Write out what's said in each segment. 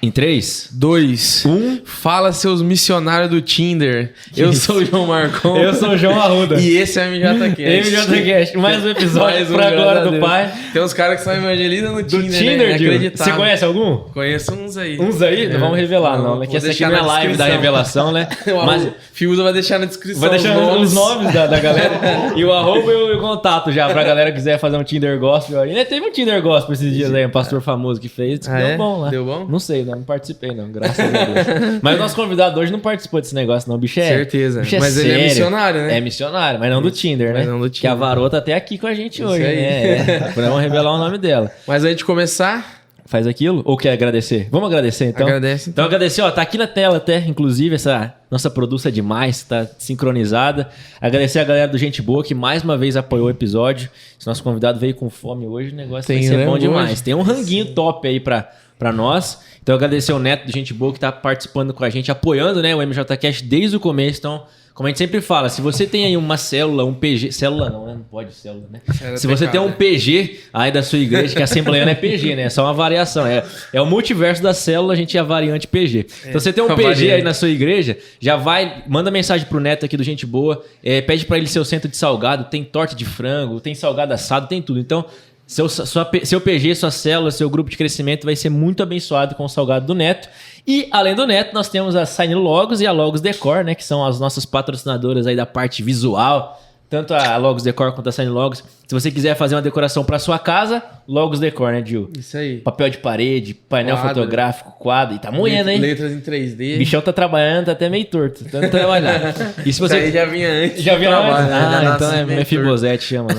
Em 3, 2, 1. Fala, seus missionários do Tinder. Eu sou o João Marcon. Eu sou o João Arruda. E esse é o MJCast. MJCast. Mais um episódio pra glória do Pai. Tem uns caras que são evangelistas no Tinder, Tinder, né? Você conhece algum? Conheço uns aí. Uns aí? Não vamos revelar, não. Né? Que essa aqui não é live da revelação, né? Mas Fiuza vai deixar na descrição. Vai deixar os nomes da galera. E o arroba e o contato já pra galera que quiser fazer um Tinder gospel aí. Teve um Tinder gospel esses dias aí, um pastor famoso que fez. Deu bom lá. Deu bom? Não sei, não participei não. Graças a Deus. Mas o nosso convidado hoje não participou desse negócio, não. O bicho é. Certeza. Bicho mas sério. ele é missionário, né? É missionário, mas não do Tinder, né? Mas não do Tinder. Que a Varô tá até aqui com a gente Isso hoje. aí. Né? Vamos revelar o nome dela. Mas antes de começar. Faz aquilo? Ou quer agradecer? Vamos agradecer então? Agradece. Então agradecer, ó, tá aqui na tela até, inclusive, essa nossa produção é demais, tá sincronizada. Agradecer a galera do Gente Boa que mais uma vez apoiou o episódio. Se nosso convidado veio com fome hoje, o negócio vai ser bom demais. Hoje. Tem um ranguinho top aí pra nós. Então agradecer o Neto do Gente Boa que tá participando com a gente, apoiando, né, o MJCast desde o começo. Então, como a gente sempre fala, se você tem aí uma célula, um PG... Célula não, né? Não pode célula, né? Se você tem um PG aí da sua igreja, que a Assembleiana é PG, né? É só uma variação. É o multiverso da célula, a gente é a variante PG. Então você tem um PG aí na sua igreja, já vai... Manda mensagem pro Neto aqui do Gente Boa, pede pra ele seu centro de salgado, tem torta de frango, tem salgado assado, tem tudo. Então... Seu PG, sua célula, seu grupo de crescimento vai ser muito abençoado com o salgado do Neto. E, além do Neto, nós temos a Sign Logos e a Logos Decor, né? Que são as nossas patrocinadoras aí da parte visual. Tanto a Logos Decor quanto a Sign Logos. Se você quiser fazer uma decoração para sua casa, Logos Decor, né, Gil? Isso aí. Papel de parede, painel fotográfico, quadro. E tá moendo, hein? Letras em 3D. O bichão tá trabalhando, tá até meio torto. Tanto trabalhar. E se você... Isso aí já vinha antes. Já vinha antes? Né? Então é Mefibosete, chama.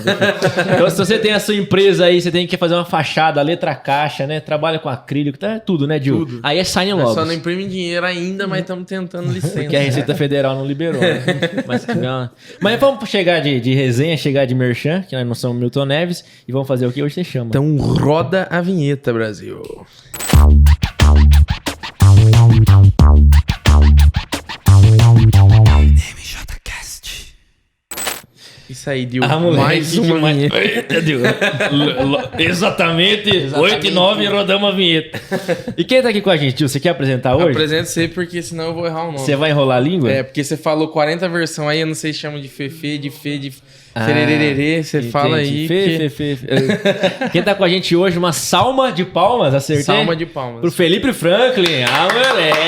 Então se você tem a sua empresa aí, você tem que fazer uma fachada, letra caixa, né? Trabalha com acrílico, tá tudo, né, Gil? Tudo. Aí é Sign Logos. Só não imprime dinheiro ainda, mas estamos tentando licença. Porque a Receita Federal não liberou, né? Mas vamos chegar de resenha, chegar de merchan, que nós não somos Milton Neves, e vamos fazer o que hoje você chama. Então roda a vinheta, Brasil. MJCast. Isso aí, Dil. Mais uma vinheta. Eita, Dil. Exatamente 8 e 9 rodamos a vinheta. E quem tá aqui com a gente, Dil? Você quer apresentar hoje? Apresento você porque senão eu vou errar o nome. Você vai enrolar a língua? É, porque você falou 40 versões aí, eu não sei se chama de Fefe, de Fe, de Ferererê, você fala aí. Fe. Quem tá com a gente hoje, uma salma de palmas, acertei? Salma de palmas. Pro Felipe Franklin. Ah, moleque!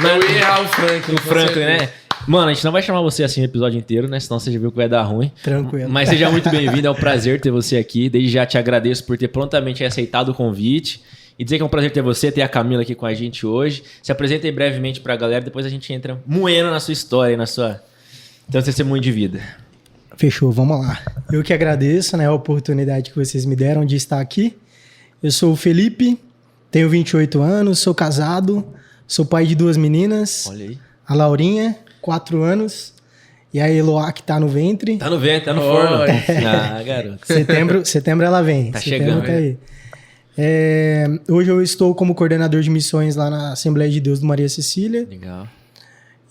Não ia errar o Franklin. O Franklin, né? Mano, a gente não vai chamar você assim o episódio inteiro, né? Senão você já viu que vai dar ruim. Tranquilo. Mas seja muito bem-vindo, é um prazer ter você aqui. Desde já te agradeço por ter prontamente aceitado o convite. E dizer que é um prazer ter você, ter a Camila aqui com a gente hoje. Se apresenta aí brevemente pra galera, depois a gente entra moendo na sua história, na sua... Então, testemunho de vida. Fechou, vamos lá. Eu que agradeço, né, a oportunidade que vocês me deram de estar aqui. Eu sou o Felipe, tenho 28 anos, sou casado, sou pai de 2 meninas. Olha aí. A Laurinha, 4 anos, e a Eloá, que tá no ventre. Tá no ventre, tá no forno. Ah, garoto. Setembro ela vem. Tá setembro chegando. Tá aí. Hoje eu estou como coordenador de missões lá na Assembleia de Deus do Maria Cecília. Legal.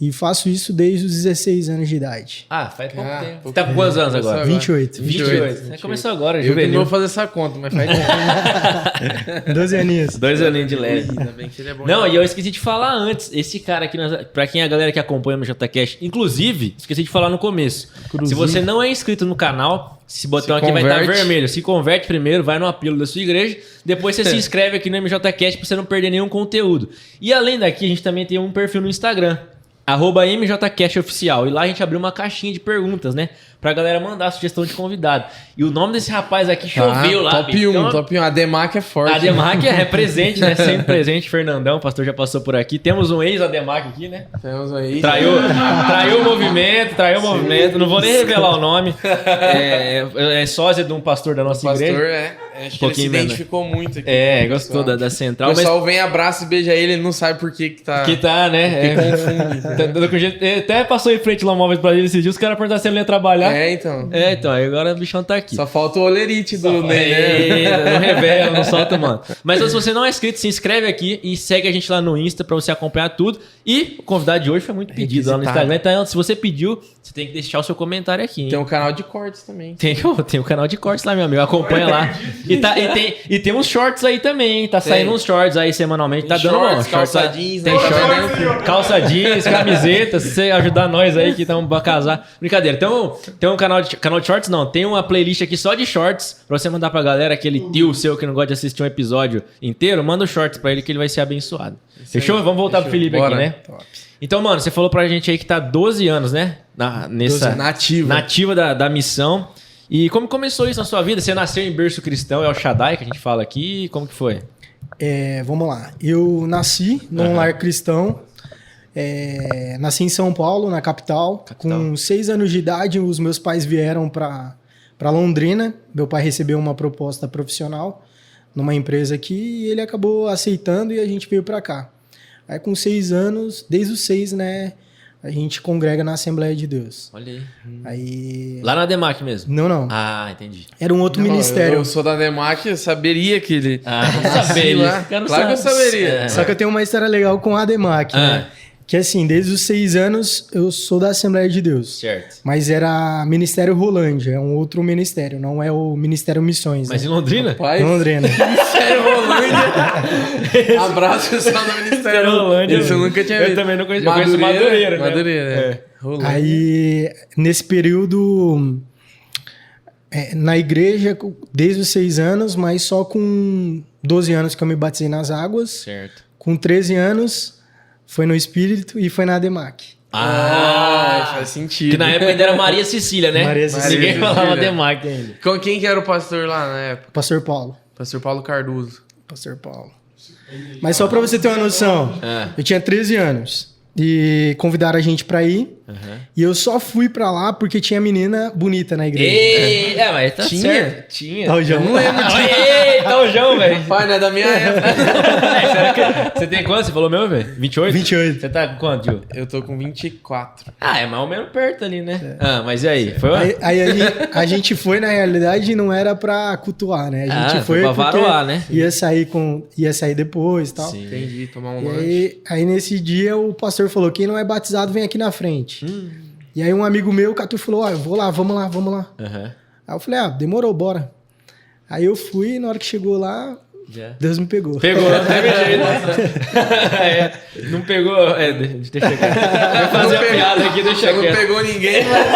E faço isso desde os 16 anos de idade. Ah, faz pouco tempo. Você tá com quantos anos agora? 28. 28. Você começou agora, Eu que não juvenil. vou fazer essa conta, mas faz tempo. 12 aninhos. 2 aninhos de leve. Ainda bem que ele é bom. Não, e eu esqueci de falar antes. Esse cara aqui, pra quem é a galera que acompanha no JCast, inclusive, esqueci de falar no começo. Se você não é inscrito no canal, esse botão aqui vai estar vermelho. Se converte primeiro, vai no apelo da sua igreja. Depois você se inscreve aqui no MJCast pra você não perder nenhum conteúdo. E além daqui, a gente também tem um perfil no Instagram. @MJCastOficial. E lá a gente abriu uma caixinha de perguntas, né? Pra galera mandar sugestão de convidado. E o nome desse rapaz aqui choveu lá. Top 1, top 1. A Demac é forte. A Ademac é presente, né? Sempre presente. Fernandão, o pastor já passou por aqui. Temos um ex-Ademac aqui, né? Temos aí. Traiu o movimento. Não vou nem revelar o nome. É sósia de um pastor da nossa igreja. Acho que ele se identificou muito aqui. Gostou da central. O pessoal vem, abraça e beija ele não sabe por que tá... Que tá, né? Confunde. Até passou em frente lá uma vez pra ele esses dias, os caras perguntaram se ele ia trabalhar. Então. Aí agora o bichão tá aqui. Só falta o olerite do Nenê. Não revela, não solta, mano. Mas se você não é inscrito, se inscreve aqui e segue a gente lá no Insta pra você acompanhar tudo. E o convidado de hoje foi muito pedido lá no Instagram. Então, se você pediu, você tem que deixar o seu comentário aqui, hein? Tem um canal de cortes também. Tem o canal de cortes lá, meu amigo. Acompanha lá. E tem uns shorts aí também, hein? Tá saindo uns shorts aí semanalmente. Tem tá dando shorts, shorts, calça jeans, tem né? shorts, calça jeans, camiseta. Se você ajudar nós aí que estamos pra casar. Brincadeira. Então, tem um canal de shorts, não. Tem uma playlist aqui só de shorts pra você mandar pra galera, aquele tio seu que não gosta de assistir um episódio inteiro. Manda os shorts pra ele que ele vai ser abençoado. Fechou? Vamos voltar pro Felipe aqui, né? Top. Então, mano, você falou pra gente aí que tá 12 anos, né? Nessa nativa da missão. E como começou isso na sua vida? Você nasceu em berço cristão, é o Shaddai que a gente fala aqui. Como que foi? Vamos lá. Eu nasci num lar cristão. Nasci em São Paulo, na capital. Com 6 anos de idade, os meus pais vieram para Londrina. Meu pai recebeu uma proposta profissional numa empresa aqui e ele acabou aceitando e a gente veio para cá. Aí com 6 anos, desde os 6, né, a gente congrega na Assembleia de Deus. Olha aí. Aí... Lá na Demac mesmo? Não. Ah, entendi. Era um outro ministério. Eu sou da Demac, eu saberia que ele... Saberia. Claro que eu saberia. Só que eu tenho uma história legal com a Demac, né? Que assim, desde os 6 anos eu sou da Assembleia de Deus. Certo. Mas era Ministério Rolândia, é um outro ministério, não é o Ministério Missões. Mas né? em Londrina? Em Londrina. Ministério Rolândia. Abraço, pessoal do Ministério Rolândia. Isso eu nunca tinha visto. Eu também não conheço. Eu conheço Madureira, né? Madureira, Rolândia. Aí, nesse período, na igreja, desde os 6 anos, mas só com 12 anos que eu me batizei nas águas. Certo. Com 13 anos, foi no Espírito e foi na Demac. Faz sentido. Que na época ainda era Maria Cecília, né? Maria Cecília. Ninguém falava Demac ainda. Com quem que era o pastor lá na época? Pastor Paulo. Pastor Paulo Cardoso. Pastor Paulo. Mas só pra você ter uma noção, eu tinha 13 anos e convidaram a gente pra ir. E eu só fui pra lá porque tinha menina bonita na igreja. Mas tá certo. Tinha. Tá o João. Não lembro disso. Eita, o João, velho. Pai, não é da minha época. Você tem quanto? Você falou meu, velho? 28? 28. Você tá com quanto, Gil? Eu tô com 24. É mais ou menos perto ali, né? Mas e aí? Foi Aí a gente foi, na realidade, não era pra cultuar, né? A gente foi foi pra varoar, né? Ia sair depois e tal. Sim. Entendi, tomar um E lanche. aí nesse dia o pastor falou, quem não é batizado vem aqui na frente. E aí um amigo meu, o Catu, falou, eu vou lá, vamos lá. Aí eu falei, demorou, bora. Aí eu fui e na hora que chegou lá, Deus me pegou. Pegou, não teve jeito. Não pegou, deixa eu chegar. Vai fazer a piada aqui, deixa Não quieto. pegou ninguém, mas...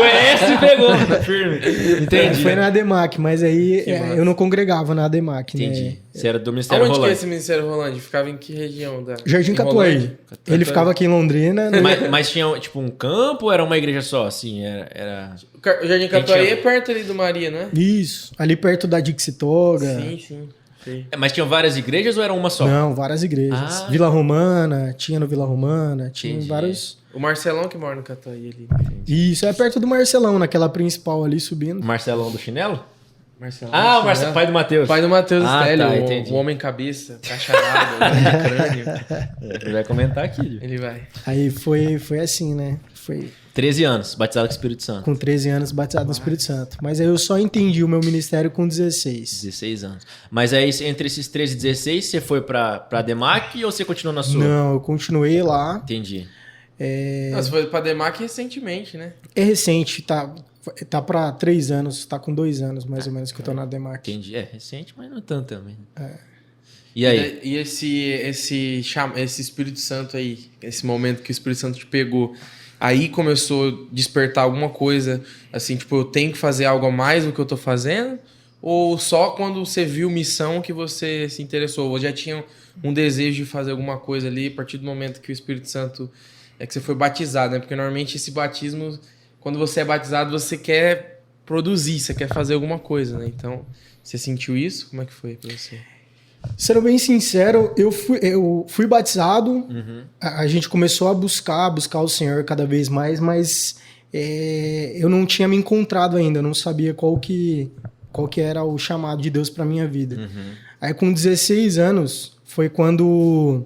O ES pegou, firme. Entendi. Foi na ADEMAC, mas aí eu não congregava na ADEMAC, Entendi. né? Você era do Ministério Aonde que é Rolante. esse Ministério Rolante? Ficava em que região? Jardim Em Catuai. Rolândia? Ele ficava aqui em Londrina. Né? Mas tinha, tipo, um campo ou era uma igreja só, assim? Era... O Jardim Catuai é perto ali do Maria, né? Isso, ali perto da Dixitoga. Sim. Mas tinham várias igrejas ou era uma só? Não, várias igrejas. Vila Romana, tinha no Vila Romana, tinha vários... O Marcelão que mora no Catuai ali. Isso, é perto do Marcelão, naquela principal ali subindo. Marcelão do Chinelo? Marcelão. O Marcelo, pai do Matheus. Pai do Matheus Stélio, entendi. o homem cabeça, cacharado, crânio. Ele vai comentar aqui. Ele vai. Aí foi assim, né? Foi 13 anos, batizado com o Espírito Santo. com 13 anos batizado no Espírito Santo. Mas aí eu só entendi o meu ministério com 16. 16 anos. Mas aí, entre esses 13 e 16, você foi pra Demac ou você continuou na sua? Não, eu continuei lá. Entendi. Você foi pra Demac recentemente, né? É recente, tá pra 3 anos, tá com 2 anos mais ou menos que eu tô na Demac. Entendi. É recente, mas não tanto também. E aí? E esse Espírito Santo aí, esse momento que o Espírito Santo te pegou, aí começou a despertar alguma coisa, assim, tipo, eu tenho que fazer algo a mais do que eu tô fazendo? Ou só quando você viu missão que você se interessou? Ou já tinha um desejo de fazer alguma coisa ali a partir do momento que o Espírito Santo... É que você foi batizado, né? Porque normalmente esse batismo, quando você é batizado, você quer produzir, você quer fazer alguma coisa, né? Então, você sentiu isso? Como é que foi pra você? Sendo bem sincero, eu fui batizado, a gente começou a buscar o Senhor cada vez mais, mas eu não tinha me encontrado ainda, eu não sabia qual que era o chamado de Deus para minha vida. Aí com 16 anos foi quando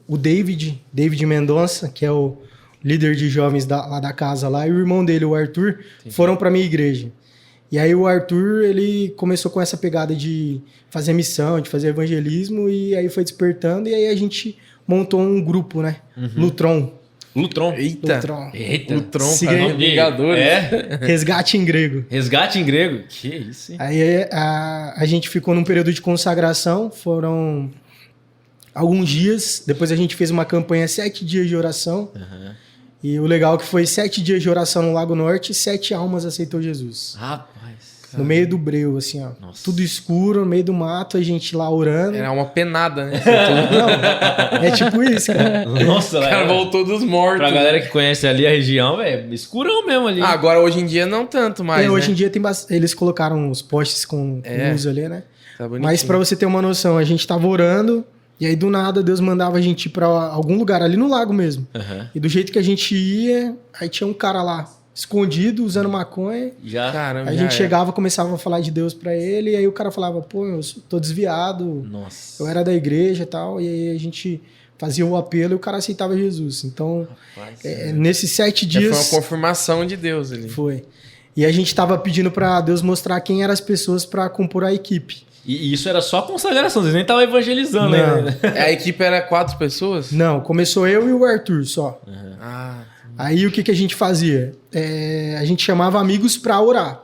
o David Mendonça, que é o líder de jovens lá da casa lá, e o irmão dele, o Arthur, foram para minha igreja. E aí o Arthur, ele começou com essa pegada de fazer missão, de fazer evangelismo, e aí foi despertando, e aí a gente montou um grupo, né? Lutron. Lutron. Eita. Lutron. Eita. Lutron, Siga cara, aí. nome de Vingadores. É. Resgate em grego. Resgate em grego. Que isso, hein? Aí a gente ficou num período de consagração, foram alguns dias, depois a gente fez uma campanha 7 dias de oração, e o legal é que foi 7 dias de oração no Lago Norte, 7 almas aceitou Jesus. Rapaz. No meio do breu, assim, ó. Nossa. Tudo escuro, no meio do mato, a gente lá orando. Era uma penada, né? Não, é tipo isso, cara. Nossa, O cara lá. voltou dos mortos. Pra galera que conhece ali a região, velho, escurão mesmo ali. Ah, agora, hoje em dia, não tanto mais, E hoje né? em dia eles colocaram os postes com luz ali, né? Tá bonitinho. Mas pra você ter uma noção, a gente tava orando, e aí do nada Deus mandava a gente ir pra algum lugar ali no lago mesmo. Aham. E do jeito que a gente ia, aí tinha um cara lá, escondido, usando maconha. Já. Caramba, Aí a já gente era. chegava, começava a falar de Deus pra ele, e aí o cara falava, pô, eu tô desviado, Nossa. eu era da igreja e tal, e aí a gente fazia o apelo e o cara aceitava Jesus. Então, Rapaz. nesses 7 Já dias... foi uma confirmação de Deus ali. Foi. E a gente tava pedindo pra Deus mostrar quem eram as pessoas pra compor a equipe. E isso era só consagração, vocês nem estavam evangelizando Não. ainda. A equipe era 4 pessoas? Não, começou eu e o Arthur só. Ah, Aí o que a gente fazia? A gente chamava amigos pra orar,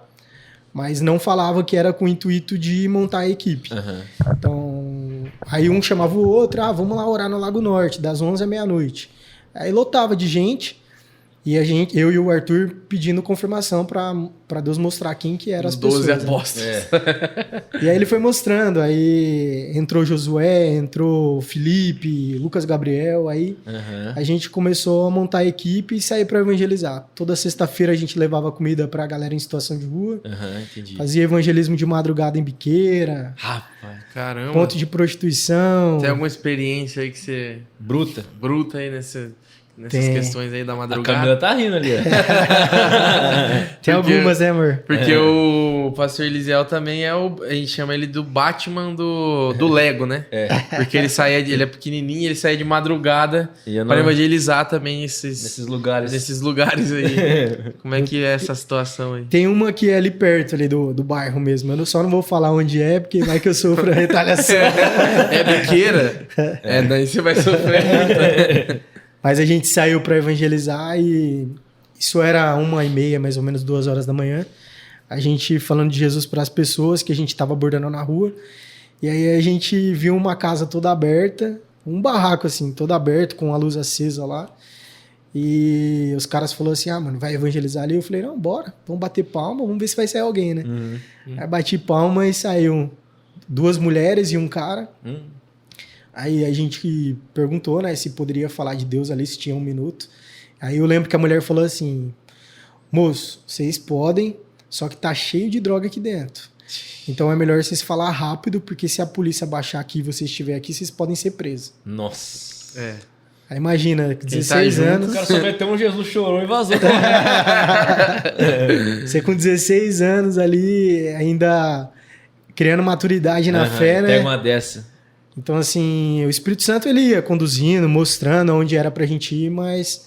mas não falava que era com o intuito de montar a equipe. Aham. Então, aí um chamava o outro, vamos lá orar no Lago Norte, das 11 à meia-noite. Aí lotava de gente, e eu e o Arthur pedindo confirmação pra Deus mostrar quem que eram as os pessoas. 12 né? apóstolos. E aí ele foi mostrando, aí entrou Josué, entrou Felipe, Lucas Gabriel, aí Aham. a gente começou a montar a equipe e sair para evangelizar. Toda sexta-feira a gente levava comida pra galera em situação de rua, Aham, entendi. fazia evangelismo de madrugada em biqueira, Rapaz. Caramba. ponto de prostituição. Tem alguma experiência aí que você... Bruta. Bruta aí nessas Tem. questões aí da A madrugada? Camila tá rindo ali, ó. Tem Porque- algumas, né, amor? Porque o pastor Elisiel também a gente chama ele do Batman do Lego, né? Porque ele é pequenininho, ele saía de madrugada E eu não- para evangelizar também nesses Nesses lugares. lugares aí. Como é que é essa situação aí? Tem uma que é ali perto ali do bairro mesmo. Só não vou falar onde é, porque vai que eu sofro a retaliação. É biqueira? Daí você vai sofrer muito. Mas a gente saiu para evangelizar e isso era 1h30, mais ou menos 2 horas da manhã. A gente falando de Jesus para as pessoas que a gente estava abordando na rua. E aí a gente viu uma casa toda aberta, um barraco assim, todo aberto, com a luz acesa lá. E os caras falaram assim, mano, vai evangelizar ali? Eu falei, não, bora, vamos bater palma, vamos ver se vai sair alguém, né? Aí bati palma e saiu 2 mulheres e um cara. Aí a gente perguntou, né, se poderia falar de Deus ali, se tinha 1 minuto. Aí eu lembro que a mulher falou assim, moço, vocês podem, só que tá cheio de droga aqui dentro. Então é melhor vocês falar rápido, porque se a polícia baixar aqui e você estiver aqui, vocês podem ser presos. Nossa. Aí imagina, tá 16 junto, anos, O cara só meteu um Jesus chorou e vazou. você com 16 anos ali, ainda criando maturidade na fé, né? Pega uma dessa. Então, assim, o Espírito Santo ele ia conduzindo, mostrando onde era pra gente ir, mas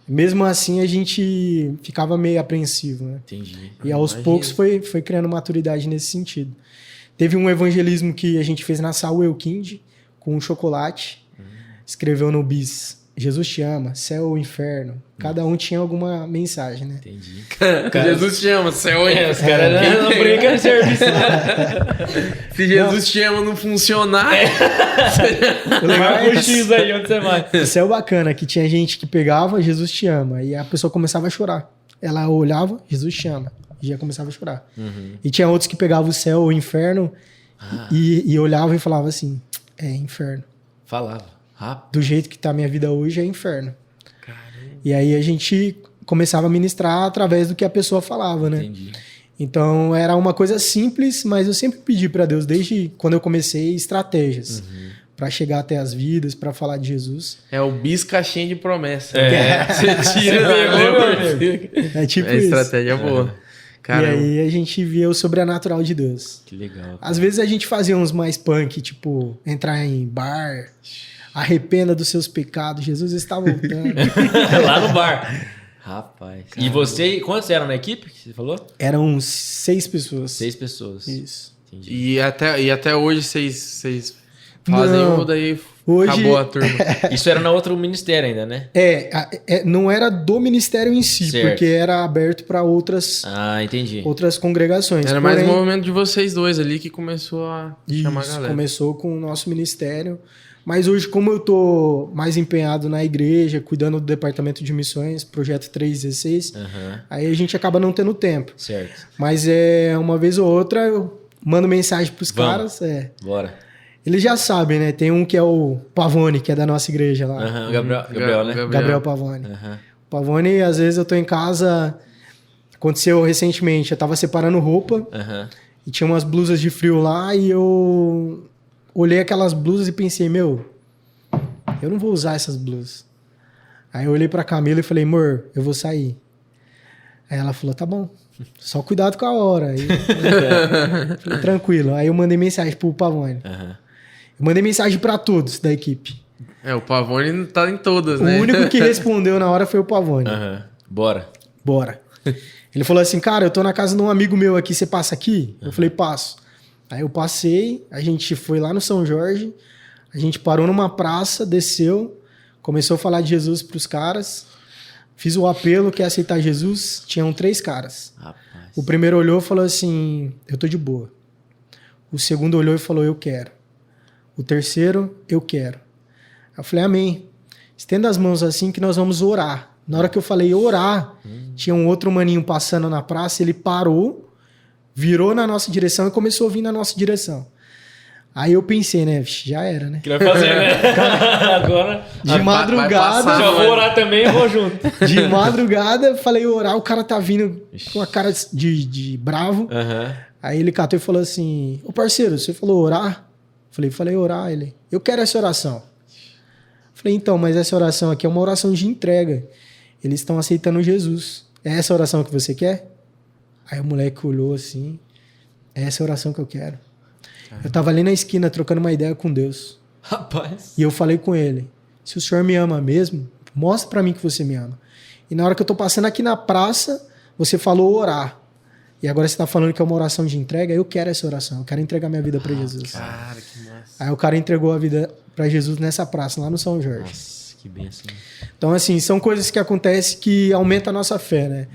mesmo assim a gente ficava meio apreensivo, né? Entendi. E aos Imagina. poucos foi criando maturidade nesse sentido. Teve um evangelismo que a gente fez na Saúl Elkind, com um chocolate. Escreveu no bis, Jesus te ama, céu ou inferno. Cada um tinha alguma mensagem, né? Entendi. Jesus te ama, céu aí. Os caras não brincam de serviço, né? Se Jesus te ama não funcionar, O legal Marca é o isso. X aí, onde você vai? Isso é o bacana, que tinha gente que pegava, Jesus te ama, e a pessoa começava a chorar. Ela olhava, Jesus te ama, e já começava a chorar. E tinha outros que pegavam o céu ou o inferno e olhavam e falavam assim, é inferno. Falava. Rápido. Do jeito que tá a minha vida hoje, é inferno. E aí a gente começava a ministrar através do que a pessoa falava, né? Entendi. Então era uma coisa simples, mas eu sempre pedi para Deus, desde quando eu comecei, estratégias para chegar até as vidas, para falar de Jesus. é o bis caixinha de promessa. Você tira É tipo É isso. estratégia boa. E Caramba. aí a gente via o sobrenatural de Deus. Que legal. Às vezes a gente fazia uns mais punk, tipo, entrar em bar, arrependa dos seus pecados, Jesus está voltando. Lá no bar. Rapaz. E você, quantos eram na equipe que você falou? Eram 6 pessoas. 6 pessoas. Isso. Entendi. E até hoje vocês fazem Não. ou daí Hoje, Acabou a turma. Isso era na outro ministério ainda, né? não era do ministério em si, Certo. porque era aberto para outras Entendi. congregações. Era mais o movimento de vocês dois ali que começou a chamar a Isso, galera. começou com o nosso ministério. Mas hoje, como eu tô mais empenhado na igreja, cuidando do departamento de missões, projeto 316, aí a gente acaba não tendo tempo. Certo. Mas uma vez ou outra eu mando mensagem pros caras. Bora. Eles já sabem, né? Tem um que é o Pavone, que é da nossa igreja lá. Gabriel, né? Gabriel Pavone. Pavone, às vezes eu tô em casa. Aconteceu recentemente, eu tava separando roupa e tinha umas blusas de frio lá e eu olhei aquelas blusas e pensei, eu não vou usar essas blusas. Aí eu olhei pra Camila e falei, amor, eu vou sair. Aí ela falou, tá bom, só cuidado com a hora. Aí, falei, tranquilo. Aí eu mandei mensagem pro Pavone. Eu mandei mensagem pra todos da equipe. O Pavone tá em todas, O né? único que respondeu na hora foi o Pavone. Bora. Ele falou assim, cara, eu tô na casa de um amigo meu aqui, você passa aqui? Eu falei, passo. Aí eu passei, a gente foi lá no São Jorge, a gente parou numa praça, desceu, começou a falar de Jesus pros caras, fiz o apelo, quer aceitar Jesus, tinham 3 caras. Rapaz. O primeiro olhou e falou assim, eu tô de boa. O segundo olhou e falou, eu quero. O terceiro, eu quero. Eu falei, amém. Estenda as mãos assim que nós vamos orar. Na hora que eu falei orar, tinha um outro maninho passando na praça, ele parou, virou na nossa direção e começou a vir na nossa direção. Aí eu pensei, né? Já era, né? O que vai fazer, né? Agora. De madrugada. Já vou orar também e vou junto. De madrugada, falei orar, o cara tá vindo com a cara de bravo. Aí ele catou e falou assim: ô parceiro, você falou orar? Falei orar. Ele, eu quero essa oração. Falei, então, mas essa oração aqui é uma oração de entrega. Eles estão aceitando Jesus. É essa oração que você quer? Aí o moleque olhou assim, é essa oração que eu quero. Eu tava ali na esquina trocando uma ideia com Deus. Rapaz. E eu falei com ele, se o senhor me ama mesmo, mostra pra mim que você me ama. E na hora que eu tô passando aqui na praça, você falou orar. E agora você tá falando que é uma oração de entrega, eu quero essa oração, eu quero entregar minha vida pra Jesus. Cara, que massa. Aí o cara entregou a vida pra Jesus nessa praça, lá no São Jorge. Nossa, que benção. Então, assim, são coisas que acontecem que aumentam a nossa fé, né?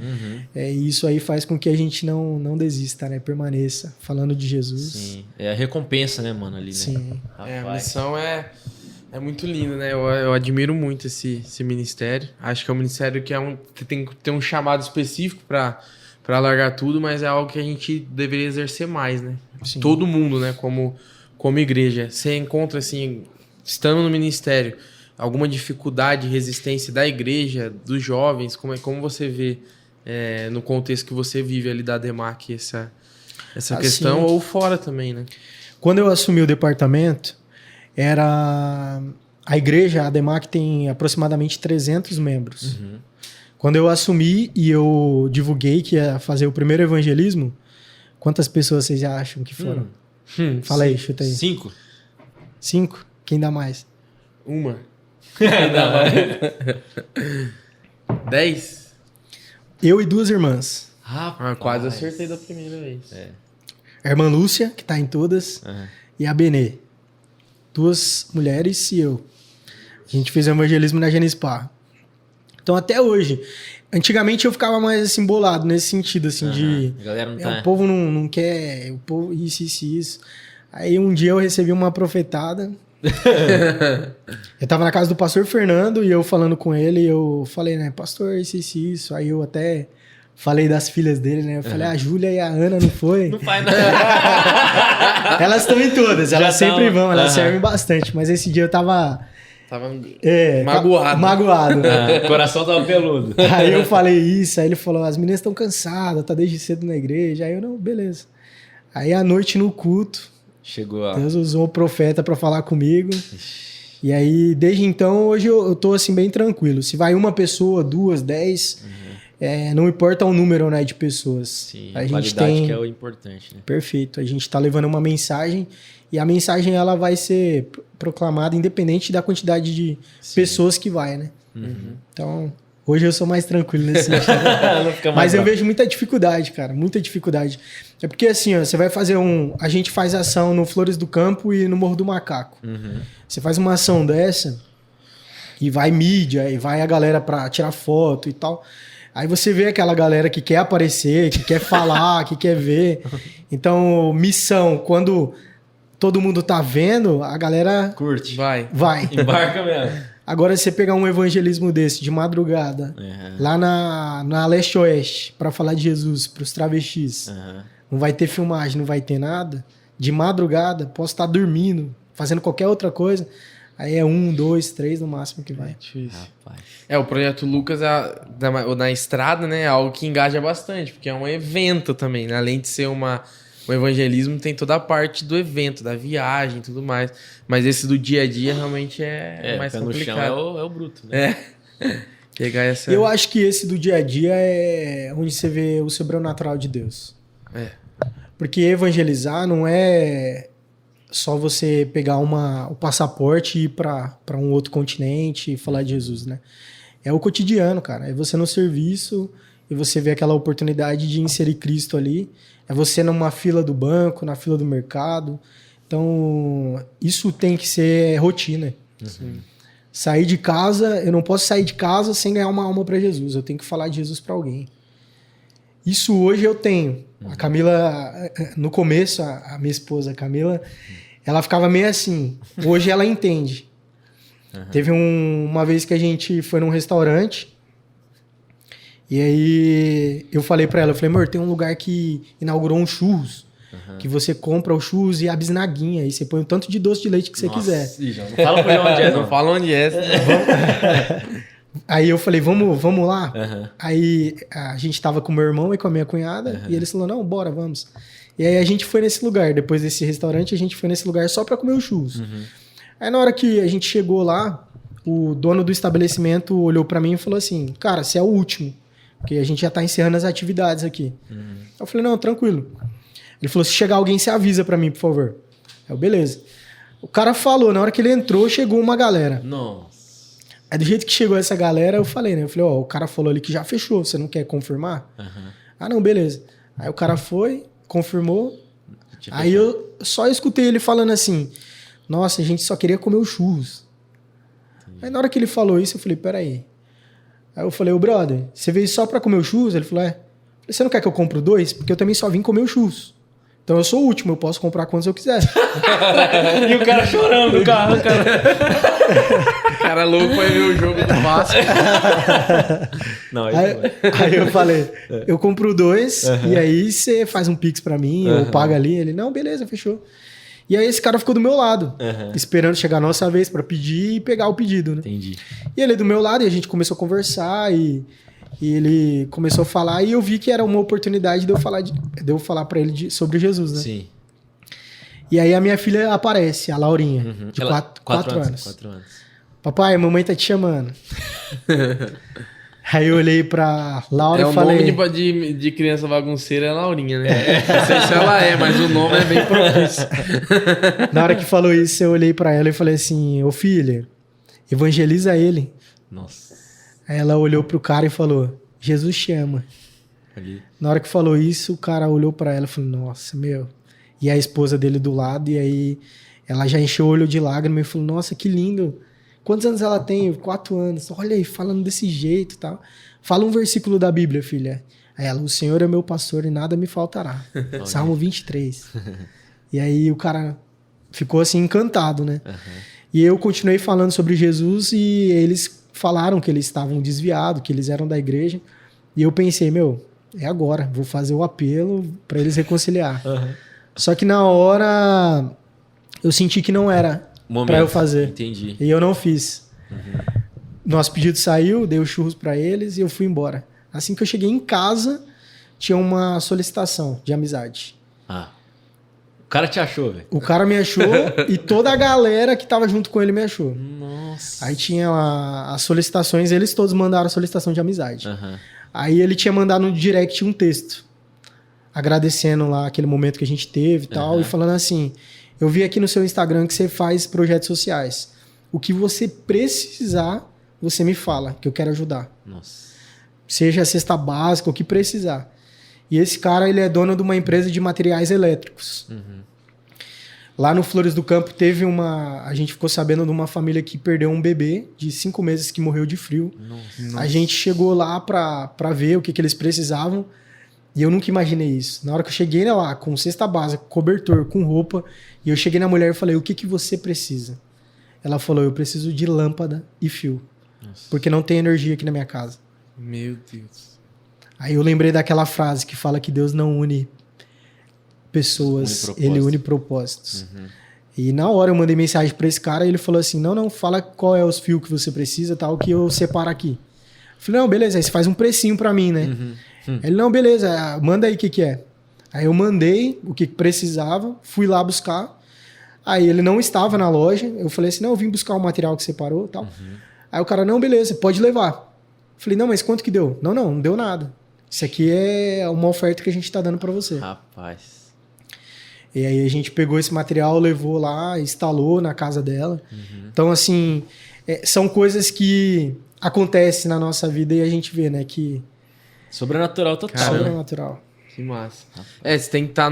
E isso aí faz com que a gente não desista, né? Permaneça falando de Jesus. Sim. É a recompensa, né, mano, ali, né? Sim. A missão é muito linda, né? Eu admiro muito esse ministério. Acho que é um ministério que tem que ter um chamado específico para largar tudo, mas é algo que a gente deveria exercer mais, né? Sim. Todo mundo, né? Como igreja. Você encontra, assim, estando no ministério, alguma dificuldade, resistência da igreja, dos jovens? Como você vê no contexto que você vive ali da DEMAC essa questão, ou fora também, né? Quando eu assumi o departamento, a igreja, a DEMAC, tem aproximadamente 300 membros. Quando eu assumi e eu divulguei que ia fazer o primeiro evangelismo, quantas pessoas vocês já acham que foram? Fala aí, chuta aí. 5? 5? Quem dá mais? Uma. 10? Eu e 2 irmãs. Rapaz. Quase acertei da primeira vez. A irmã Lúcia, que tá em todas, e a Benê. 2 mulheres e eu. A gente fez o evangelismo na Genispar. Então, até hoje. Antigamente eu ficava mais assim, bolado nesse sentido, assim, de. A galera não tá. O povo não quer, o povo, isso. Aí um dia eu recebi uma profetada. Eu tava na casa do pastor Fernando e eu falando com ele, eu falei, né, pastor, isso. Aí eu até falei das filhas dele, né? Eu falei, a Júlia e a Ana não foi? Não faz nada. Elas estão em todas, elas Já sempre tão. vão, elas servem bastante. Mas esse dia eu tava magoado. Magoado. O coração tava peludo. Aí eu falei isso, aí ele falou, as meninas estão cansadas, tá desde cedo na igreja. Aí eu, não, beleza. Aí à noite no culto, Chegou a... Deus usou o profeta pra falar comigo. E aí, desde então, hoje eu tô assim bem tranquilo. Se vai uma pessoa, 2, 10, não importa o número, né, de pessoas. Sim, a a gente qualidade tem... que é o importante, né? Perfeito. A gente tá levando uma mensagem e a mensagem ela vai ser proclamada independente da quantidade de pessoas que vai, né? Então, Hoje eu sou mais tranquilo nesse sentido. Não fica mais Mas eu bravo. vejo muita dificuldade, cara. Muita dificuldade. É porque assim, ó, você vai fazer a gente faz ação no Flores do Campo e no Morro do Macaco. Você faz uma ação dessa e vai mídia, e vai a galera pra tirar foto e tal. Aí você vê aquela galera que quer aparecer, que quer falar, que quer ver. Então, missão, quando todo mundo tá vendo, a galera Curte. Vai. vai. Embarca mesmo. Agora, você pegar um evangelismo desse, de madrugada, lá na Leste-Oeste, pra falar de Jesus pros travestis, não vai ter filmagem, não vai ter nada. De madrugada, posso estar dormindo, fazendo qualquer outra coisa. Aí é 1, 2, 3 no máximo que vai. Difícil. Rapaz. O Projeto Lucas na estrada, né? É algo que engaja bastante, porque é um evento também, né? Além de ser um evangelismo, tem toda a parte do evento, da viagem e tudo mais. Mas esse do dia a dia realmente é mais pé no complicado. chão é o bruto, né? Pegar essa... Eu acho que esse do dia a dia é onde você vê o sobrenatural de Deus. É. Porque evangelizar não é só você pegar o passaporte e ir para um outro continente e falar de Jesus, né? É o cotidiano, cara. É você no serviço e você vê aquela oportunidade de inserir Cristo ali. É você numa fila do banco, na fila do mercado. Então, isso tem que ser rotina. Sair de casa, eu não posso sair de casa sem ganhar uma alma para Jesus. Eu tenho que falar de Jesus para alguém. Isso hoje eu tenho. A Camila, no começo, a minha esposa, a Camila, ela ficava meio assim. Hoje ela entende. Teve uma vez que a gente foi num restaurante e aí eu falei pra ela, eu falei, amor, tem um lugar que inaugurou um churros, que você compra o churros e a bisnaguinha, e você põe o tanto de doce de leite que você quiser. Ih, já não fala por onde é, Não não. fala onde é. Aí eu falei, vamos lá? Aí a gente tava com meu irmão e com a minha cunhada, e eles falaram, não, bora, vamos. E aí a gente foi nesse lugar, depois desse restaurante, a gente foi nesse lugar só pra comer o churros. Aí na hora que a gente chegou lá, o dono do estabelecimento olhou pra mim e falou assim, cara, você é o último, porque a gente já tá encerrando as atividades aqui. Eu falei, não, tranquilo. Ele falou, se chegar alguém, você avisa pra mim, por favor. Eu, beleza. O cara falou, na hora que ele entrou, chegou uma galera. Nossa. Aí do jeito que chegou essa galera, eu falei, né? Eu falei, ó, o cara falou ali que já fechou, você não quer confirmar? Ah, não, beleza. Aí o cara foi, confirmou. Aí eu só escutei ele falando assim, nossa, a gente só queria comer os churros. Aí na hora que ele falou isso, eu falei, peraí. Aí eu falei, ô brother, você veio só pra comer os churros? Ele falou, é. Eu falei, você não quer que eu compre 2? Porque eu também só vim comer os churros. Então eu sou o último, eu posso comprar quantos eu quiser. E o cara chorando no carro, cara. O cara louco foi ver o jogo do Vasco. Não, Aí eu falei, eu compro 2 e aí você faz um pix pra mim ou paga ali. Ele, não, beleza, fechou. E aí esse cara ficou do meu lado, esperando chegar a nossa vez pra pedir e pegar o pedido, né? entendi. E ele do meu lado e a gente começou a conversar e ele começou a falar e eu vi que era uma oportunidade de eu falar pra ele sobre Jesus, né? Sim. E aí a minha filha aparece, a Laurinha, de 4 anos. 4 anos. Papai, a mamãe tá te chamando. Aí eu olhei pra Laura É e o falei... nome de criança bagunceira é Laurinha, né? Não sei se ela é, mas o nome é bem propício. Na hora que falou isso, eu olhei pra ela e falei assim, ô filha, evangeliza ele. Nossa. Aí ela olhou pro cara e falou, Jesus te ama. Ali. Na hora que falou isso, o cara olhou pra ela e falou, nossa, meu. E a esposa dele do lado, e aí ela já encheu o olho de lágrima e falou, nossa, que lindo. Quantos anos ela tem? 4 anos. Olha aí, falando desse jeito e tal. Fala um versículo da Bíblia, filha. Aí ela, o Senhor é meu pastor e nada me faltará. Salmo 23. E aí o cara ficou assim encantado, né? E eu continuei falando sobre Jesus e eles falaram que eles estavam desviados, que eles eram da igreja. E eu pensei, meu, é agora. Vou fazer o apelo para eles reconciliar. Só que na hora eu senti que não era para eu fazer. Entendi. E eu não fiz. Nosso pedido saiu, dei os churros para eles e eu fui embora. Assim que eu cheguei em casa, tinha uma solicitação de amizade. Ah. O cara te achou, velho. O cara me achou e toda a galera que tava junto com ele me achou. Nossa. Aí tinha as solicitações, eles todos mandaram solicitação de amizade. Aí ele tinha mandado no direct um texto, agradecendo lá aquele momento que a gente teve e tal, e falando assim, eu vi aqui no seu Instagram que você faz projetos sociais. O que você precisar, você me fala, que eu quero ajudar. Nossa. Seja a cesta básica, o que precisar. E esse cara, ele é dono de uma empresa de materiais elétricos. Lá no Flores do Campo a gente ficou sabendo de uma família que perdeu um bebê de 5 meses que morreu de frio. Nossa. A gente chegou lá pra ver o que eles precisavam e eu nunca imaginei isso. Na hora que eu cheguei lá com cesta básica, cobertor, com roupa, e eu cheguei na mulher e falei, o que você precisa? Ela falou, eu preciso de lâmpada e fio, porque não tem energia aqui na minha casa. Meu Deus. Aí eu lembrei daquela frase que fala que Deus não une pessoas, ele une propósitos. E na hora eu mandei mensagem pra esse cara e ele falou assim, não, fala qual é os fios que você precisa, tal, que eu separo aqui. Eu falei, não, beleza, aí você faz um precinho pra mim, né? Ele, não, beleza, manda aí o que é. Aí eu mandei o que precisava, fui lá buscar, aí ele não estava na loja, eu falei assim, não, eu vim buscar o material que separou, tal. Aí o cara, não, beleza, pode levar. Eu falei, não, mas quanto que deu? Não deu nada. Isso aqui é uma oferta que a gente tá dando pra você. Rapaz. E aí a gente pegou esse material, levou lá, instalou na casa dela. Então, assim, são coisas que acontecem na nossa vida e a gente vê, né? Que Sobrenatural total. Caramba. sobrenatural. Que massa. Você tem que estar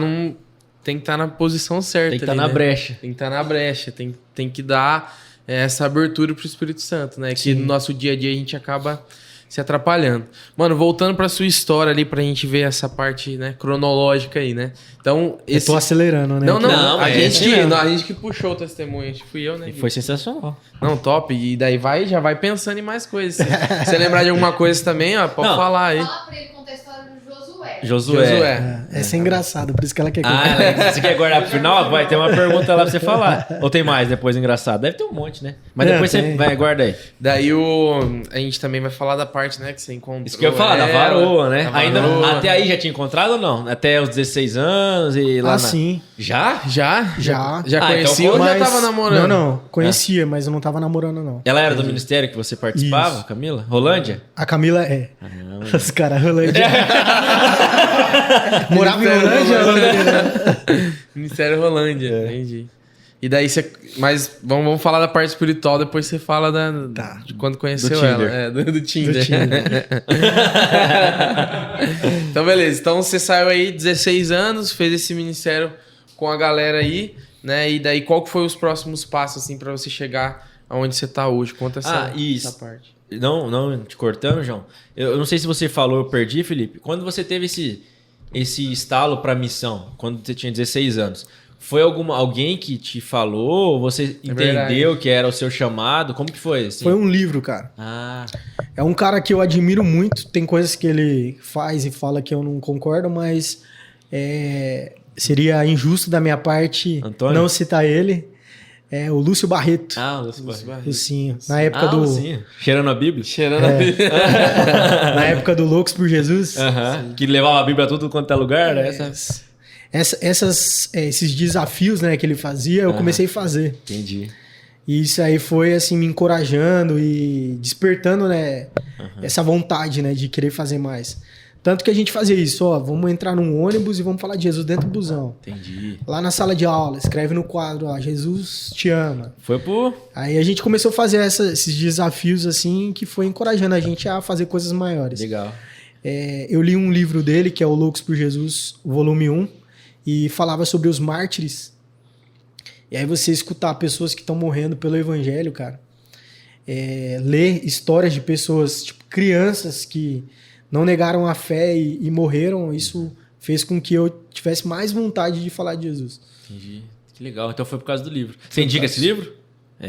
tem que estar na posição certa. Tem que estar ali, na né? brecha. Tem que estar na brecha. Tem que dar essa abertura pro Espírito Santo, né? Que no nosso dia a dia a gente acaba se atrapalhando. Mano, voltando pra sua história ali, pra gente ver essa parte, né, cronológica aí, né? Então, Eu tô acelerando, né? Não, mas é assim mesmo. a gente que puxou o testemunho, fui eu, né? E foi sensacional. Não, top. E daí já vai pensando em mais coisas. Se você lembrar de alguma coisa também, ó, pode Não. falar aí. Fala pra ele contar a história do Josué. Josué. Essa é engraçada, por isso que ela quer Você quer guardar pro final? Vai ter uma pergunta lá pra você falar. Ou tem mais depois engraçado? Deve ter um monte, né? Mas Não, depois você tem. vai, guarda aí. Daí a gente também vai falar da parte, né, que você encontrou. Isso que eu ia falar, da varoa, né? Da Ainda varoa. até aí já tinha encontrado ou não? Até os 16 anos e lá Ah, sim. Já? Já? Já. Já Ah, conhecia então ou já Mas- tava namorando? Não. Conhecia, mas eu não tava namorando, não. Ela era do ministério que você participava, Isso. Camila? Rolândia? A Camila é. Os caras, Rolândia. Morava em Ministério Rolândia? Ministério Rolândia, entendi. E daí você... Mas vamos falar da parte espiritual, depois você fala de quando conheceu Do ela. Tinder. Do Tinder. Do Tinder. Então, beleza. Então, você saiu aí 16 anos, fez esse ministério com a galera aí, né? E daí, qual que foi os próximos passos, assim, pra você chegar aonde você tá hoje? Conta Isso. essa parte. Não te cortando, João. Eu não sei se você falou, eu perdi, Felipe. Quando você teve esse estalo pra missão, quando você tinha 16 anos, foi alguém que te falou? Você entendeu que era o seu chamado? Como que foi? Assim? Foi um livro, cara. Ah, É um cara que eu admiro muito. Tem coisas que ele faz e fala que eu não concordo, mas seria injusto da minha parte Antônio? não citar ele. É o Lúcio Barreto. Lúcio Barreto. Lucinho. Na época Lucinho. Cheirando a Bíblia? Cheirando a Bíblia. Na época do Loucos por Jesus. Aham. Que levava a Bíblia a tudo quanto é lugar, né? Esses desafios, né, que ele fazia, eu comecei a fazer. Entendi. E isso aí foi assim me encorajando e despertando, né, essa vontade, né, de querer fazer mais. Tanto que a gente fazia isso, ó, vamos entrar num ônibus e vamos falar de Jesus dentro do busão. Entendi. Lá na sala de aula, escreve no quadro, ó, Jesus te ama. Foi por... Aí a gente começou a fazer esses desafios assim, que foi encorajando a gente a fazer coisas maiores. Legal. Eu li um livro dele, que é o Loucos por Jesus, volume 1, e falava sobre os mártires. E aí você escutar pessoas que estão morrendo pelo evangelho, cara. Ler histórias de pessoas, tipo crianças que não negaram a fé e morreram, isso fez com que eu tivesse mais vontade de falar de Jesus. Entendi. Que legal. Então foi por causa do livro. Você indica esse livro?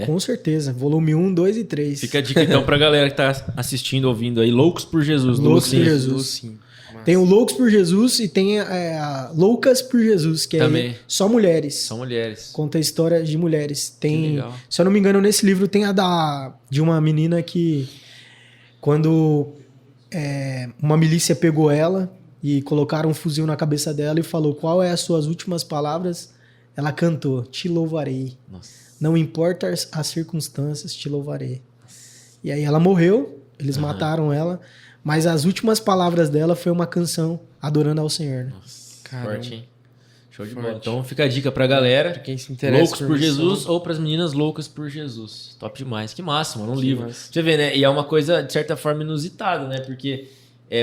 Com certeza. Volume 1, 2 e 3. Fica a dica então pra galera que tá assistindo, ouvindo aí. Loucos por Jesus. do Loucos por Lucinho. Jesus. Sim. Tem o Loucos por Jesus e tem a Loucas por Jesus, que Também. é só mulheres. São mulheres. Conta a história de mulheres. Que Tem, legal. se eu não me engano, nesse livro tem de uma menina que, quando uma milícia pegou ela e colocaram um fuzil na cabeça dela e falou qual é as suas últimas palavras, ela cantou, te louvarei. Nossa. Não importa as circunstâncias, te louvarei. E aí ela morreu, eles mataram ela, mas as últimas palavras dela foi uma canção adorando ao Senhor. Né? Nossa. Caramba. Forte, hein? Show de Forte. bola. Então fica a dica pra galera. Pra quem se interessa Loucos por missão. Jesus ou pras meninas loucas por Jesus. Top demais. Que massa, mano. Um Que livro. massa. Você vê, né? E é uma coisa, de certa forma, inusitada, né? Porque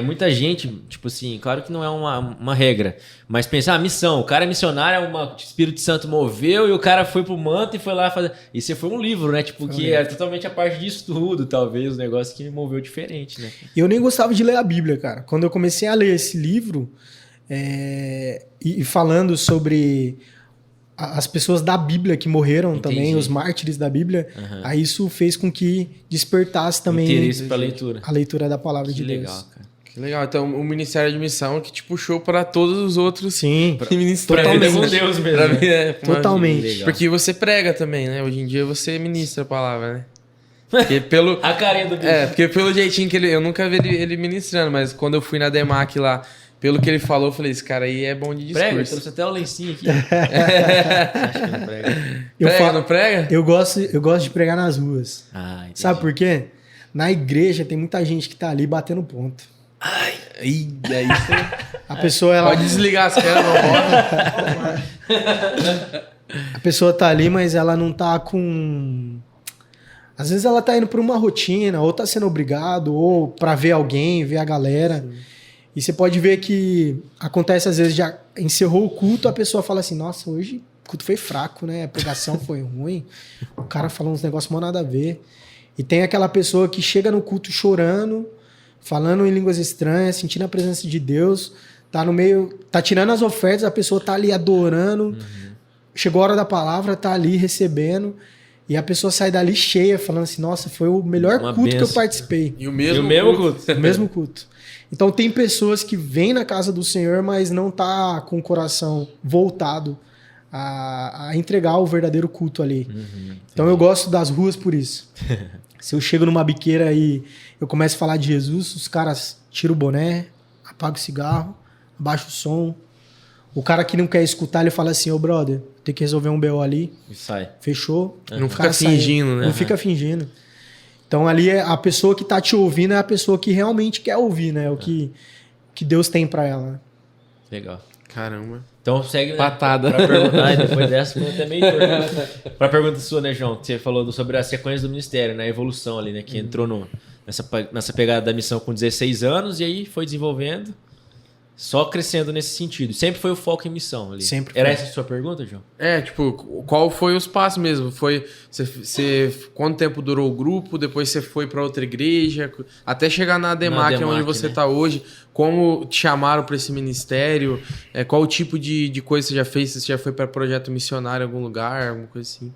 muita gente, tipo assim, claro que não é uma regra, mas pensar, missão, o cara é missionário, o Espírito Santo moveu e o cara foi pro manto e foi lá fazer. E você foi um livro, né? Tipo, que é totalmente a parte de estudo, talvez, um negócio que moveu diferente, né? E eu nem gostava de ler a Bíblia, cara. Quando eu comecei a ler esse livro, e falando sobre as pessoas da Bíblia que morreram também, os mártires da Bíblia, aí isso fez com que despertasse também Interesse pra leitura. a leitura da palavra de Deus. Legal, cara. Que legal. Então, o Ministério de Missão que te puxou para todos os outros Sim, ministérios. totalmente. Com Deus mesmo. Pra mim, Totalmente. Legal. Porque você prega também, né? Hoje em dia você ministra a palavra, né? Porque pelo, A carinha do bicho. porque pelo jeitinho que ele... Eu nunca vi ele ministrando, mas quando eu fui na DEMAC lá, pelo que ele falou, eu falei, esse cara aí é bom de discurso. Prega, eu trouxe até o lencinho aqui. Acho que não prega. Prega, não prega? Eu gosto de pregar nas ruas. Ah, entendi. Sabe por quê? Na igreja tem muita gente que tá ali batendo ponto. Ih, aí você... A pessoa, ela... Pode desligar as câmeras, não pode. A pessoa tá ali, mas ela não tá com... Às vezes ela tá indo por uma rotina, ou tá sendo obrigado, ou pra ver alguém, ver a galera. Sim. E você pode ver que acontece às vezes, já encerrou o culto, a pessoa fala assim, nossa, hoje o culto foi fraco, né? A pregação foi ruim, o cara falou uns negócios mal nada a ver. E tem aquela pessoa que chega no culto chorando, falando em línguas estranhas, sentindo a presença de Deus, tá no meio, tá tirando as ofertas, a pessoa tá ali adorando, chegou a hora da palavra, tá ali recebendo, e a pessoa sai dali cheia, falando assim, nossa, foi o melhor culto que eu participei. E o mesmo culto. O mesmo culto. Então tem pessoas que vêm na casa do Senhor, mas não tá com o coração voltado a entregar o verdadeiro culto ali. Então eu gosto das ruas por isso. Se eu chego numa biqueira e eu começo a falar de Jesus, os caras tiram o boné, apagam o cigarro, abaixam o som. O cara que não quer escutar, ele fala assim, ô brother, tem que resolver um BO ali. E sai. Fechou? Não fica fingindo, né? Não fica fingindo. Então ali a pessoa que tá te ouvindo é a pessoa que realmente quer ouvir, né? O que Deus tem pra ela. Legal. Caramba. Então segue, né? Patada. Pra perguntar, depois dessa foi até meio torto. Pra pergunta sua, né, João? Que você falou sobre a sequência do ministério, né? A evolução ali, né? Que entrou nessa pegada da missão com 16 anos e aí foi desenvolvendo, só crescendo nesse sentido. Sempre foi o foco em missão ali. Sempre Era foi. essa a sua pergunta, João? Tipo, qual foi os passos mesmo? Foi quanto tempo durou o grupo? Depois você foi para outra igreja? Até chegar na DEMAC, onde você tá hoje. Como te chamaram para esse ministério? Qual o tipo de coisa você já fez? Você já foi para projeto missionário em algum lugar? Alguma coisa assim?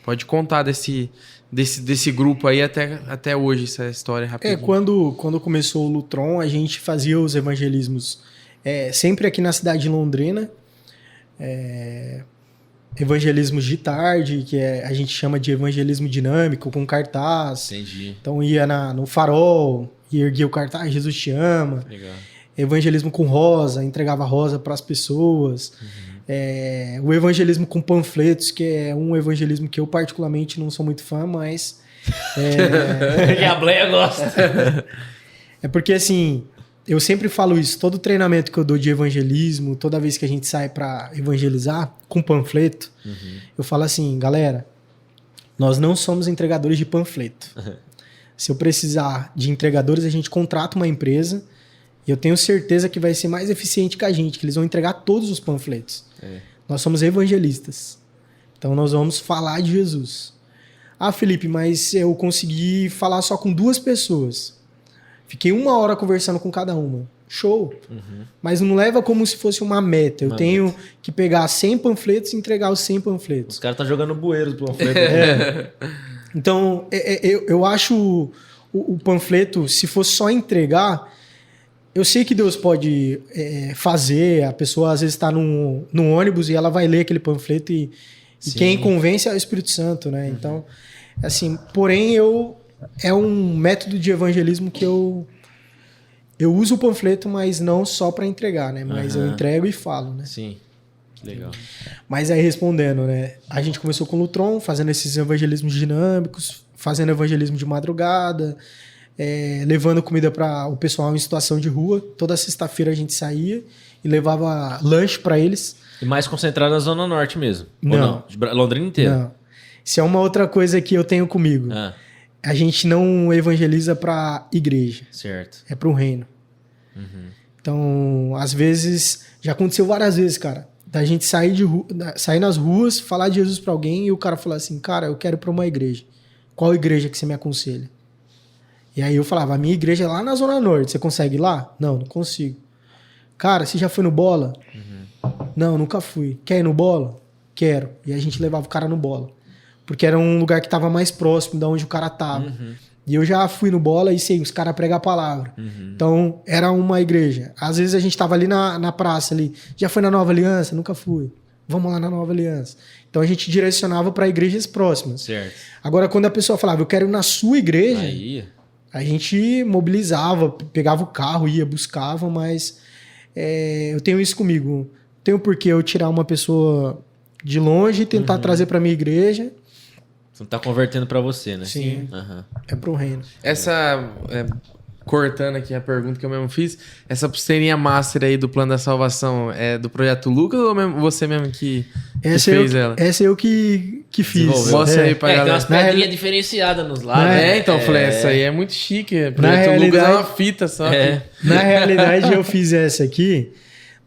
Pode contar desse grupo aí até hoje, essa história rapidinho. Quando começou o Lutron, a gente fazia os evangelismos sempre aqui na cidade de Londrina. Evangelismos de tarde, que a gente chama de evangelismo dinâmico, com cartaz. Entendi. Então ia no farol, e erguia o cartaz, Jesus te ama. Legal. Evangelismo com rosa, entregava rosa para as pessoas. O evangelismo com panfletos, que é um evangelismo que eu particularmente não sou muito fã, mas... Que a Bleia gosta. É porque assim, eu sempre falo isso, todo treinamento que eu dou de evangelismo, toda vez que a gente sai para evangelizar com panfleto, eu falo assim, galera, nós não somos entregadores de panfleto. Se eu precisar de entregadores, a gente contrata uma empresa e eu tenho certeza que vai ser mais eficiente que a gente, que eles vão entregar todos os panfletos. Nós somos evangelistas. Então nós vamos falar de Jesus. Ah, Felipe, mas eu consegui falar só com 2 pessoas. Fiquei 1 hora conversando com cada uma. Show. Mas não leva como se fosse uma meta. Eu tenho que pegar 100 panfletos e entregar os 100 panfletos. Os caras estão jogando bueiros pro panfleto. Então, eu acho o panfleto, se fosse só entregar, eu sei que Deus pode fazer, a pessoa às vezes está num ônibus e ela vai ler aquele panfleto e quem convence é o Espírito Santo, né? Então, assim, porém é um método de evangelismo que eu uso o panfleto, mas não só para entregar, né? Mas eu entrego e falo, né? Sim. Legal. Mas aí respondendo, né? A gente começou com o Lutron, fazendo esses evangelismos dinâmicos, fazendo evangelismo de madrugada, levando comida para o pessoal em situação de rua. Toda sexta-feira a gente saía e levava lanche para eles. E mais concentrado na Zona Norte mesmo? Não. Ou não? Londrina inteira? Não. Isso é uma outra coisa que eu tenho comigo. Ah, A gente não evangeliza pra igreja, certo. é pro reino. Então, às vezes, já aconteceu várias vezes, cara, da gente sair nas ruas, falar de Jesus pra alguém e o cara falar assim, cara, eu quero ir pra uma igreja. Qual igreja que você me aconselha? E aí eu falava, a minha igreja é lá na Zona Norte, você consegue ir lá? Não, não consigo. Cara, você já foi no Bola? Não, nunca fui. Quer ir no Bola? Quero. E a gente levava o cara no Bola. Porque era um lugar que tava mais próximo de onde o cara tava. E eu já fui no Bola e sei, os caras pregam a palavra. Então, era uma igreja. Às vezes a gente tava ali na praça ali. Já foi na Nova Aliança? Nunca fui. Vamos lá na Nova Aliança. Então a gente direcionava para igrejas próximas. Certo. Agora, quando a pessoa falava, eu quero ir na sua igreja, Aí, a gente mobilizava, pegava o carro, ia, buscava, mas eu tenho isso comigo. Tenho por que eu tirar uma pessoa de longe e tentar trazer para minha igreja. você não tá convertendo pra você, né? Sim. Aham. É pro reino. Essa, cortando aqui a pergunta que eu mesmo fiz, essa pulseirinha master aí do Plano da Salvação é do Projeto Lucas ou você mesmo que fez ela? Essa eu que fiz. Mostra aí pra Tem galera. umas pedrinhas diferenciadas nos lados. Então, eu falei, essa aí é muito chique. Projeto Lucas realidade- é uma fita só. Na realidade, eu fiz essa aqui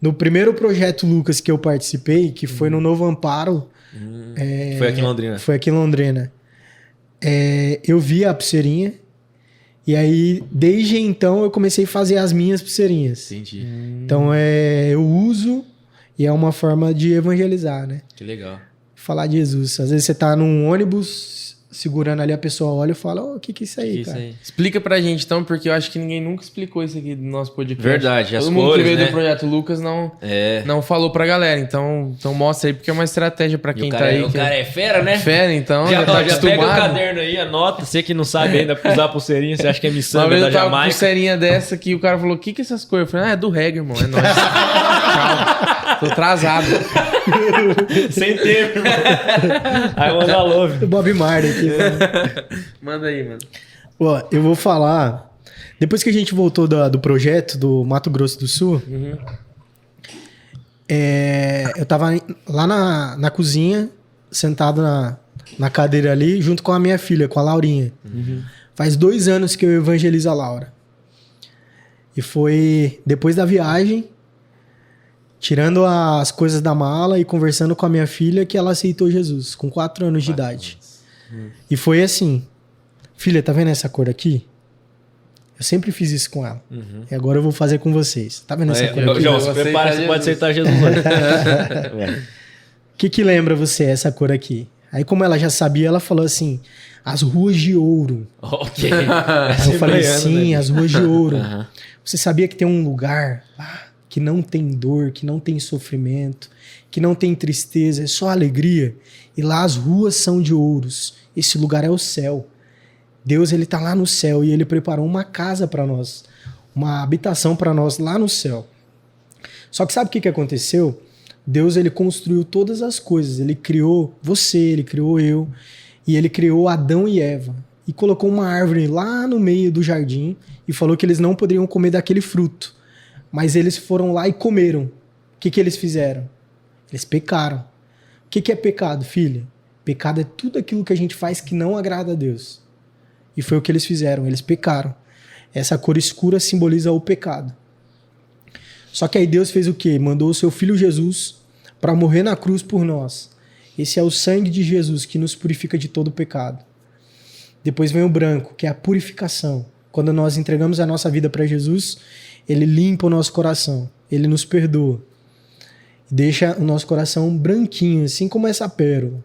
no primeiro Projeto Lucas que eu participei, que foi no Novo Amparo. Foi aqui em Londrina. Foi aqui em Londrina. Eu vi a pulseirinha e aí, desde então, eu comecei a fazer as minhas pulseirinhas. Entendi. Então, eu uso e é uma forma de evangelizar, né? Que legal. Falar de Jesus. Às vezes você tá num ônibus segurando ali, a pessoa olha e fala, o que é isso aí, Que isso cara? aí? Explica pra gente então, porque eu acho que ninguém nunca explicou isso aqui do nosso podcast. Verdade, as Todo mundo cores, que veio né? do Projeto Lucas não falou pra galera. Então mostra aí, porque é uma estratégia pra E quem o tá cara, aí. o cara é fera, né? Fera, então, Já, já tá já pega o acostumado. caderno aí, anota. Você que não sabe ainda usar pulseirinha, você acha que é Uma miçanga vez da eu tava com Jamaica. pulseirinha dessa que o cara falou, o que é essas cores? Eu falei, é do reggae, irmão, é nóis. Tchau. Tô atrasado. Sem tempo, irmão. Aí manda love. O Bob Marley aqui. Manda aí, mano. Ó, eu vou falar. Depois que a gente voltou do projeto do Mato Grosso do Sul, eu tava lá na cozinha, sentado na cadeira ali, junto com a minha filha, com a Laurinha. Faz 2 anos que eu evangelizo a Laura. E foi depois da viagem, tirando as coisas da mala e conversando com a minha filha, que ela aceitou Jesus, com 4 anos de idade. E foi assim, filha, tá vendo essa cor aqui? Eu sempre fiz isso com ela. E agora eu vou fazer com vocês. Tá vendo essa cor aqui? João, Eu se prepara, você aceitar pode aceitar Jesus hoje. O que lembra você essa cor aqui? Aí como ela já sabia, ela falou assim, as ruas de ouro. Ok. Aí eu falei, sim, né? as ruas de ouro. Aham. Você sabia que tem um lugar que não tem dor, que não tem sofrimento, que não tem tristeza, é só alegria? E lá as ruas são de ouros. Esse lugar é o céu. Deus, ele tá lá no céu e ele preparou uma casa para nós, uma habitação para nós lá no céu. Só que sabe o que aconteceu? Deus, ele construiu todas as coisas. Ele criou você, ele criou eu, e ele criou Adão e Eva. E colocou uma árvore lá no meio do jardim e falou que eles não poderiam comer daquele fruto. Mas eles foram lá e comeram. O que eles fizeram? Eles pecaram. O que é pecado, filha? Pecado é tudo aquilo que a gente faz que não agrada a Deus. E foi o que eles fizeram, eles pecaram. Essa cor escura simboliza o pecado. Só que aí Deus fez o quê? Mandou o seu filho Jesus para morrer na cruz por nós. Esse é o sangue de Jesus que nos purifica de todo o pecado. Depois vem o branco, que é a purificação. Quando nós entregamos a nossa vida para Jesus, ele limpa o nosso coração, ele nos perdoa. Deixa o nosso coração branquinho, assim como essa pérola.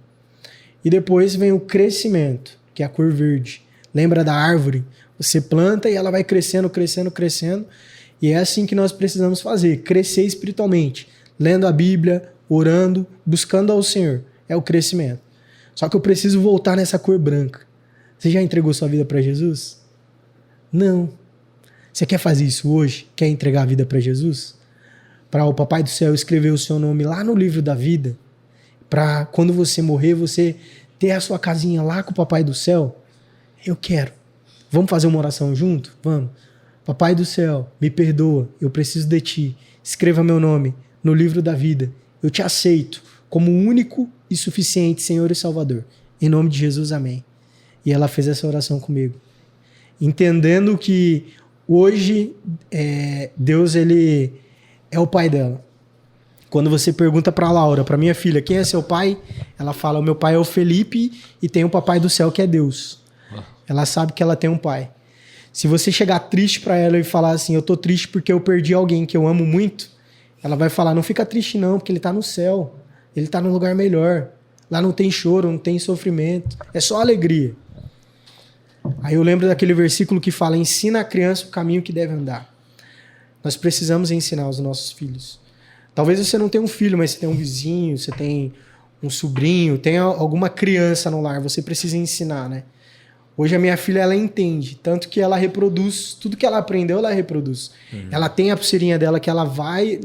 E depois vem o crescimento, que é a cor verde. Lembra da árvore? Você planta e ela vai crescendo, crescendo, crescendo. E é assim que nós precisamos fazer, crescer espiritualmente. Lendo a Bíblia, orando, buscando ao Senhor. É o crescimento. Só que eu preciso voltar nessa cor branca. Você já entregou sua vida para Jesus? Não. Você quer fazer isso hoje? Quer entregar a vida para Jesus? Para o Papai do Céu escrever o seu nome lá no livro da vida? Para quando você morrer, você ter a sua casinha lá com o Papai do Céu? Eu quero. Vamos fazer uma oração junto? Vamos. Papai do Céu, me perdoa, eu preciso de Ti. Escreva meu nome no livro da vida eu te aceito como único e suficiente Senhor e Salvador. Em nome de Jesus, amém. E ela fez essa oração comigo. Entendendo que hoje Deus ele é o pai dela. Quando você pergunta para Laura, para minha filha, quem é seu pai? Ela fala, o meu pai é o Felipe e tem o papai do céu que é Deus. Ela sabe que ela tem um pai. Se você chegar triste para ela e falar assim, eu tô triste porque eu perdi alguém que eu amo muito, ela vai falar, não fica triste não, porque ele tá no céu. Ele tá num lugar melhor. Lá não tem choro, não tem sofrimento. É só alegria. Aí eu lembro daquele versículo que fala, ensina a criança o caminho que deve andar. Nós precisamos ensinar os nossos filhos. Talvez você não tenha um filho, mas você tem um vizinho, você tem um sobrinho, tem alguma criança no lar, você precisa ensinar, né? Hoje a minha filha, ela entende, tanto que ela reproduz, tudo que ela aprendeu, ela reproduz. Ela tem a pulseirinha dela que ela vai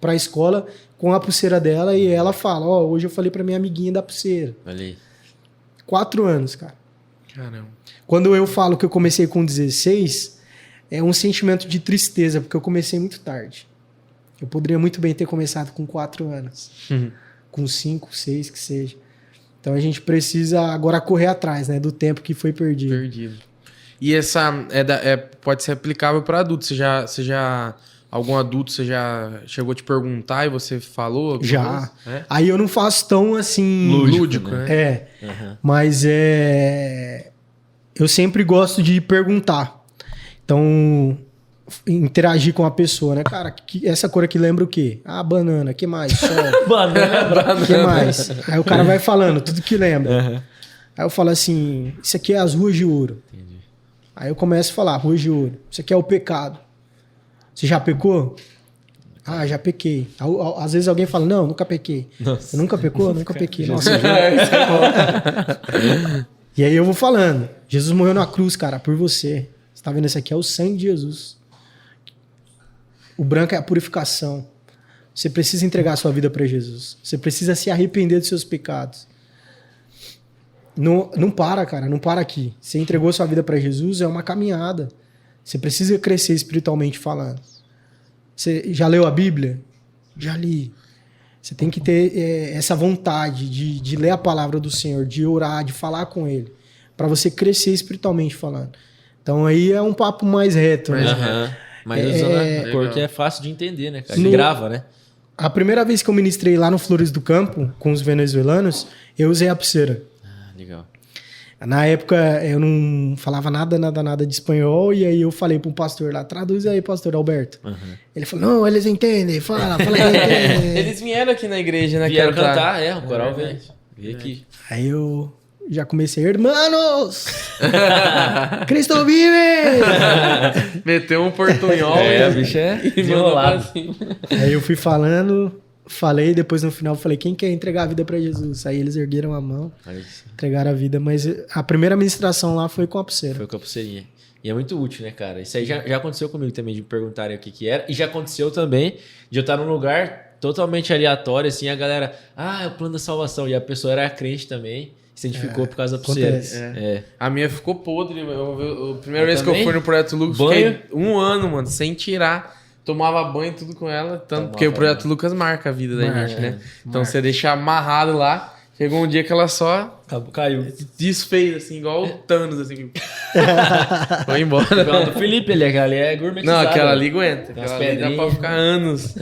pra escola com a pulseira dela e ela fala, hoje eu falei pra minha amiguinha da pulseira. Olha aí. 4 anos, cara. Caramba. Quando eu falo que eu comecei com 16, é um sentimento de tristeza, porque eu comecei muito tarde. Eu poderia muito bem ter começado com 4 anos. Com 5, 6, que seja. Então a gente precisa agora correr atrás, né? Do tempo que foi perdido. E essa pode ser aplicável para adultos. Algum adulto você já chegou a te perguntar e você falou? Já. Aí eu não faço tão assim... Lúdico, né? Mas eu sempre gosto de perguntar. Então... interagir com a pessoa, né? Cara, essa cor aqui lembra o quê? Ah, banana, que mais? Banana. Que mais? Aí o cara vai falando tudo que lembra. Aí eu falo assim, isso aqui é as ruas de ouro. Entendi. Aí eu começo a falar, ruas de ouro. Isso aqui é o pecado. Você já pecou? Ah, já pequei. Às vezes alguém fala, não, nunca pequei. Nossa. Você nunca pecou? Nunca pequei. Nossa, E aí eu vou falando. Jesus morreu na cruz, cara, por você. Você tá vendo? Esse aqui é o sangue de Jesus. O branco é a purificação. Você precisa entregar a sua vida para Jesus. Você precisa se arrepender dos seus pecados. Não para, cara. Não para aqui. Você entregou sua vida para Jesus, é uma caminhada. Você precisa crescer espiritualmente falando. Você já leu a Bíblia? Já li. Você tem que ter essa vontade de ler a palavra do Senhor, de orar, de falar com Ele, para você crescer espiritualmente falando. Então aí é um papo mais reto, né? Mas usando a cor que é fácil de entender, né, cara? Grava, né? A primeira vez que eu ministrei lá no Flores do Campo, com os venezuelanos, eu usei a pulseira. Ah, legal. Na época, eu não falava nada de espanhol, e aí eu falei para um pastor lá, traduz aí, pastor Alberto. Ele falou, não, eles entendem, fala que entendem. Eles vieram aqui na igreja, né? Vieram cantar, o coral veio aqui. Aí eu já comecei, hermanos, Cristo vive! Meteu um portunhol. A bicha é desenrolada. Aí eu fui falei, depois no final falei, quem quer entregar a vida para Jesus? Aí eles ergueram a mão, entregaram a vida, mas a primeira ministração lá foi com a pulseira. Foi com a pulseirinha. E é muito útil, né, cara? Isso aí já aconteceu comigo também, de me perguntarem o que era. E já aconteceu também de eu estar num lugar totalmente aleatório, assim, a galera, é o plano da salvação. E a pessoa era crente também, se identificou por causa da pulseira. A minha ficou podre. A primeira vez que eu fui no Projeto Lucas, fiquei 1 ano, mano, sem tirar. Tomava banho tudo com ela, porque o Projeto Lucas marca a vida da gente, né? Então você deixa amarrado lá, chegou um dia que ela só caiu. Desfez, assim, igual o Thanos, assim. Foi embora. Igual do Felipe ali, aquela ali é gourmetizada. Não, aquela ali aguenta. Tem umas Aquela ali dá pra ficar anos.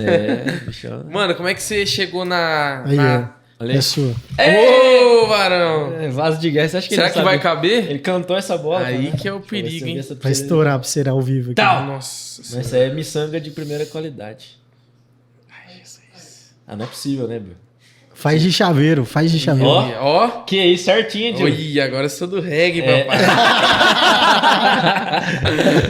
Bichão. Mano, como é que você chegou na... É sua. Ô, varão! Vaso de guerra, você acha que Será ele que vai caber? Ele cantou essa bola. Aí que é o perigo, hein? Vai estourar pra você ao vivo aqui. Tal! Nossa. Mas essa é miçanga de primeira qualidade. Ai, Jesus. Não é possível, né, Bill? Faz de chaveiro. Ó. Que isso, certinho, Dio. Oi, agora eu sou do reggae, papai.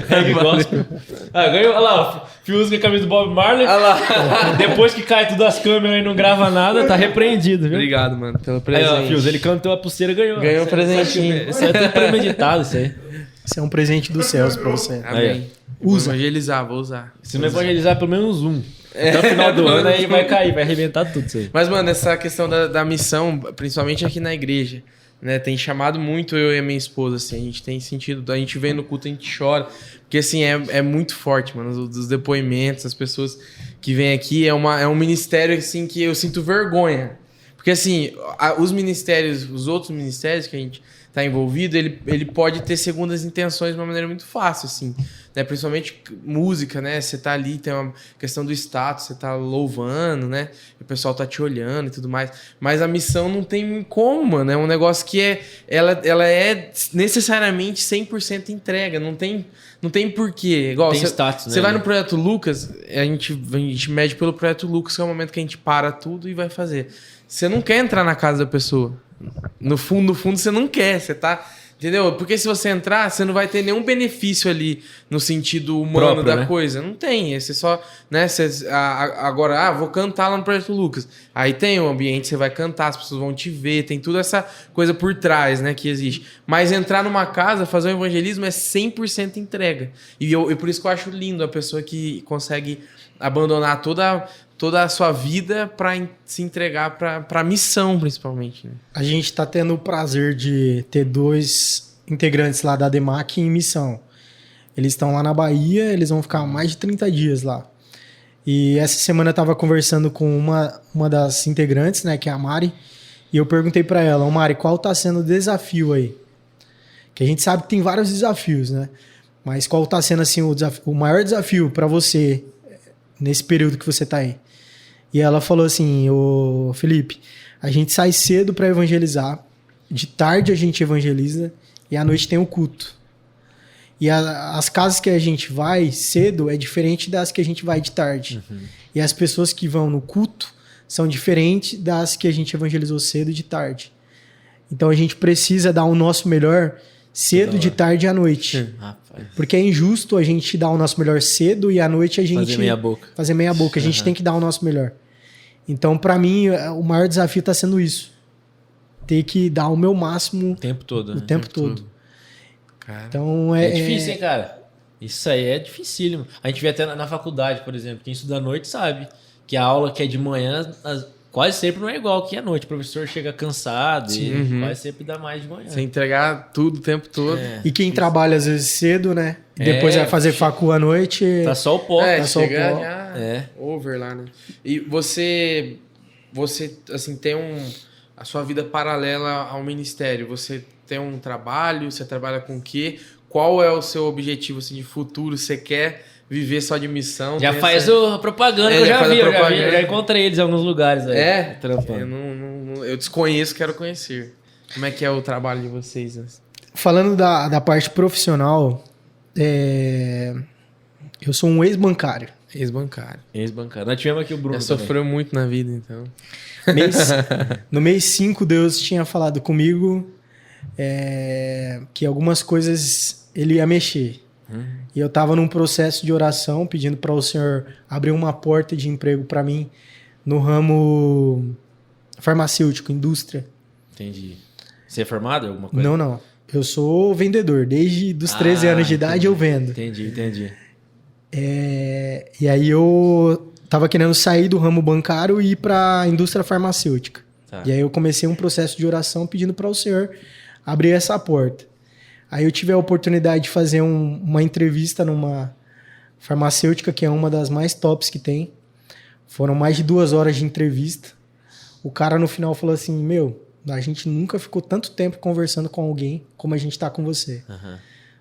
Reggae gospel. Ganhou, olha lá, Fius com a camisa do Bob Marley. Olha lá. Depois que cai tudo as câmeras e não grava nada, tá repreendido, viu? Obrigado, mano, pelo Aí, presente. ó, Fius, ele cantou a pulseira e ganhou. Ganhou um presentinho. Isso é até premeditado, isso aí. Isso é um presente dos céus pra você. Amém. Usa. Vou evangelizar, vou usar. Se não evangelizar pelo menos um. Até o final do ano aí vai cair, vai arrebentar tudo isso aí. Mas, mano, essa questão da missão, principalmente aqui na igreja, né? Tem chamado muito eu e a minha esposa, assim. A gente tem sentido... A gente vem no culto, a gente chora. Porque, assim, é muito forte, mano. Os depoimentos, as pessoas que vêm aqui. É um ministério, assim, que eu sinto vergonha. Porque, assim, os ministérios... Os outros ministérios que a gente tá envolvido, ele pode ter segundas intenções de uma maneira muito fácil, assim, né? Principalmente música, né? Você tá ali, tem uma questão do status, você tá louvando, né? O pessoal tá te olhando e tudo mais. Mas a missão não tem como, mano. É um negócio que ela é necessariamente 100% entrega. Não tem porquê. Igual, Tem status, né? Você vai no Projeto Lucas, a gente mede pelo Projeto Lucas, que é o momento que a gente para tudo e vai fazer. Você não quer entrar na casa da pessoa. No fundo, você não quer. Você tá... Entendeu? Porque se você entrar, você não vai ter nenhum benefício ali no sentido humano próprio, da né? coisa. Não tem. Você só... Né? Agora, vou cantar lá no Projeto Lucas. Aí tem o ambiente, você vai cantar, as pessoas vão te ver. Tem toda essa coisa por trás, né? Que existe. Mas entrar numa casa, fazer um evangelismo é 100% entrega. E por isso que eu acho lindo a pessoa que consegue abandonar toda a sua vida para se entregar para a missão, principalmente. Né? A gente tá tendo o prazer de ter 2 integrantes lá da DEMAC em missão. Eles estão lá na Bahia, eles vão ficar mais de 30 dias lá. E essa semana eu tava conversando com uma das integrantes, né, que é a Mari, e eu perguntei para ela, ô Mari, qual tá sendo o desafio aí? Que a gente sabe que tem vários desafios, né? Mas qual tá sendo assim o maior desafio para você nesse período que você tá aí? E ela falou assim, ô Felipe, a gente sai cedo para evangelizar, de tarde a gente evangeliza e à noite tem o culto. E as casas que a gente vai cedo é diferente das que a gente vai de tarde. Uhum. E as pessoas que vão no culto são diferentes das que a gente evangelizou cedo e de tarde. Então a gente precisa dar o nosso melhor cedo, de tarde e à noite. Rapaz. Porque é injusto a gente dar o nosso melhor cedo e à noite a gente... Fazer meia boca. Fazer meia boca. A gente tem que dar o nosso melhor. Então, pra mim, o maior desafio tá sendo isso. Ter que dar o meu máximo... O tempo todo. O tempo todo. Cara, então, é difícil, hein, cara? Isso aí é dificílimo. A gente vê até na faculdade, por exemplo. Quem estuda à noite sabe que a aula que é de manhã... Quase sempre não é igual que à noite. O professor chega cansado e quase sempre dá mais de manhã. Você entregar tudo o tempo todo. E quem trabalha às vezes cedo, né? Depois vai fazer facu à noite. Tá só o pó. Tá só o pó. Já over lá, né? E você assim, tem a sua vida paralela ao ministério. Você tem um trabalho, você trabalha com o quê? Qual é o seu objetivo assim, de futuro? Você quer viver só de missão? Já faz a propaganda que eu já vi, já encontrei eles em alguns lugares aí. Trampando. Eu desconheço, quero conhecer. Como é que é o trabalho de vocês? Falando da parte profissional, eu sou um ex-bancário. Ex-bancário. Nós tivemos aqui o Bruno. Já sofreu muito na vida, então. No mês 5, Deus tinha falado comigo que algumas coisas ele ia mexer. E eu estava num processo de oração, pedindo para o Senhor abrir uma porta de emprego para mim no ramo farmacêutico, indústria. Entendi. Você é formado em alguma coisa? Não. Eu sou vendedor. Desde os 13 anos de idade eu vendo. Entendi. E aí eu tava querendo sair do ramo bancário e ir para a indústria farmacêutica. Tá. E aí eu comecei um processo de oração pedindo para o Senhor abrir essa porta. Aí eu tive a oportunidade de fazer uma entrevista numa farmacêutica, que é uma das mais tops que tem. Foram mais de 2 horas de entrevista. O cara no final falou assim, a gente nunca ficou tanto tempo conversando com alguém como a gente tá com você. Uhum.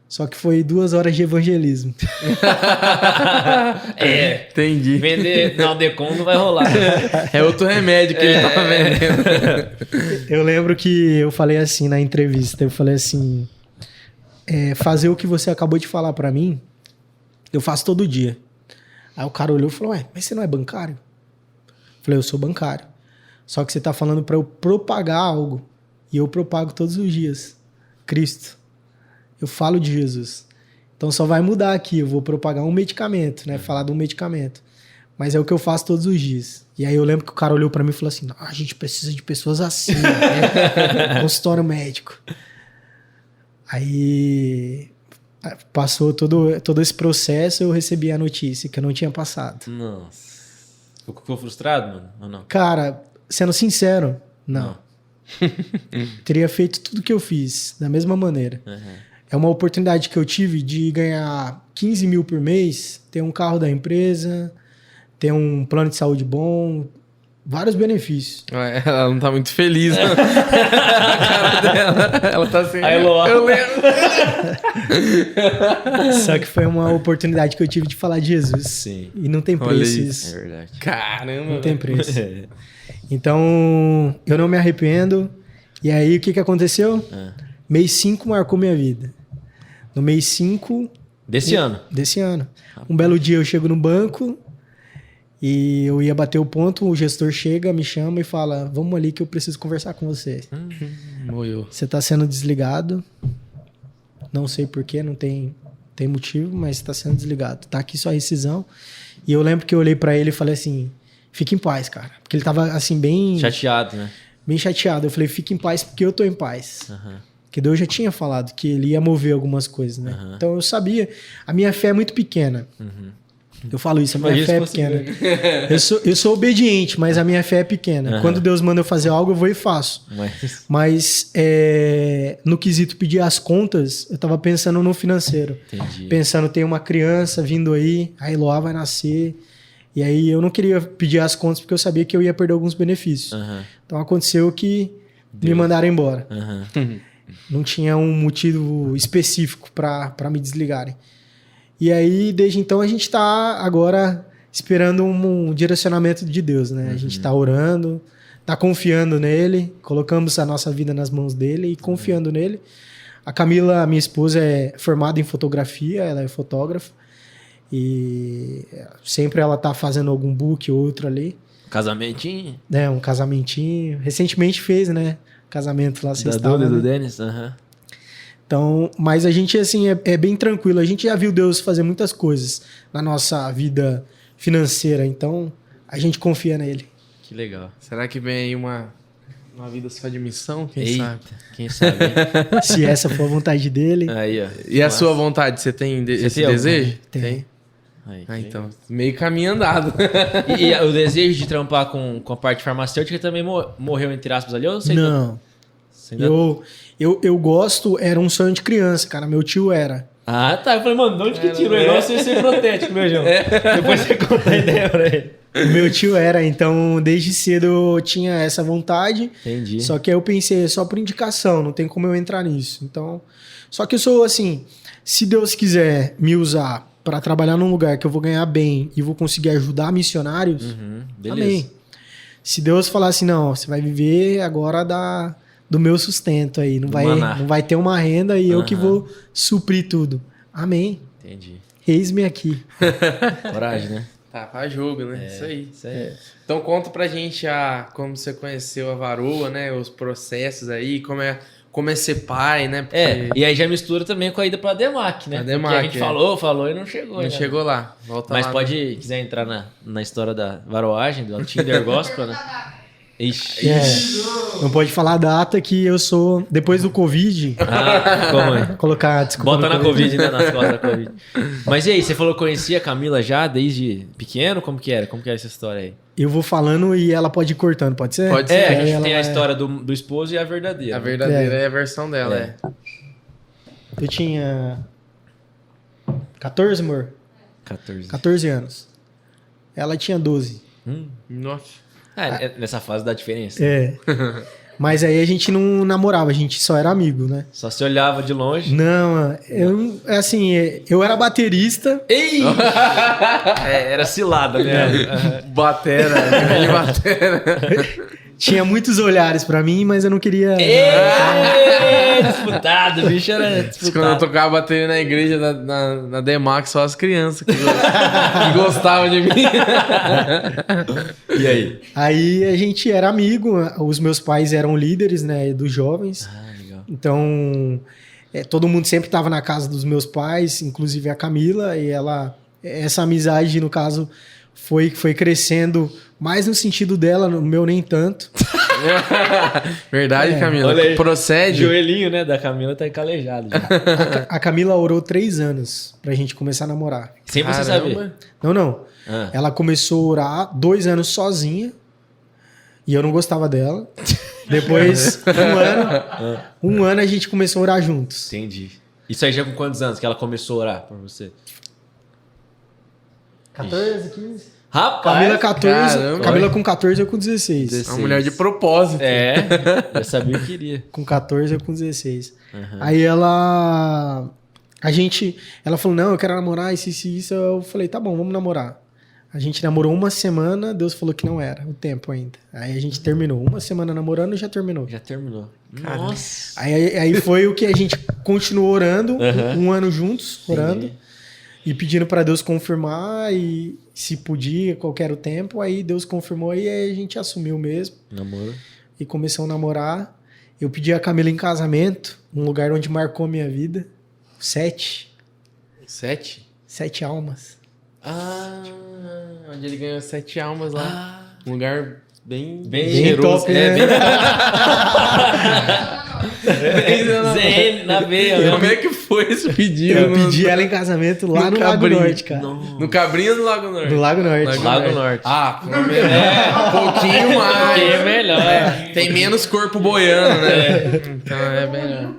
Só que foi 2 horas de evangelismo. Entendi. Vender na Aldecon não vai rolar. É outro remédio que ele tava vendendo. Eu lembro que eu falei assim na entrevista, fazer o que você acabou de falar pra mim, eu faço todo dia. Aí o cara olhou e falou, mas você não é bancário? Eu falei, eu sou bancário. Só que você tá falando pra eu propagar algo. E eu propago todos os dias. Cristo. Eu falo de Jesus. Então só vai mudar aqui. Eu vou propagar um medicamento, né? Falar de um medicamento. Mas é o que eu faço todos os dias. E aí eu lembro que o cara olhou pra mim e falou assim, a gente precisa de pessoas assim. Consultório médico. Aí passou todo esse processo, eu recebi a notícia que eu não tinha passado. Nossa. Ficou frustrado, mano? Ou não? Cara, sendo sincero, não. teria feito tudo que eu fiz, da mesma maneira. É uma oportunidade que eu tive de ganhar 15 mil por mês, ter um carro da empresa, ter um plano de saúde bom, vários benefícios. Ué, ela não tá muito feliz, né? A cara dela. Ela tá assim. Aí, Ló. Eu lembro. Só que foi uma oportunidade que eu tive de falar de Jesus. Sim. E não tem Olha preço isso. isso. É verdade. Caramba. Não tem preço. Então, eu não me arrependo. E aí, o que aconteceu? Mês 5 marcou minha vida. No mês 5 Desse ano. desse ano. Um belo dia eu chego no banco e eu ia bater o ponto, o gestor chega, me chama e fala, vamos ali que eu preciso conversar com você. Morreu. Você está sendo desligado. Não sei porquê, não tem motivo, mas está sendo desligado. Tá aqui sua rescisão. E eu lembro que eu olhei para ele e falei assim, fique em paz, cara. Porque ele tava assim bem Chateado, né? bem chateado. Eu falei, fique em paz porque eu tô em paz. Porque Deus já tinha falado que ele ia mover algumas coisas, né? Então eu sabia. A minha fé é muito pequena. Eu falo isso, a minha fé é pequena. Eu sou obediente, mas a minha fé é pequena. Quando Deus manda eu fazer algo, eu vou e faço. Mas no quesito pedir as contas, eu tava pensando no financeiro. Entendi. Pensando, tem uma criança vindo aí, a Eloá vai nascer. E aí eu não queria pedir as contas porque eu sabia que eu ia perder alguns benefícios. Então aconteceu que me mandaram embora. Não tinha um motivo específico para me desligarem. E aí, desde então, a gente está agora esperando um direcionamento de Deus, né? A gente está orando, está confiando nele, colocamos a nossa vida nas mãos dele e confiando nele. A Camila, minha esposa, é formada em fotografia, ela é fotógrafa. E sempre ela tá fazendo algum book ou outro ali. Casamentinho? Né, um casamentinho. Recentemente fez, né? Casamento lá, vocês Da estavam, Duda e do né? Denis? Então, mas a gente, assim, é bem tranquilo. A gente já viu Deus fazer muitas coisas na nossa vida financeira. Então, a gente confia nele. Que legal. Será que vem aí uma vida só de missão? Quem Eita, sabe? quem sabe, hein? Se essa for a vontade dele. Aí, ó. E a sua vontade? Você tem esse tem algum? desejo? Tem. Aí, Ah, que então, meio caminho andado. legal. E o desejo de trampar com a parte farmacêutica também morreu, entre aspas, ali? Ou você ainda- Não. você ainda- Eu gosto, era um sonho de criança, cara. Meu tio era. Ah, tá. Eu falei, mano, de onde que tirou o negócio e ser protético, meu João? Depois você conta a ideia pra ele. O meu tio era, então desde cedo eu tinha essa vontade. Entendi. Só que aí eu pensei, é só por indicação, não tem como eu entrar nisso. Então, só que eu sou assim, se Deus quiser me usar para trabalhar num lugar que eu vou ganhar bem e vou conseguir ajudar missionários, Beleza. amém. Se Deus falar assim, não, você vai viver agora do meu sustento aí, não maná. vai ter uma renda e eu que vou suprir tudo. Amém. Entendi. Eis-me aqui. Coragem, né? Tá, pra jogo, né? Isso aí. Isso aí. Então conta pra gente como você conheceu a Varoa, né? Os processos aí, como é ser pai, né? Porque E aí já mistura também com a ida pra Demac, né? A Porque Demac, a gente falou e não chegou. não né? chegou lá. Volta Mas lá, pode, quiser entrar na história da varoagem, do Tinder Gospel, né? Ixi. Não pode falar a data que eu sou, depois do Covid, Ah, como é? colocar, desculpa. Bota no na Covid, né? Nas costas da Covid. Mas e aí, você falou que conhecia a Camila já desde pequeno? Como que era? Como que era essa história aí? Eu vou falando e ela pode ir cortando, pode ser? Pode ser. É, a Aí gente ela tem a vai- história do esposo e a verdadeira. A né? verdadeira é a versão dela, é. Eu tinha 14, amor? 14. 14 anos. Ela tinha 12. Nossa. Nessa fase dá diferença. É. Mas aí a gente não namorava, a gente só era amigo, né? Só se olhava de longe. Não, eu era baterista. Ei! Era cilada, né? Batera, grande batera. Tinha muitos olhares pra mim, mas eu não queria. Disputado, o bicho era Quando eu disputado. tocava bateria na igreja, na Demac, só as crianças que gostavam de mim. E aí? Aí a gente era amigo, os meus pais eram líderes, né, dos jovens. Ah, legal. Então, todo mundo sempre estava na casa dos meus pais, inclusive a Camila, e essa amizade, no caso, foi crescendo mais no sentido dela, no meu nem tanto. Verdade, Camila? Olha aí. O Procede. joelhinho, né, da Camila tá encalejado já. A Camila orou 3 anos pra gente começar a namorar. Sem você Caramba. saber. Não. Ah. Ela começou a orar 2 anos sozinha. E eu não gostava dela. Depois, um ano a gente começou a orar juntos. Entendi. Isso aí já com quantos anos que ela começou a orar por você? 14, 15. Rapaz! Camila 14, caramba. Camila com 14, eu com 16. 16. Uma mulher de propósito. É, eu sabia o que queria. Com 14, eu com 16. Uhum. Aí ela falou, não, eu quero namorar, isso. Eu falei, tá bom, vamos namorar. A gente namorou uma semana, Deus falou que não era o tempo ainda. Aí a gente terminou. Uma semana namorando e já terminou. Já terminou. Caramba. Nossa! Aí foi o que a gente continuou orando, Uhum. um ano juntos, orando. Entendi. E pedindo pra Deus confirmar e se podia, qualquer o tempo. Aí Deus confirmou e aí a gente assumiu mesmo. Namoro. E começou a namorar. Eu pedi a Camila em casamento, um lugar onde marcou a minha vida. 7 almas. Ah, onde ele ganhou 7 almas lá. Um lugar bem Bem cheiroso. top, né? Zen na veia. Como é que foi esse pedido? Eu pedi ela em casamento lá no Lago Cabrinho. Norte, cara. No Cabrinho ou no Lago Norte? No Lago Norte. Lago Norte. Ah, pelo menos. Um pouquinho mais. Que melhor. Tem menos corpo boiando, né? Então é melhor.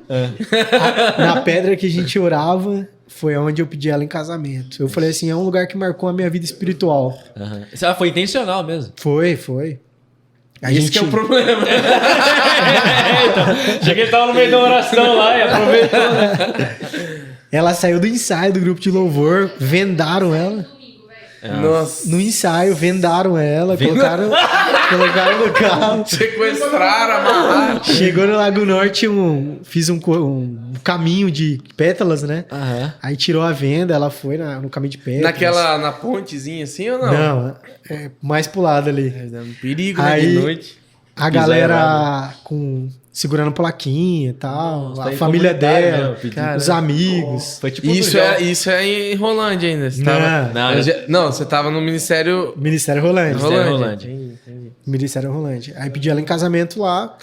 Na pedra que a gente orava, foi onde eu pedi ela em casamento. Eu falei assim, é um lugar que marcou a minha vida espiritual. Uhum. Isso foi intencional mesmo. Foi. Isso que é o problema. Já que ele tava no meio da oração lá e aproveitou. Ela saiu do ensaio do grupo de louvor, vendaram ela. Nossa. No ensaio, vendaram ela, colocaram no carro. Sequestraram, amarraram. Chegou no Lago Norte, fiz um caminho de pétalas, né? Aham. Aí tirou a venda, ela foi no caminho de pétalas. Na pontezinha assim ou não? Não, mais pro lado ali. É um perigo, né? Aí- De noite. A galera segurando plaquinha e tal, Nossa, a tá em família comunidade dela, mesmo, pedindo. os amigos. Foi tipo Isso é em Rolândia ainda. Você tava... Não, você tava no Ministério Ministério Rolante. Ministério Rolândia. Entendi. Ministério Rolante. Aí pedi ela em casamento lá.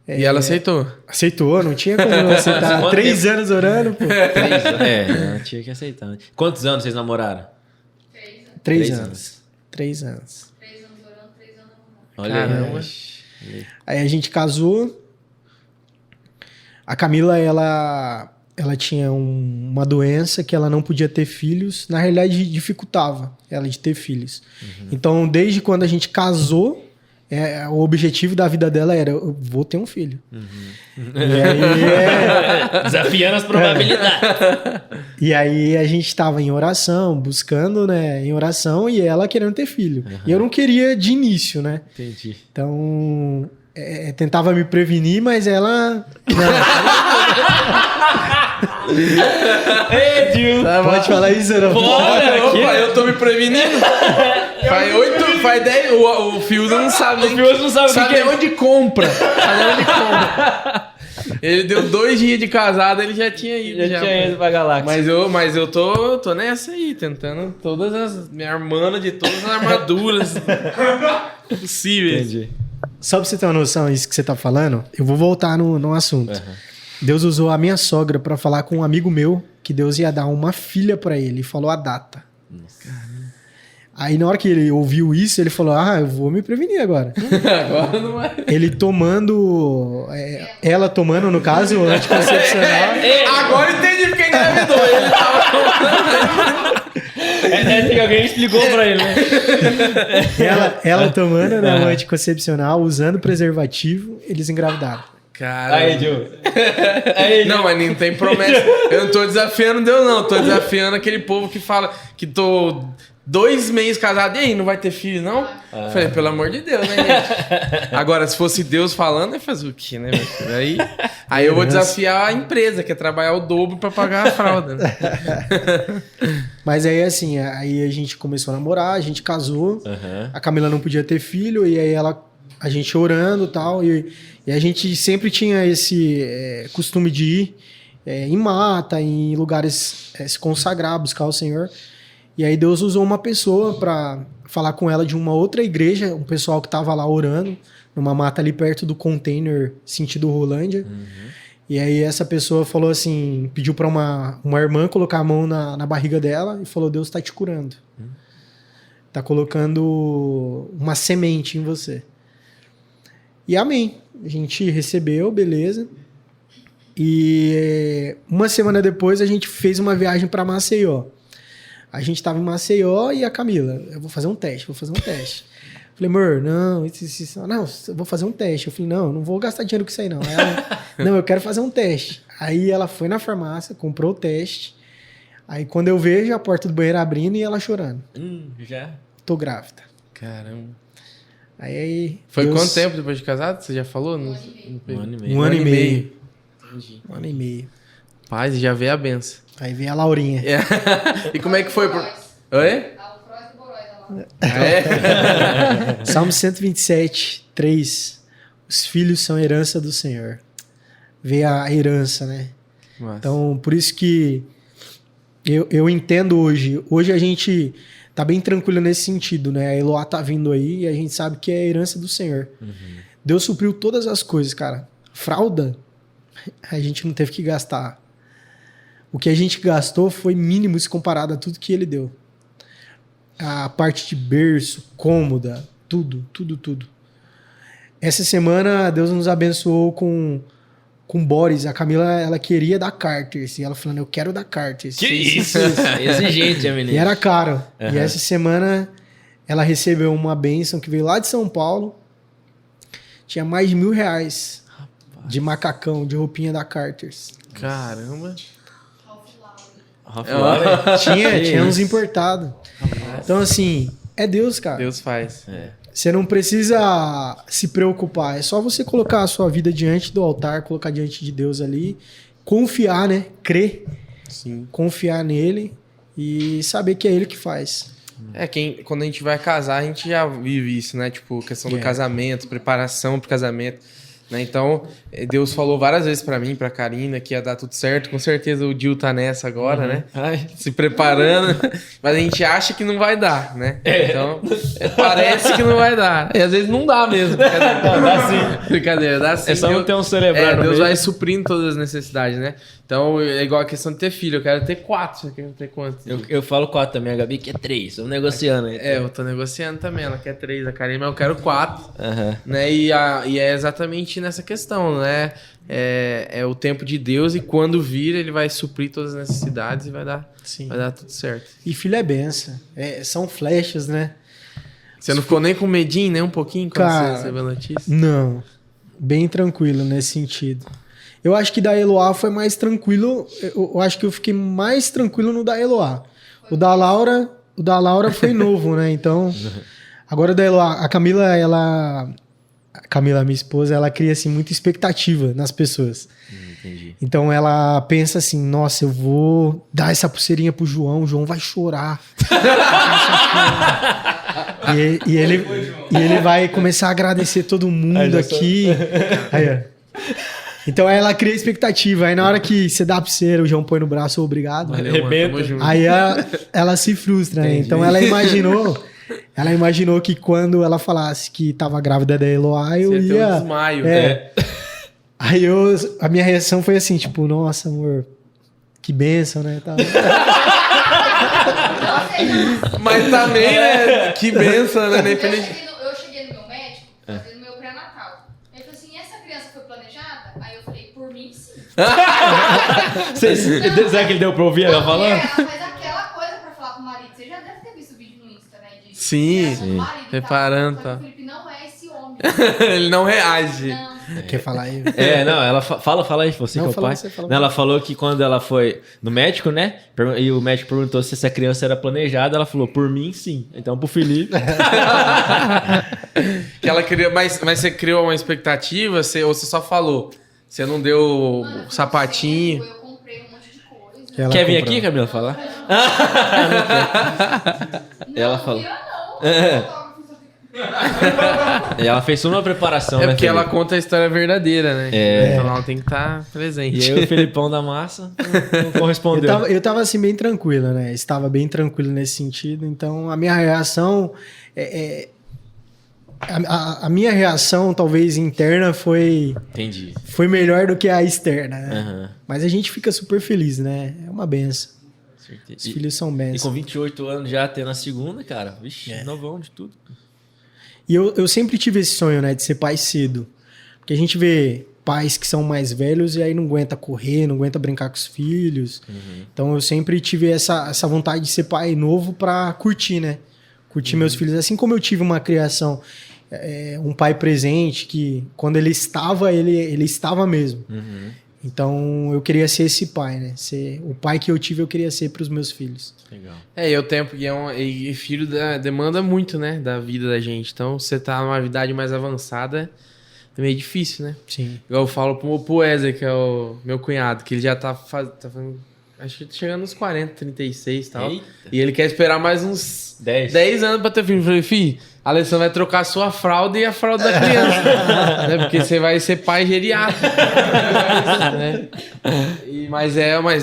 E ela aceitou. Aceitou, não tinha como não aceitar. Quanto 3 anos orando, pô. 3 anos. Tinha que aceitar. Né? Quantos anos vocês namoraram? 3 3 anos. 3 anos. 3 anos orando, 3 anos namorando. Olha Caramba. aí. Aí a gente casou. A Camila, ela tinha uma doença que ela não podia ter filhos. Na realidade, dificultava ela de ter filhos. Então, desde quando a gente casou, o objetivo da vida dela era: eu vou ter um filho. E aí, Desafiando as probabilidades. e aí a gente estava em oração, buscando, né, em oração, e ela querendo ter filho. E eu não queria de início, né? Entendi. Então, tentava me prevenir, mas ela... Ei, Dil. Pode falar isso, não? Bora, aqui. Opa, eu tô me prevenindo. Faz 10. O Fiuza não sabe nem. O Fiuza não sabe o que é. onde compra. Sabe onde compra. Ele deu 2 dias de casado, ele já tinha ido. Já tinha ido pra galáxia. Mas eu tô nessa aí, tentando me armando de todas as armaduras possíveis. Entendi. Só pra você ter uma noção disso que você tá falando, eu vou voltar no assunto. Deus usou a minha sogra pra falar com um amigo meu que Deus ia dar uma filha pra ele e falou a data. Aí na hora que ele ouviu isso, ele falou: eu vou me prevenir agora. Agora não vai. Ele tomando, ela tomando, no caso, o anticoncepcional. Agora eu entendi porque engravidou. Ele tava Tem alguém explicou pra ele, né? Ela tomando, né, o anticoncepcional, usando preservativo, eles engravidaram. Cara. Aí, Dil. Não, mas não tem promessa. Eu não tô desafiando Deus, não. Tô desafiando aquele povo que fala que tô 2 meses casado. E aí, não vai ter filho, não? Falei, pelo amor de Deus, né, gente? Agora, se fosse Deus falando, ia fazer o quê, né, meu filho? Aí eu vou desafiar a empresa, que é trabalhar o dobro pra pagar a fralda, né? Mas aí, assim, aí a gente começou a namorar, a gente casou, a Camila não podia ter filho, e aí a gente orando e tal, e a gente sempre tinha esse costume de ir em mata, em lugares, se consagrar, buscar o Senhor. E aí Deus usou uma pessoa para falar com ela de uma outra igreja, um pessoal que estava lá orando, numa mata ali perto do container, sentido Rolândia. E aí essa pessoa falou assim, pediu para uma irmã colocar a mão na barriga dela e falou: Deus está te curando. Tá colocando uma semente em você. E amém. A gente recebeu, beleza. E uma semana depois a gente fez uma viagem para Maceió. A gente tava em Maceió e a Camila, eu vou fazer um teste. Falei, amor, não, não, eu vou fazer um teste. Eu falei, não vou gastar dinheiro com isso aí, não. Aí ela, não, eu quero fazer um teste. Aí ela foi na farmácia, comprou o teste. Aí quando eu vejo a porta do banheiro abrindo e ela chorando. Já? Tô grávida. Caramba. Aí Foi Deus- quanto tempo depois de casado? Você já falou? Um ano e meio. Um ano e meio. Um ano e meio. Entendi. Um ano e meio. Paz, já veio a benção. Aí vem a Laurinha. E como é que foi? Oi? Ah, o Cross do Borói lá. É? Salmo 127, 3. Os filhos são herança do Senhor. Vê a herança, né? Massa. Então, por isso que eu entendo hoje. Hoje a gente tá bem tranquilo nesse sentido, né? A Eloá tá vindo aí e a gente sabe que é a herança do Senhor. Deus supriu todas as coisas, cara. Fralda, a gente não teve que gastar. O que a gente gastou foi mínimo se comparado a tudo que ele deu. A parte de berço, cômoda, tudo. Essa semana Deus nos abençoou com Boris. A Camila, ela queria da Carter. Assim, ela falando, eu quero da Carter. Que isso? Exigente, a menina. E era caro. Uhum. E essa semana ela recebeu uma bênção que veio lá de São Paulo. Tinha mais de R$1.000 de macacão, de roupinha da Carters. Caramba. Ralph Lauren. Rafa, Tinha uns importados. Então, assim, é Deus, cara. Deus faz. Você não precisa se preocupar. É só você colocar a sua vida diante do altar, colocar diante de Deus ali, confiar, né? Crer, Sim. confiar nele e saber que é ele que faz. Quando a gente vai casar, a gente já vive isso, né? Tipo, questão do casamento, preparação pro casamento. Né? Então, Deus falou várias vezes pra mim, pra Karina, que ia dar tudo certo. Com certeza o Dil tá nessa agora, né? Ai. Se preparando. Mas a gente acha que não vai dar, né? Então, parece que não vai dar. E às vezes não dá mesmo. Dá sim. Brincadeira, dá sim. É só não ter um cerebral no Deus meio. vai suprindo todas as necessidades, né? Então, é igual a questão de ter filho. Eu quero ter 4. Você quer ter quantos? Eu falo 4 também, a Gabi quer 3. Estamos negociando aí. Eu tô negociando também. Ela quer 3, a Karina, mas eu quero 4. Aham. Né? E é exatamente nessa questão, né? É o tempo de Deus e quando vir, ele vai suprir todas as necessidades e vai dar tudo certo. E filho é benção. São flechas, né? Você não ficou nem com medinho, nem um pouquinho, quando Cara, você recebeu a notícia? Não. Bem tranquilo nesse sentido. Eu acho que da Eloá foi mais tranquilo. Eu acho que eu fiquei mais tranquilo no da Eloá. O da Laura foi novo, né? Então, agora o da Eloá, a Camila, minha esposa, ela cria assim muita expectativa nas pessoas. Entendi. Então ela pensa assim, nossa, eu vou dar essa pulseirinha pro João, o João vai chorar. e ele vai começar a agradecer todo mundo aqui. Aí, ó. Então ela cria expectativa. Aí na hora que você dá a pulseira, o João põe no braço, obrigado. Valeu, mano, tamo junto. Aí ela se frustra, né? Então ela imaginou que quando ela falasse que tava grávida da Eloá, eu Você ia ter um ia... desmaio. Aí a minha reação foi assim, tipo, nossa, amor, que bênção, né? Tá. Mas também, né? Que benção, né? Eu cheguei no meu médico, fazendo meu pré-natal. Ele falou assim, essa criança foi planejada? Aí eu falei, por mim, sim. Será que ele deu pra ouvir ela falando? Ela faz aquela coisa pra falar pro marido. Você já deve ter visto o vídeo no Insta, né? De Sim, do marido e tal. reparando, Só que tá. o Felipe não é esse homem. Ele não reage. Não. Quer falar aí? Não, ela fala aí, você Não, que é o fala pai. você, fala Não, ela falou que quando ela foi no médico, né? E o médico perguntou se essa criança era planejada, ela falou, por mim, sim. Então, pro Felipe... Que ela queria, mas você criou uma expectativa, ou você só falou? Você não deu Mano, o sapatinho? Eu comprei um monte de coisa. Ela Quer vir comprou. aqui, Camila, falar? Não, ela não falou. vira não. E ela fez toda uma preparação, É né, porque ela Felipe? conta a história verdadeira, né? Então ela tem que estar presente. E eu e o Felipão da massa não correspondeu. Eu tava assim bem tranquilo, né? Estava bem tranquilo nesse sentido. Então a minha reação a minha reação talvez interna foi Entendi. melhor do que a externa, né? Aham. Mas a gente fica super feliz, né? É uma benção. Certeza. Os filhos são E bênçãos. com 28 anos já tendo a segunda, cara, vixe, novão de tudo. E eu sempre tive esse sonho, né, de ser pai cedo. Porque a gente vê pais que são mais velhos e aí não aguenta correr, não aguenta brincar com os filhos. Então eu sempre tive essa vontade de ser pai novo pra curtir, né? Curtir meus filhos. Assim como eu tive uma criação, um pai presente, que quando ele estava, ele estava mesmo. Então eu queria ser esse pai, né? O pai que eu tive, eu queria ser pros meus filhos. Legal. E o tempo que e filho demanda muito, né, da vida da gente. Então, você tá numa idade mais avançada, é meio difícil, né? Sim. Igual eu falo pro Wesley, que é o meu cunhado, que ele já tá fazendo, acho que tá chegando nos 40, 36 e tal. Eita. E ele quer esperar mais uns 10. 10 anos pra ter filho. Eu falei, filho, a Alessandra vai trocar a sua fralda e a fralda da criança. Né? Porque você vai ser pai geriátrico. Né? Mas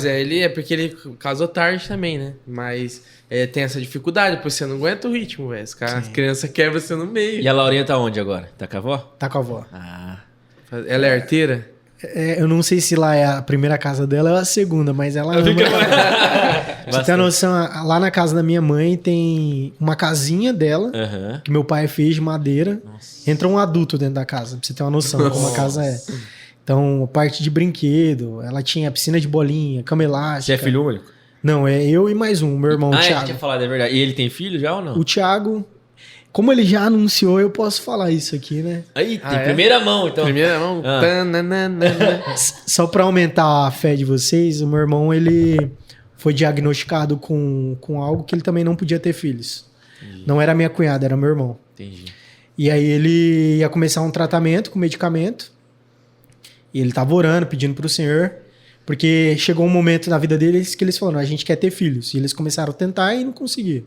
ele é porque ele casou tarde também, né? Mas tem essa dificuldade, porque você não aguenta o ritmo, velho. A criança quebra você no meio. E a Laurinha tá onde agora? Tá com a avó? Tá com a avó. Ah. Ela é arteira? Eu não sei se lá é a primeira casa dela ou a segunda, mas ela ama. Pra você ter noção, lá na casa da minha mãe tem uma casinha dela, que meu pai fez de madeira. Nossa. Entra um adulto dentro da casa, pra você ter uma noção de como a casa é. Então, parte de brinquedo, ela tinha piscina de bolinha, cama elástica. Você é filho único? Não, é eu e mais um, meu irmão, o Você Thiago. tinha falado, é verdade. E ele tem filho já ou não? O Thiago, como ele já anunciou, eu posso falar isso aqui, né? Aí, tem primeira mão, então. Primeira mão? Só pra aumentar a fé de vocês, o meu irmão, ele foi diagnosticado com algo que ele também não podia ter filhos. Entendi. Não era minha cunhada, era meu irmão. Entendi. E aí ele ia começar um tratamento com medicamento. E ele tava orando, pedindo pro Senhor. Porque chegou um momento na vida deles que eles falaram, a gente quer ter filhos. E eles começaram a tentar e não conseguiram.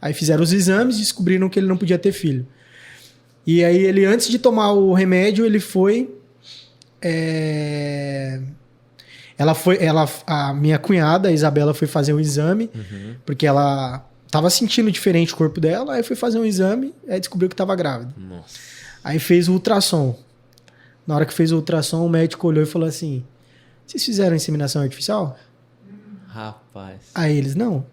Aí fizeram os exames e descobriram que ele não podia ter filho. E aí ele, antes de tomar o remédio, ele foi... A minha cunhada, a Isabela, foi fazer um exame, porque ela tava sentindo diferente o corpo dela, aí foi fazer um exame, aí descobriu que tava grávida. Nossa. Aí fez o ultrassom. Na hora que fez o ultrassom, o médico olhou e falou assim, vocês fizeram inseminação artificial? Rapaz. Aí eles, não.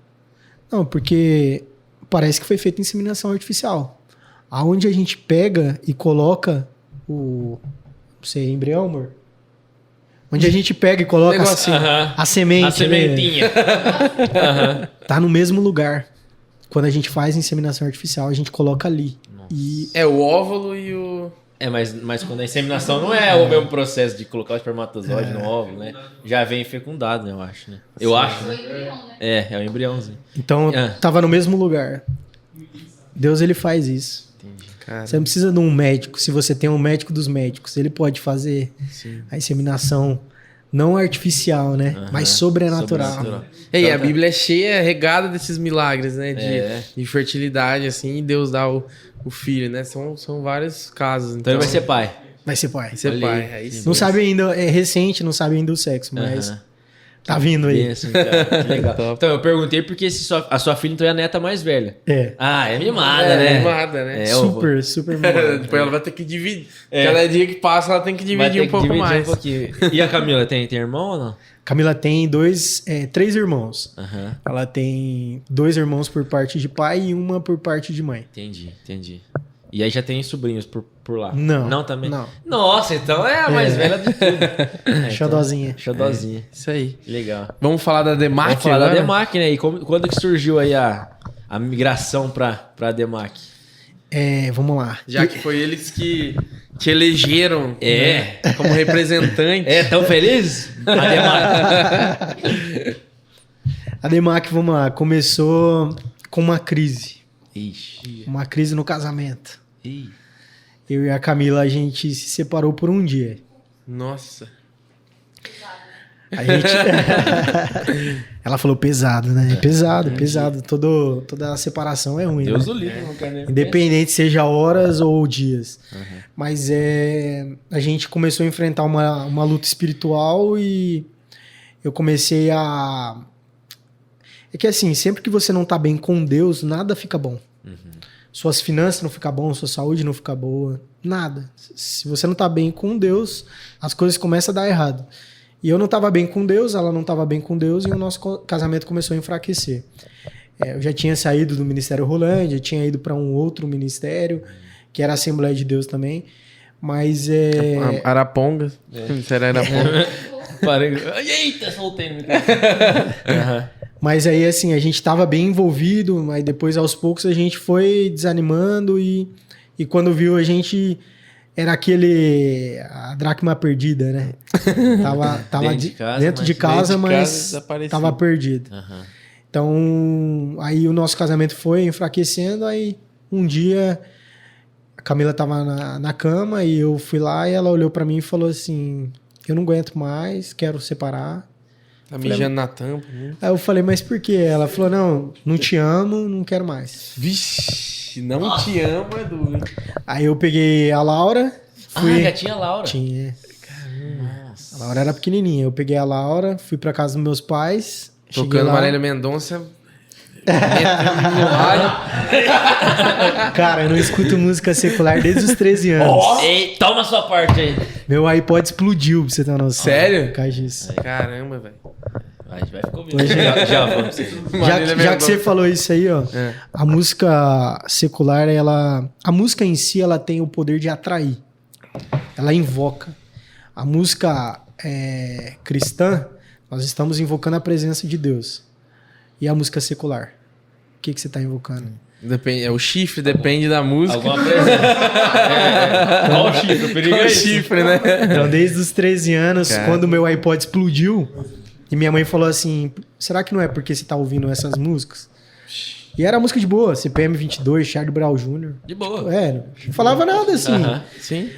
Não, porque parece que foi feita inseminação artificial. Aonde a gente pega e coloca o... Não sei, embrião, amor? Onde a gente pega e coloca a semente. A sementinha. Tá no mesmo lugar. Quando a gente faz inseminação artificial, a gente coloca ali. E É o óvulo e o... Mas quando a inseminação não é o mesmo processo de colocar o espermatozoide no óvulo, né? Já vem fecundado, né? Eu acho, né? Eu acho, né? É o embriãozinho. então, tava no mesmo lugar. Deus, ele faz isso. Entendi. Cara, Você não precisa de um médico. Se você tem um médico dos médicos, ele pode fazer a inseminação não artificial, né? Mas sobrenatural. E a Bíblia é cheia, regada desses milagres, né? É. De fertilidade, assim, e Deus dá o filho, né? São vários casos. Então ele vai ser pai. Vai ser pai. Vai ser Olha pai. aí. Aí sim. Não sabe ainda, é recente, não sabe ainda o sexo, mas tá vindo aí. Isso, cara. Que legal. Então eu perguntei porque a sua filha então é a neta mais velha. É. Ah, é mimada, né? Mimada, né? Super mamado. Depois ela vai ter que dividir. Cada dia que passa, ela tem que Vai dividir ter um pouco dividir mais. um pouquinho. E a Camila tem irmão ou não? Camila tem três irmãos. Aham. Ela tem 2 irmãos por parte de pai e uma por parte de mãe. Entendi. E aí já tem sobrinhos por lá? Não. Não também? Não. Nossa, então é a mais velha de tudo. Xodozinha. Xodozinha. Isso aí. Legal. Vamos falar da Demac Vamos falar da agora? Demac, né? E quando que surgiu aí a migração pra Demac? Vamos lá. Já que foi eles que te elegeram né, como representante. Tão felizes? A Demac. A Demac, vamos lá, começou com uma crise. Ixi. Uma crise no casamento. Ih. Eu e a Camila, a gente se separou por um dia. Nossa. A gente... Ela falou pesado, né? Pesado. Toda a separação é ruim. Deus né? o livre, não quero nem Independente seja horas ou dias. Mas a gente começou a enfrentar uma luta espiritual e eu comecei a... É que assim, sempre que você não tá bem com Deus, nada fica bom. Suas finanças não ficam bom, sua saúde não fica boa, nada. Se você não tá bem com Deus, as coisas começam a dar errado. E eu não tava bem com Deus, ela não tava bem com Deus e o nosso casamento começou a enfraquecer. Eu já tinha saído do Ministério Rolândia, tinha ido para um outro ministério que era a Assembleia de Deus também. Mas Araponga. Será Araponga? Parei. Eita, soltei no microfone. Mas aí, assim, a gente tava bem envolvido, mas depois, aos poucos, a gente foi desanimando e quando viu, a gente era a dracma perdida, né? Tava dentro de casa, mas tava perdido. Então, aí o nosso casamento foi enfraquecendo, aí um dia a Camila tava na cama e eu fui lá e ela olhou pra mim e falou assim, eu não aguento mais, quero separar. Tá mijando na tampa. Né? Aí eu falei, mas por quê? Ela falou, não te amo, não quero mais. Vixe, não te amo é duro. Aí eu peguei a Laura. Já tinha a Laura? Tinha. A Laura era pequenininha. Eu peguei a Laura, fui pra casa dos meus pais. Tocando Marília Mendonça. Cara, eu não escuto música secular desde os 13 anos. Ei, toma a sua parte aí. Meu iPod explodiu, pra você ter uma noção. Sério? Disso. Caramba, velho. A gente vai ficar ouvindo. Já vamos. Já que você falou isso aí, ó. A música secular, a música em si, ela tem o poder de atrair. Ela invoca. A música cristã, nós estamos invocando a presença de Deus. E a música secular? O que você está invocando? Depende, o chifre depende da música. Alguma presença. Qual o chifre? O perigo é chifre, né? Então, desde os 13 anos, quando o meu iPod explodiu, e minha mãe falou assim, será que não é porque você está ouvindo essas músicas? E era música de boa, CPM 22, Charlie Brown Jr. De boa. Não falava nada assim. Sim.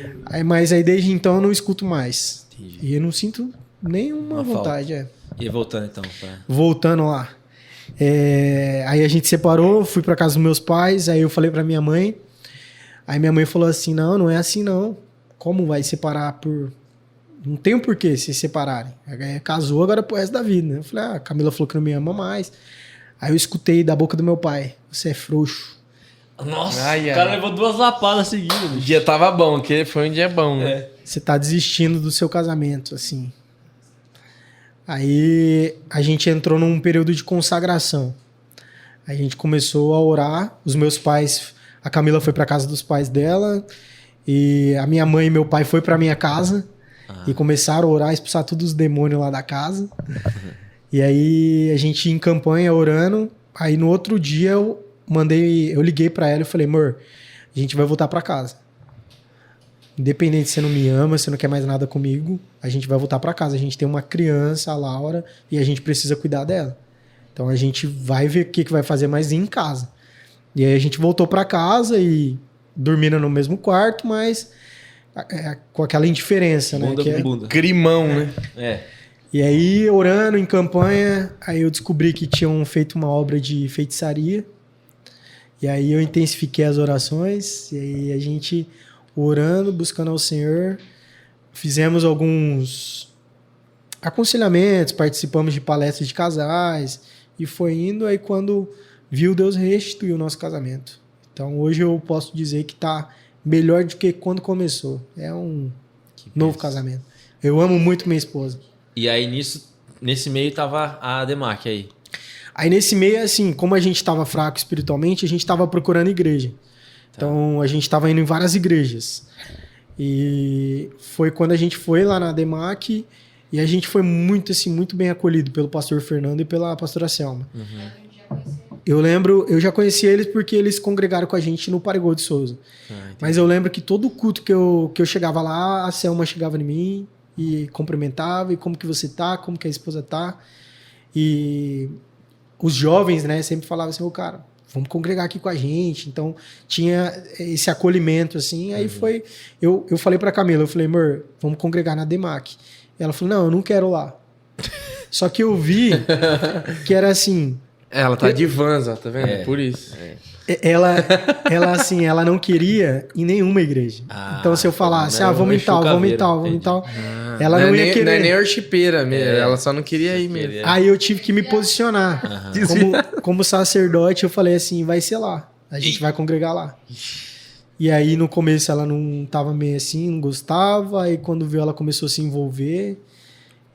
Mas aí desde então eu não escuto mais. Entendi. E eu não sinto nenhuma vontade. E voltando então. Voltando lá. Aí a gente separou, fui pra casa dos meus pais, aí eu falei pra minha mãe. Aí minha mãe falou assim, não é assim não. Como vai separar por... Não tem um porquê se separarem. Casou agora pro resto da vida, né? Eu falei, a Camila falou que não me ama mais. Aí eu escutei da boca do meu pai, você é frouxo. Nossa, o cara levou 2 lapadas seguidas. O dia tava bom, que foi um dia bom, né? Você tá desistindo do seu casamento, assim. Aí a gente entrou num período de consagração. A gente começou a orar. Os meus pais, a Camila foi pra casa dos pais dela e a minha mãe e meu pai foi pra minha casa e começaram a orar, expulsar todos os demônios lá da casa. E aí a gente em campanha orando. Aí no outro dia eu liguei pra ela e falei, amor, a gente vai voltar pra casa. Independente se você não me ama, se você não quer mais nada comigo, a gente vai voltar pra casa. A gente tem uma criança, a Laura, e a gente precisa cuidar dela. Então a gente vai ver o que vai fazer mais em casa. E aí a gente voltou pra casa e dormindo no mesmo quarto, mas com aquela indiferença, né? Bunda com bunda. Crimão, né? E aí, orando em campanha, aí eu descobri que tinham feito uma obra de feitiçaria. E aí eu intensifiquei as orações, e aí a gente... orando, buscando ao Senhor, fizemos alguns aconselhamentos, participamos de palestras de casais, e foi indo, aí quando viu, Deus restituiu o nosso casamento. Então hoje eu posso dizer que está melhor do que quando começou. É um novo casamento. Eu amo muito minha esposa. E aí nesse meio tava a Demac aí. Aí nesse meio, assim, como a gente estava fraco espiritualmente, a gente estava procurando igreja. Então, a gente estava indo em várias igrejas. E foi quando a gente foi lá na Demac e a gente foi muito, assim, muito bem acolhido pelo pastor Fernando e pela pastora Selma. Eu lembro, eu já conhecia eles porque eles congregaram com a gente no Parigô de Souza. Mas eu lembro que todo culto que eu chegava lá, a Selma chegava em mim e cumprimentava, e como que você tá, como que a esposa tá. E os jovens, né, sempre falavam assim, cara... vamos congregar aqui com a gente. Então, tinha esse acolhimento, assim. Aí foi... Eu falei pra Camila, eu falei, amor, vamos congregar na Demac. E ela falou, não, eu não quero lá. Só que eu vi que era assim... Ela tá de vans, ó, tá vendo? Por isso. Ela, assim, ela não queria em nenhuma igreja. Então, se eu falasse, vamos em tal, vamos em tal, vamos em tal... ela não ia querer. Não é nem worshipeira mesmo, ela só não queria ir mesmo. Aí eu tive que me posicionar. Como sacerdote, eu falei assim, vai ser lá. A gente vai congregar lá. E aí, no começo, ela não tava meio assim, não gostava. Aí, quando viu, ela começou a se envolver.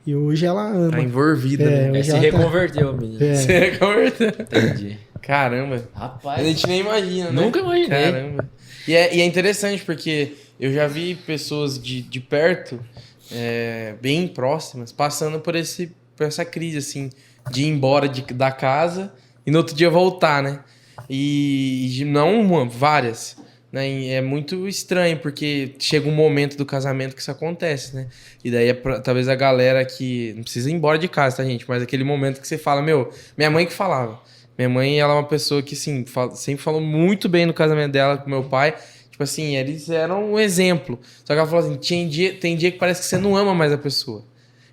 E hoje ela ama. Tá envolvida, né? Se reconverteu, menina. Se reconverteu. Entendi. Caramba. Rapaz. A gente nem imagina, né? Nunca imaginei. Caramba. E é interessante porque eu já vi pessoas de perto, bem próximas, passando por essa crise, assim, de ir embora da casa e no outro dia voltar, né? E não uma, várias. Né? E é muito estranho, porque chega um momento do casamento que isso acontece, né? E daí talvez a galera que... Não precisa ir embora de casa, tá, gente? Mas aquele momento que você fala, minha mãe que falava. Minha mãe, ela é uma pessoa que, assim, sempre falou muito bem no casamento dela com meu pai. Tipo assim, eles eram um exemplo. Só que ela falou assim, tem dia que parece que você não ama mais a pessoa.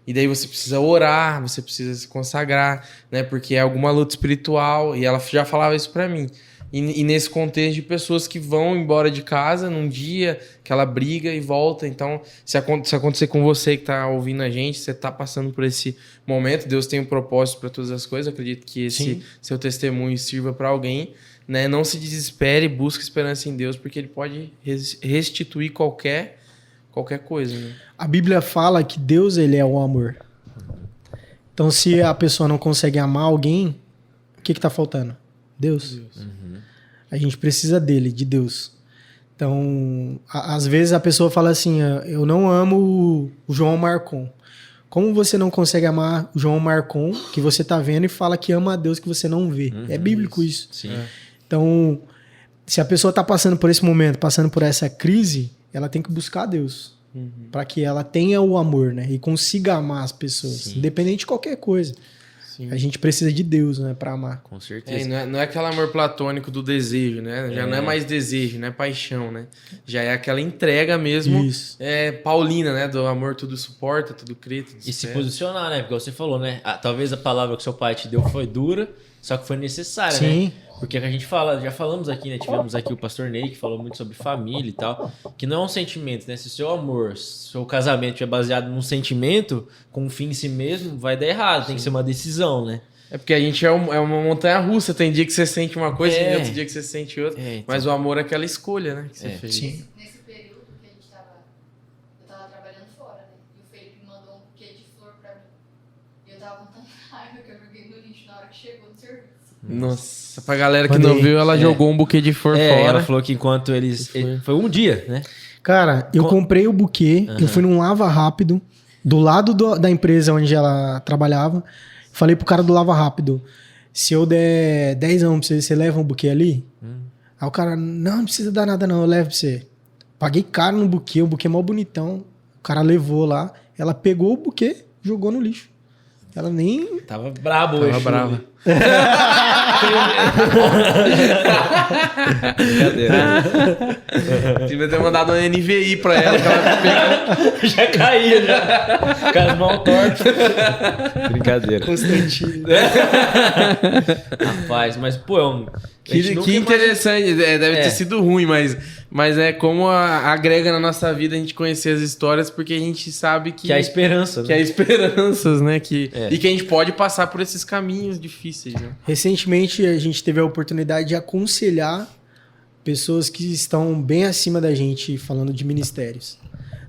E daí você precisa orar, você precisa se consagrar, né? Porque é alguma luta espiritual. E ela já falava isso pra mim. E nesse contexto de pessoas que vão embora de casa num dia, que ela briga e volta. Então, se acontecer com você que tá ouvindo a gente, você tá passando por esse momento, Deus tem um propósito para todas as coisas. Acredito que esse seu testemunho sirva para alguém. Né? Não se desespere, busque esperança em Deus, porque Ele pode restituir qualquer coisa. Né? A Bíblia fala que Deus, ele é o amor. Então, se a pessoa não consegue amar alguém, o que tá faltando? Deus. Uhum. A gente precisa dele, de Deus. Então, às vezes a pessoa fala assim, eu não amo o João Marcon. Como você não consegue amar o João Marcon, que você tá vendo, e fala que ama a Deus que você não vê? É bíblico isso. Sim. Então, se a pessoa tá passando por esse momento, passando por essa crise, ela tem que buscar Deus. Para que ela tenha o amor, né? E consiga amar as pessoas, independente de qualquer coisa. A gente precisa de Deus, né, para amar. Com certeza. Não é aquele amor platônico do desejo, né? Já não é mais desejo, não é paixão, né? Já é aquela entrega mesmo. Isso. Paulina, né? Do amor tudo suporta, tudo crê, tudo E se espera. posicionar, né? Porque você falou, né? Talvez a palavra que seu pai te deu foi dura, só que foi necessária, né? Sim. Porque a gente fala, já falamos aqui, né? Tivemos aqui o pastor Ney, que falou muito sobre família e tal. Que não é um sentimento, né? Se o seu amor, se o seu casamento é baseado num sentimento, com um fim em si mesmo, vai dar errado. Tem que ser uma decisão, né? É porque a gente é uma montanha-russa. Tem dia que você sente uma coisa e outro dia que você sente outra. Então. Mas o amor é aquela escolha, né? Que você fez. Sim. Nesse período que eu tava trabalhando fora, né? E o Felipe me mandou um buquê de flor pra mim. E eu tava com tanta raiva que eu joguei no lixo na hora que chegou no serviço. Nossa, pra galera que Mandei. não viu, ela jogou um buquê de flor fora. Ela falou que enquanto eles... Foi um dia, né? Cara, eu comprei o buquê, eu fui num Lava Rápido, do lado da empresa onde ela trabalhava. Falei pro cara do Lava Rápido, se eu der 10 anos pra você leva um buquê ali? Aí o cara, não precisa dar nada não, eu levo pra você. Paguei caro no buquê, o buquê mó bonitão. O cara levou lá, ela pegou o buquê, jogou no lixo. Ela nem... Tava brabo Tava hoje. brava. Brincadeira. Devia ter mandado uma NVI pra ela. Que ela pegou. Já caía, já. Cara mal torto. Brincadeira. Constantino. Rapaz, mas, pô, a gente nunca Que imagina- interessante. Deve ter sido ruim, mas é como agrega na nossa vida a gente conhecer as histórias, porque a gente sabe que Que há esperança, que né? há esperanças, né? É. E que a gente pode passar por esses caminhos difíceis, né? Recentemente a gente teve a oportunidade de aconselhar pessoas que estão bem acima da gente falando de ministérios.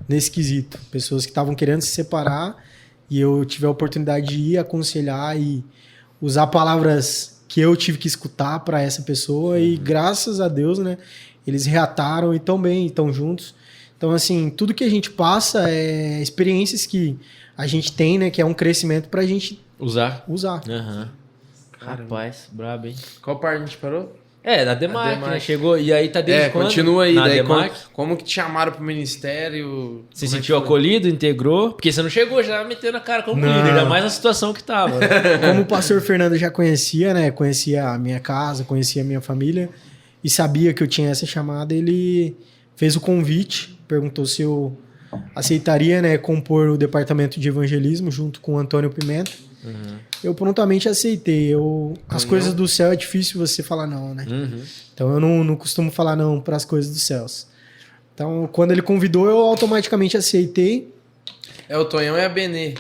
Nesse quesito. Pessoas que estavam querendo se separar e eu tive a oportunidade de ir aconselhar e usar palavras que eu tive que escutar para essa pessoa e graças a Deus, né, eles reataram e estão bem, estão juntos. Então, assim, tudo que a gente passa é experiências que a gente tem, né, que é um crescimento pra gente Usar. usar. Aham. Rapaz, brabo, hein? Qual parte a gente parou? Na Demac, Demac. né? Chegou, e aí tá desde quando? Continua aí. Na Daí Demac? como que te chamaram pro ministério? Se Como é sentiu que foi? acolhido, integrou? Porque você não chegou já metendo a cara como Não. líder, ainda mais na situação que tava. Como o pastor Fernando já conhecia, né? Conhecia a minha casa, conhecia a minha família e sabia que eu tinha essa chamada, ele fez o convite, perguntou se eu aceitaria, né, compor o departamento de evangelismo junto com o Antônio Pimenta. Eu prontamente aceitei. As coisas do céu é difícil você falar não, né? Então eu não costumo falar não para as coisas dos céus. Então quando ele convidou, eu automaticamente aceitei. O Tonhão e a Benê.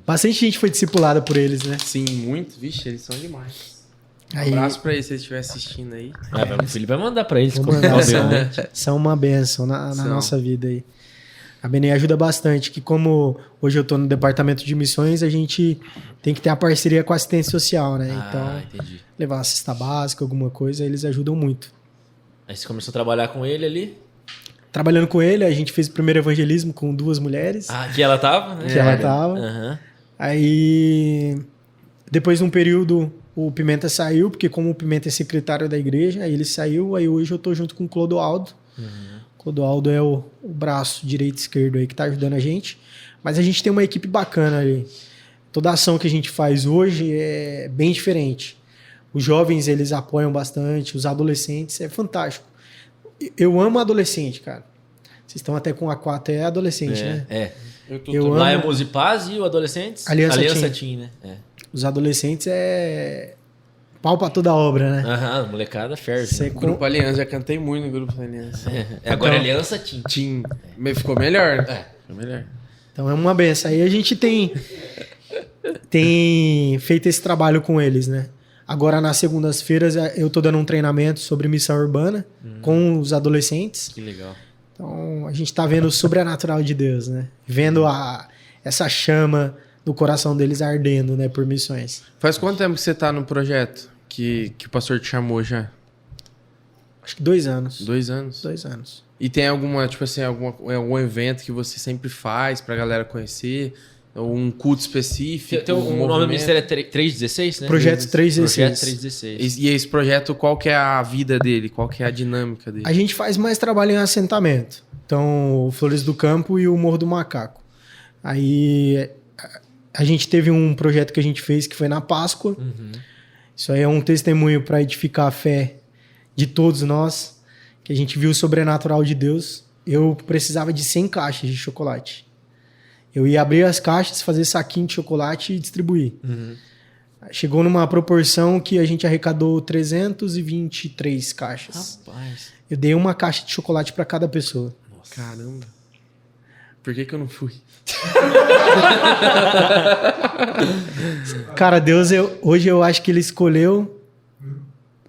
Bastante gente foi discipulada por eles, né? Sim, muito. Vixe, eles são demais. Um Aí, abraço pra eles se eles estiverem assistindo aí. O Felipe vai mandar pra eles. vou como mandar, obviamente. são uma bênção na São. nossa vida aí. A Benê ajuda bastante, que como hoje eu tô no departamento de missões, a gente tem que ter a parceria com a assistência social, né? Então, Entendi. levar uma cesta básica, alguma coisa, eles ajudam muito. Aí você começou a trabalhar com ele ali? Trabalhando com ele, a gente fez o primeiro evangelismo com 2 mulheres. Ah, que ela tava? Né? Que ela tava. Aham. Aí, depois de um período, o Pimenta saiu, porque como o Pimenta é secretário da igreja, aí ele saiu, aí hoje eu tô junto com o Clodoaldo. O Clodoaldo é o braço direito e esquerdo aí que tá ajudando a gente. Mas a gente tem uma equipe bacana ali. Toda a ação que a gente faz hoje é bem diferente. Os jovens, eles apoiam bastante, os adolescentes, é fantástico. Eu amo adolescente, cara. Vocês estão até com a 4, é adolescente, né? É. Eu Lá amo é Musipaz e o Adolescentes? Aliança Team, né? É. os adolescentes, é pau pra toda obra, né? Aham, molecada ferve. Você Grupo Aliança, já cantei muito no Grupo Aliança. Agora Então- Aliança Team. Tim. Mas ficou melhor. É. Ficou melhor. Então é uma benção. Aí a gente tem feito esse trabalho com eles, né? Agora nas segundas-feiras eu tô dando um treinamento sobre missão urbana com os adolescentes. Que legal. Então a gente tá vendo o sobrenatural de Deus, né? Vendo essa chama no coração deles ardendo, né? Por missões. Faz quanto tempo que você tá no projeto que o pastor te chamou já? Acho que 2 anos. 2 anos. 2 anos. E tem alguma, tipo assim, algum evento que você sempre faz pra galera conhecer? Ou um culto específico? Tem o nome do movimento? ministério é 316, né? Projeto 316. Projeto 316. E esse projeto, qual que é a vida dele? Qual que é a dinâmica dele? A gente faz mais trabalho em assentamento. Então, o Flores do Campo e o Morro do Macaco. Aí, a gente teve um projeto que a gente fez que foi na Páscoa. Isso aí é um testemunho para edificar a fé de todos nós, que a gente viu o sobrenatural de Deus. Eu precisava de 100 caixas de chocolate. Eu ia abrir as caixas, fazer saquinho de chocolate e distribuir. Chegou numa proporção que a gente arrecadou 323 caixas. Rapaz. Eu dei uma caixa de chocolate para cada pessoa. Caramba. Por que eu não fui? Cara, Deus, hoje eu acho que ele escolheu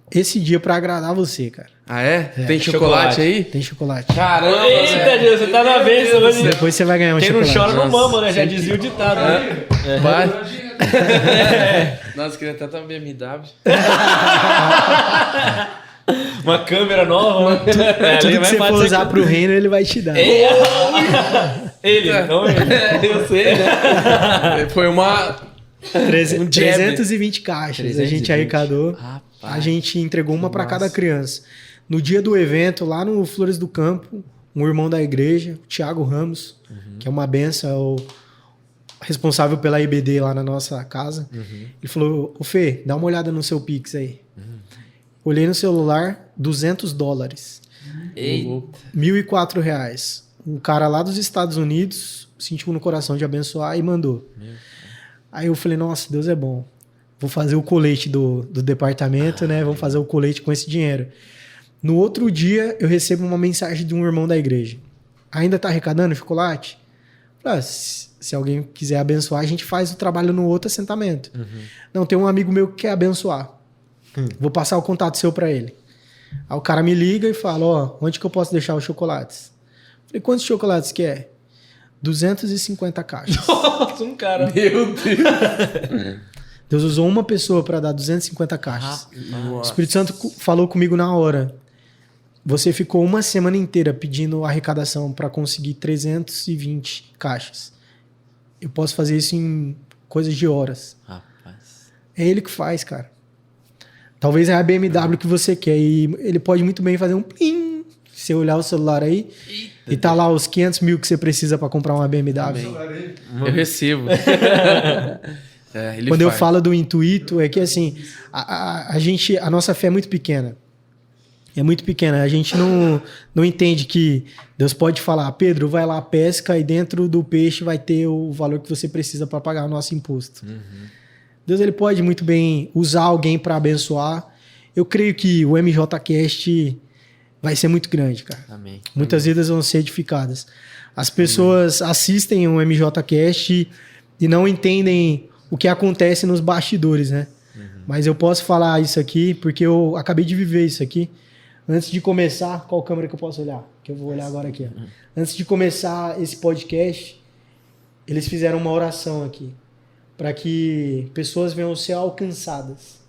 esse dia para agradar você, cara. Ah, é? Tem chocolate, Chocolate. aí? Tem chocolate. Caramba! Eita, Deus, você tá na bênção hoje. Depois você vai ganhar um Quem não chocolate. chora não mama, né? Já dizia o ditado, né? Vai. Nossa, queria tanto uma BMW. Uma câmera nova. Tudo que você for usar pro reino, ele vai te dar. Ele, não ele. Eu sei, né? Foi uma... um jab. 320 caixas. A 320. gente arrecadou. Rapaz. A gente entregou uma para cada criança. No dia do evento, lá no Flores do Campo, um irmão da igreja, o Thiago Ramos, que é uma benção, é o responsável pela IBD lá na nossa casa. Ele falou, ô Fê, dá uma olhada no seu Pix aí. Olhei no celular, $200. Eita. R$1.004. Um cara lá dos Estados Unidos sentiu no coração de abençoar e mandou. Aí eu falei, nossa, Deus é bom. Vou fazer o colete do departamento, né? Vamos fazer o colete com esse dinheiro. No outro dia, eu recebo uma mensagem de um irmão da igreja. Ainda tá arrecadando chocolate? Falei, se alguém quiser abençoar, a gente faz o trabalho no outro assentamento. Não, tem um amigo meu que quer abençoar. Vou passar o contato seu para ele. Aí o cara me liga e fala, ó, onde que eu posso deixar os chocolates? Falei, quantos chocolates que é? 250 caixas. Nossa, um cara. Meu Deus. Deus usou uma pessoa para dar 250 caixas. O Nossa. Espírito Santo falou comigo na hora. Você ficou uma semana inteira pedindo arrecadação para conseguir 320 caixas. Eu posso fazer isso em coisas de horas. Rapaz. É ele que faz, cara. Talvez é a BMW que você quer. E ele pode muito bem fazer um plim. Se você olhar o celular aí, e tá lá os 500 mil que você precisa para comprar uma BMW. Eu recebo. Ele Quando eu faz. falo do intuito, é que assim, a nossa fé é muito pequena. É muito pequena. A gente não entende que Deus pode falar, Pedro, vai lá, pesca, e dentro do peixe vai ter o valor que você precisa para pagar o nosso imposto. Deus, ele pode muito bem usar alguém para abençoar. Eu creio que o MJCast vai ser muito grande, cara. Amém. Muitas vidas vão ser edificadas. As pessoas assistem o MJCast e não entendem o que acontece nos bastidores, né? Mas eu posso falar isso aqui porque eu acabei de viver isso aqui. Antes de começar, qual câmera que eu posso olhar? Que eu vou olhar agora aqui. Ó. Antes de começar esse podcast, eles fizeram uma oração aqui para que pessoas venham ser alcançadas.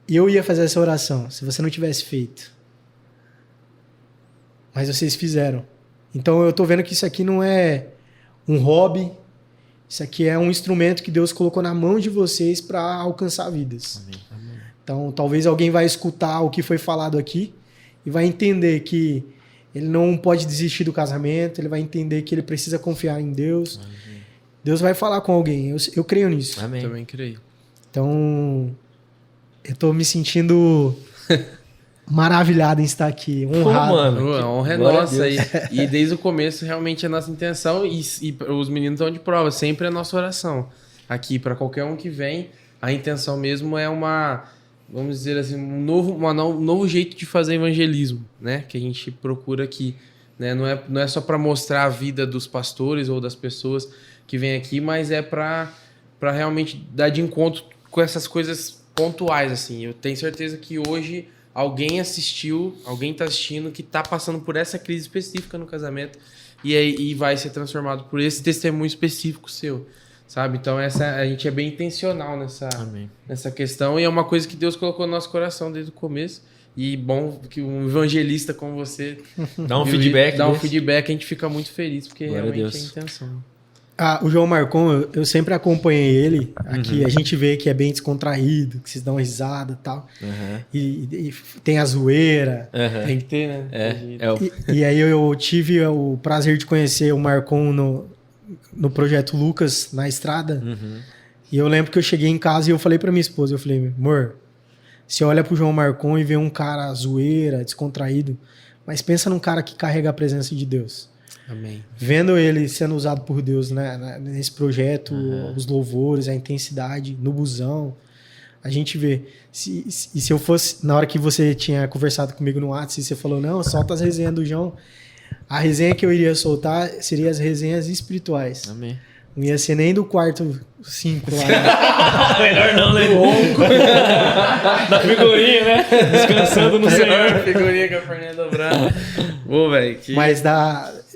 eu ia fazer essa oração se você não tivesse feito. Mas vocês fizeram. Então eu tô vendo que isso aqui não é um hobby. Isso aqui é um instrumento que Deus colocou na mão de vocês para alcançar vidas. Amém. Então talvez alguém vai escutar o que foi falado aqui e vai entender que ele não pode desistir do casamento, ele vai entender que ele precisa confiar em Deus. Amém. Deus vai falar com alguém. Eu creio nisso. Amém. Também creio. Então, eu tô me sentindo maravilhado em estar aqui, honrado. Pô, mano. A honra é Glória a nossa. Deus. E desde o começo, realmente, é a nossa intenção. E os meninos estão de prova. Sempre é a nossa oração. Aqui, para qualquer um que vem, a intenção mesmo é vamos dizer assim, um novo jeito de fazer evangelismo, né? Que a gente procura aqui. Né? Não é só para mostrar a vida dos pastores ou das pessoas que vêm aqui, mas é para realmente dar de encontro com essas coisas pontuais, assim. Eu tenho certeza que hoje alguém tá assistindo que tá passando por essa crise específica no casamento e vai ser transformado por esse testemunho específico seu, sabe? Então a gente é bem intencional Amém. nessa questão e é uma coisa que Deus colocou no nosso coração desde o começo. E bom que um evangelista como você Dá um feedback. dá um desse. feedback, a gente fica muito feliz, porque Glória a realmente Deus. é a intenção. O João Marcon, eu sempre acompanhei ele. Aqui a gente vê que é bem descontraído, que vocês dão risada e tal. Aham. E tem a zoeira. Aham. Tem que ter, né? É o... E aí eu tive o prazer de conhecer o Marcon no projeto Lucas, na estrada. Uhum. E eu lembro que eu cheguei em casa e eu falei pra minha esposa, eu falei, amor, você olha pro João Marcon e vê um cara zoeira, descontraído, mas pensa num cara que carrega a presença de Deus. Amém. Vendo ele sendo usado por Deus, né, nesse projeto, os louvores, a intensidade, no busão, a gente vê. E se eu fosse, na hora que você tinha conversado comigo no WhatsApp, você falou, não, solta as resenhas do João. A resenha que eu iria soltar seria as resenhas espirituais. Amém. Não ia ser nem do quarto 5 lá. Melhor não, né? Da figurinha, né? Descansando no Senhor. Figurinha com a Fernanda Braga. Pô, velho. Mas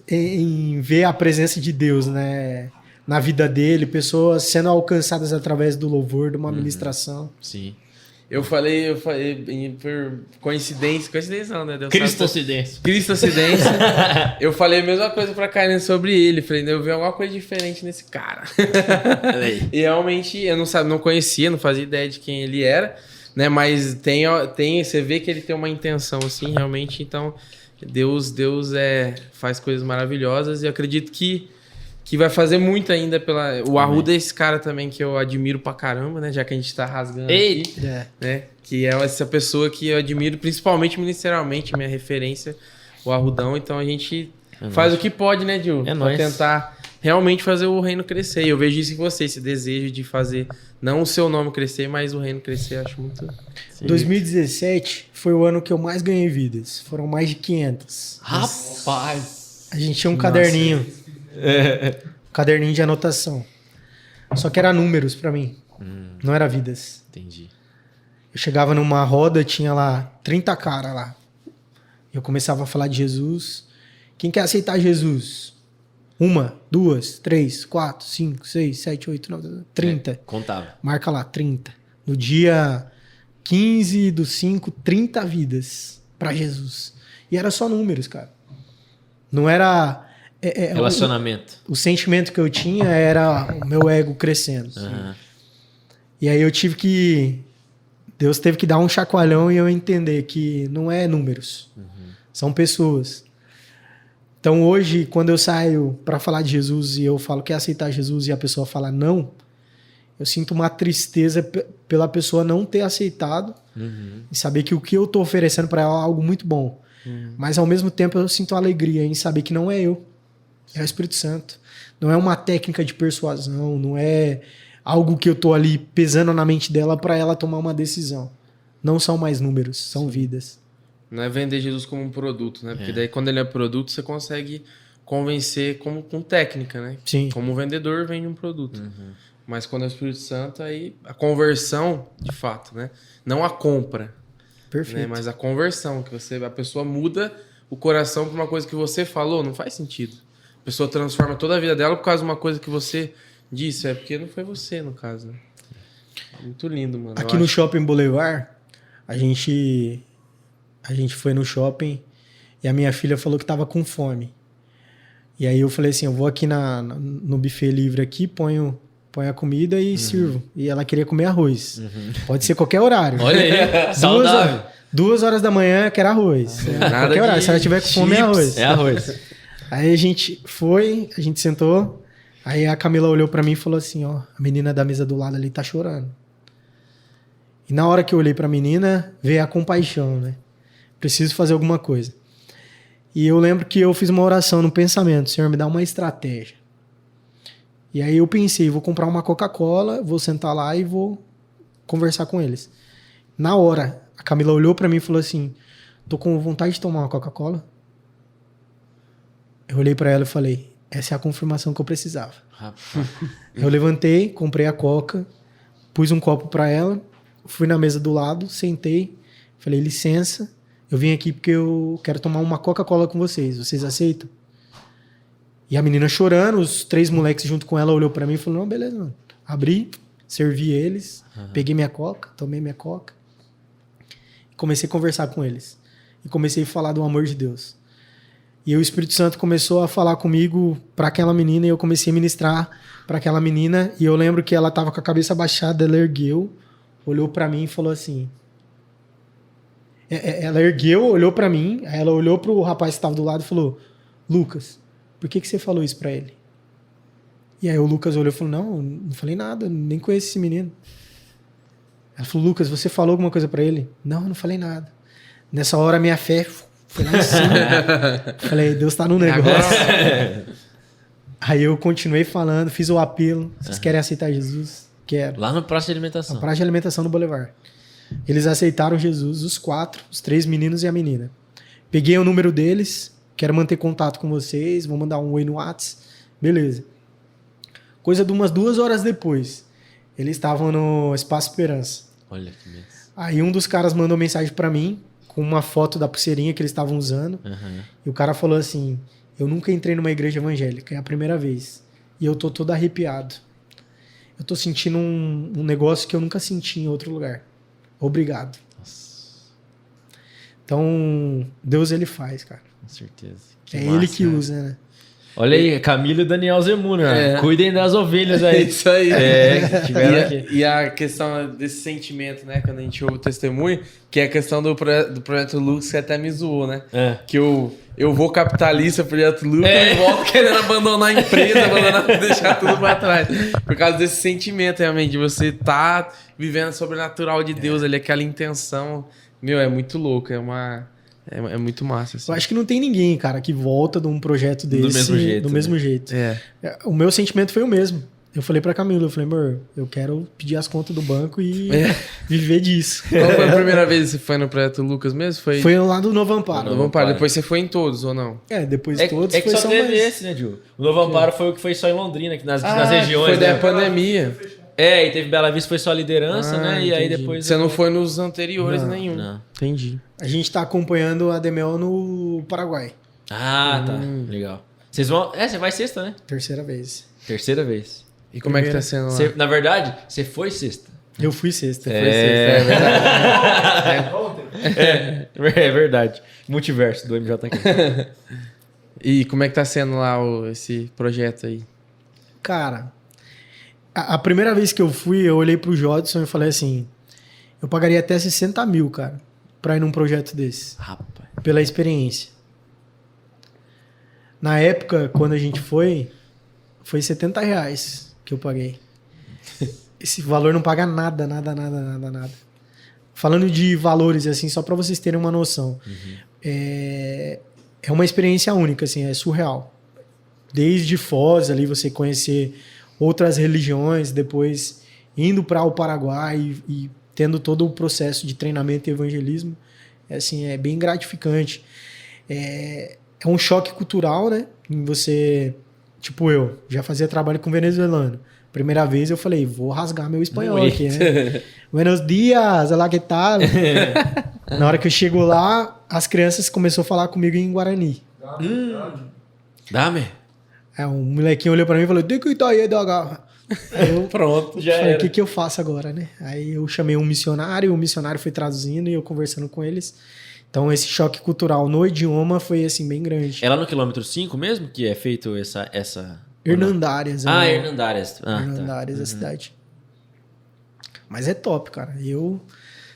em ver a presença de Deus, né, na vida dele, pessoas sendo alcançadas através do louvor, de uma ministração. Sim. Eu falei por coincidência não, né? Deus Cristocidência. Cristocidência. Eu falei a mesma coisa pra Karen sobre ele. Falei, eu vi alguma coisa diferente nesse cara. E realmente eu não conhecia, não fazia ideia de quem ele era, né? Mas você vê que ele tem uma intenção, assim, realmente. Então, Deus faz coisas maravilhosas e eu acredito que vai fazer muito ainda o Arruda é esse cara também que eu admiro pra caramba, né? Já que a gente tá rasgando aqui, né? Que é essa pessoa que eu admiro, principalmente ministerialmente, minha referência, o Arrudão. Então a gente faz o que pode, né, Dil? É pra nóis. tentar realmente fazer o reino crescer. E eu vejo isso em você, esse desejo de fazer, não o seu nome crescer, mas o reino crescer. Eu acho muito... Sim. 2017 foi o ano que eu mais ganhei vidas. Foram mais de 500. Rapaz. A gente tinha um caderninho. Um caderninho de anotação. Só que era números pra mim. Não era vidas. Entendi. Eu chegava numa roda, tinha lá 30 caras lá. Eu começava a falar de Jesus. Quem quer aceitar Jesus? 1, 2, 3, 4, 5, 6, 7, 8, 9, 30. Contava. Marca lá, 30. No dia 15 do 5, 30 vidas pra Jesus. E era só números, cara. Não era... Relacionamento. O sentimento que eu tinha era o meu ego crescendo. Aham. E aí Deus teve que dar um chacoalhão e eu entender que não é números. São pessoas. Então hoje, quando eu saio para falar de Jesus e eu falo que é aceitar Jesus e a pessoa fala não, eu sinto uma tristeza pela pessoa não ter aceitado e saber que o que eu tô oferecendo para ela é algo muito bom. Mas ao mesmo tempo eu sinto alegria em saber que não é eu. É o Espírito Santo. Não é uma técnica de persuasão, não é algo que eu tô ali pesando na mente dela para ela tomar uma decisão. Não são mais números, são vidas. Não é vender Jesus como um produto, né? Porque daí quando ele é produto, você consegue convencer com técnica, né? Sim. Como um vendedor vende um produto. Mas quando é o Espírito Santo, aí a conversão, de fato, né? Não a compra, Perfeito. né? Mas a conversão, que a pessoa muda o coração por uma coisa que você falou, não faz sentido. A pessoa transforma toda a vida dela por causa de uma coisa que você disse. É porque não foi você, no caso, né? Muito lindo, mano. Aqui no Shopping Boulevard, A gente foi no shopping e a minha filha falou que tava com fome. E aí eu falei assim, eu vou aqui no buffet livre aqui, ponho a comida e sirvo. E ela queria comer arroz. Pode ser qualquer horário. Olha aí, saudável. 2 horas da manhã eu quero arroz. Qualquer horário. Se ela tiver com fome, é arroz. É arroz. Aí a gente sentou. Aí a Camila olhou pra mim e falou assim, ó, a menina da mesa do lado ali tá chorando. E na hora que eu olhei pra menina, veio a compaixão, né? Preciso fazer alguma coisa. E eu lembro que eu fiz uma oração no pensamento, Senhor, me dá uma estratégia. E aí eu pensei, vou comprar uma Coca-Cola, vou sentar lá e vou conversar com eles. Na hora, a Camila olhou pra mim e falou assim, tô com vontade de tomar uma Coca-Cola. Eu olhei pra ela e falei, essa é a confirmação que eu precisava. Eu levantei, comprei a Coca, pus um copo pra ela, fui na mesa do lado, sentei, falei, licença, eu vim aqui porque eu quero tomar uma Coca-Cola com vocês aceitam? E a menina chorando, os 3 moleques junto com ela olhou pra mim e falou, não, beleza, mano. Abri, servi eles, peguei minha Coca, tomei minha Coca, comecei a conversar com eles. E comecei a falar do amor de Deus. E o Espírito Santo começou a falar comigo para aquela menina e eu comecei a ministrar para aquela menina. E eu lembro que ela tava com a cabeça abaixada, ela ergueu, olhou para mim e falou assim... Ela ergueu, olhou para mim, aí ela olhou pro rapaz que estava do lado e falou, Lucas, por que você falou isso para ele? E aí o Lucas olhou e falou, não falei nada, nem conheço esse menino. Ela falou, Lucas, você falou alguma coisa para ele? Não falei nada. Nessa hora minha fé foi lá em cima. Falei, Deus tá no negócio. Aí eu continuei falando, fiz o apelo. Vocês querem aceitar Jesus? Quero. Lá no Praça de Alimentação. Na Praça de Alimentação no Boulevard. Eles aceitaram Jesus, os 4, os 3 meninos e a menina. Peguei o número deles, quero manter contato com vocês, vou mandar um oi no WhatsApp. Beleza. Coisa de umas 2 horas depois, eles estavam no Espaço Esperança. Olha que mesmo. Aí um dos caras mandou mensagem pra mim, com uma foto da pulseirinha que eles estavam usando. E o cara falou assim, eu nunca entrei numa igreja evangélica, é a primeira vez. E eu tô todo arrepiado. Eu tô sentindo um negócio que eu nunca senti em outro lugar. Obrigado. Nossa. Então, Deus ele faz, cara. Com certeza. É massa, ele que usa, né? Olha aí, Camila e Daniel Zemuna. Cuidem das ovelhas aí. Isso aí. Que tiveram aqui. E a questão desse sentimento, né? Quando a gente ouve o testemunho, que é a questão do projeto Lux, que até me zoou, né? Que eu vou capitalista pro projeto Lux e volto querendo abandonar a empresa, deixar tudo pra trás. Por causa desse sentimento, realmente, de você tá vivendo sobrenatural de Deus ali, aquela intenção. Meu, é muito louco, é muito massa. Assim. Eu acho que não tem ninguém, cara, que volta de um projeto desse do mesmo jeito. O meu sentimento foi o mesmo. Eu falei pra Camila, eu falei, amor, eu quero pedir as contas do banco e viver disso. Qual foi a primeira vez que você foi no projeto Lucas mesmo? Foi lá do Novo Amparo. Novo Amparo. Depois você foi em todos, ou não? Depois de todos foi só teve esse, né, Gil? O Novo Amparo foi o que foi só em Londrina, aqui nas regiões. Foi da pandemia. E teve Bela Vista, foi só liderança, né? E aí depois... Você não foi nos anteriores nenhum. Não. Entendi. A gente tá acompanhando a Demel no Paraguai. Ah, tá. Legal. Vocês vão... você vai sexta, né? Terceira vez. Terceira vez. E como é que tá sendo lá? Na verdade, você foi sexta. Eu fui sexta. É verdade. É verdade. Multiverso do MJQ. E como é que tá sendo lá esse projeto aí? Cara, a primeira vez que eu fui, eu olhei pro Jodson e falei assim, eu pagaria até 60 mil, cara, pra ir num projeto desse. Rapaz. Pela experiência. Na época, quando a gente foi R$70 que eu paguei. Esse valor não paga nada. Falando de valores, assim, só pra vocês terem uma noção. É uma experiência única, assim, é surreal. Desde Foz, ali, você conhecer outras religiões, depois indo para o Paraguai e tendo todo o processo de treinamento e evangelismo, assim, é bem gratificante. É um choque cultural, né? Você, tipo eu, já fazia trabalho com venezuelano. Primeira vez eu falei, vou rasgar meu espanhol aqui, né? Buenos dias, olá, que tal? Na hora que eu chego lá, as crianças começaram a falar comigo em Guarani. Dame. Um molequinho olhou pra mim e falou, Aí eu Pronto, já falei, o era. que eu faço agora, né? Aí eu chamei um missionário, o missionário foi traduzindo e eu conversando com eles. Então esse choque cultural no idioma foi assim bem grande. É lá no quilômetro 5 mesmo que é feito essa... Hernandárias. Ah, é Hernandárias. Ah, Hernandárias, tá. a cidade. Mas é top, cara.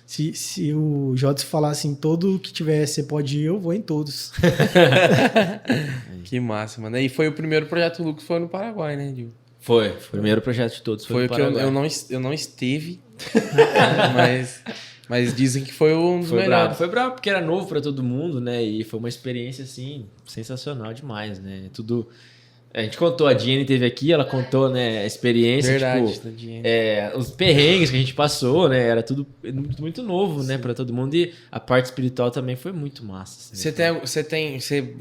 Se o Jodson falar assim, todo que tiver, você pode ir, eu vou em todos. Que massa, mano. E foi o primeiro projeto Lucas, foi no Paraguai, né, Gil? Foi. O primeiro projeto de todos Foi foi o no que Paraguai. eu não esteve, mas dizem que foi um dos Foi melhores. brabo. Foi brabo porque era novo pra todo mundo, né? E foi uma experiência, assim, sensacional demais, né? Tudo... A gente contou, a Jenny teve aqui, ela contou, né, a experiência, Verdade, tipo... tadinha. Os perrengues que a gente passou, né? Era tudo muito, muito novo, né? Pra todo mundo. E a parte espiritual também foi muito massa. Assim,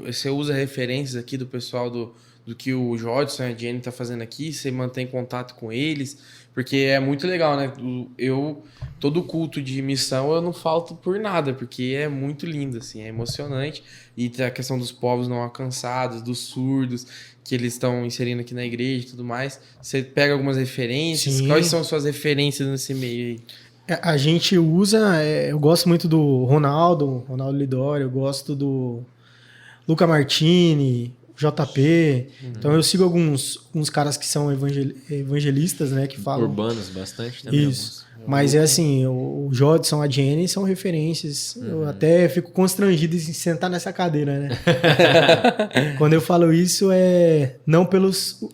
Você usa referências aqui do pessoal do que o Jodson e a Jenny tá fazendo aqui? Você mantém contato com eles? Porque é muito legal, né? Todo culto de missão eu não falto por nada, porque é muito lindo, assim, é emocionante. E tem a questão dos povos não alcançados, dos surdos, que eles estão inserindo aqui na igreja e tudo mais. Você pega algumas referências? Sim. Quais são suas referências nesse meio aí? A gente usa, eu gosto muito do Ronaldo Lidório, eu gosto do Luca Martini, JP. Então eu sigo uns caras que são evangelistas, né, que falam. urbanos bastante também. Isso. Mas é assim, o Jodson, a Jenny são referências. Eu até fico constrangido em sentar nessa cadeira, né? Quando eu falo isso, não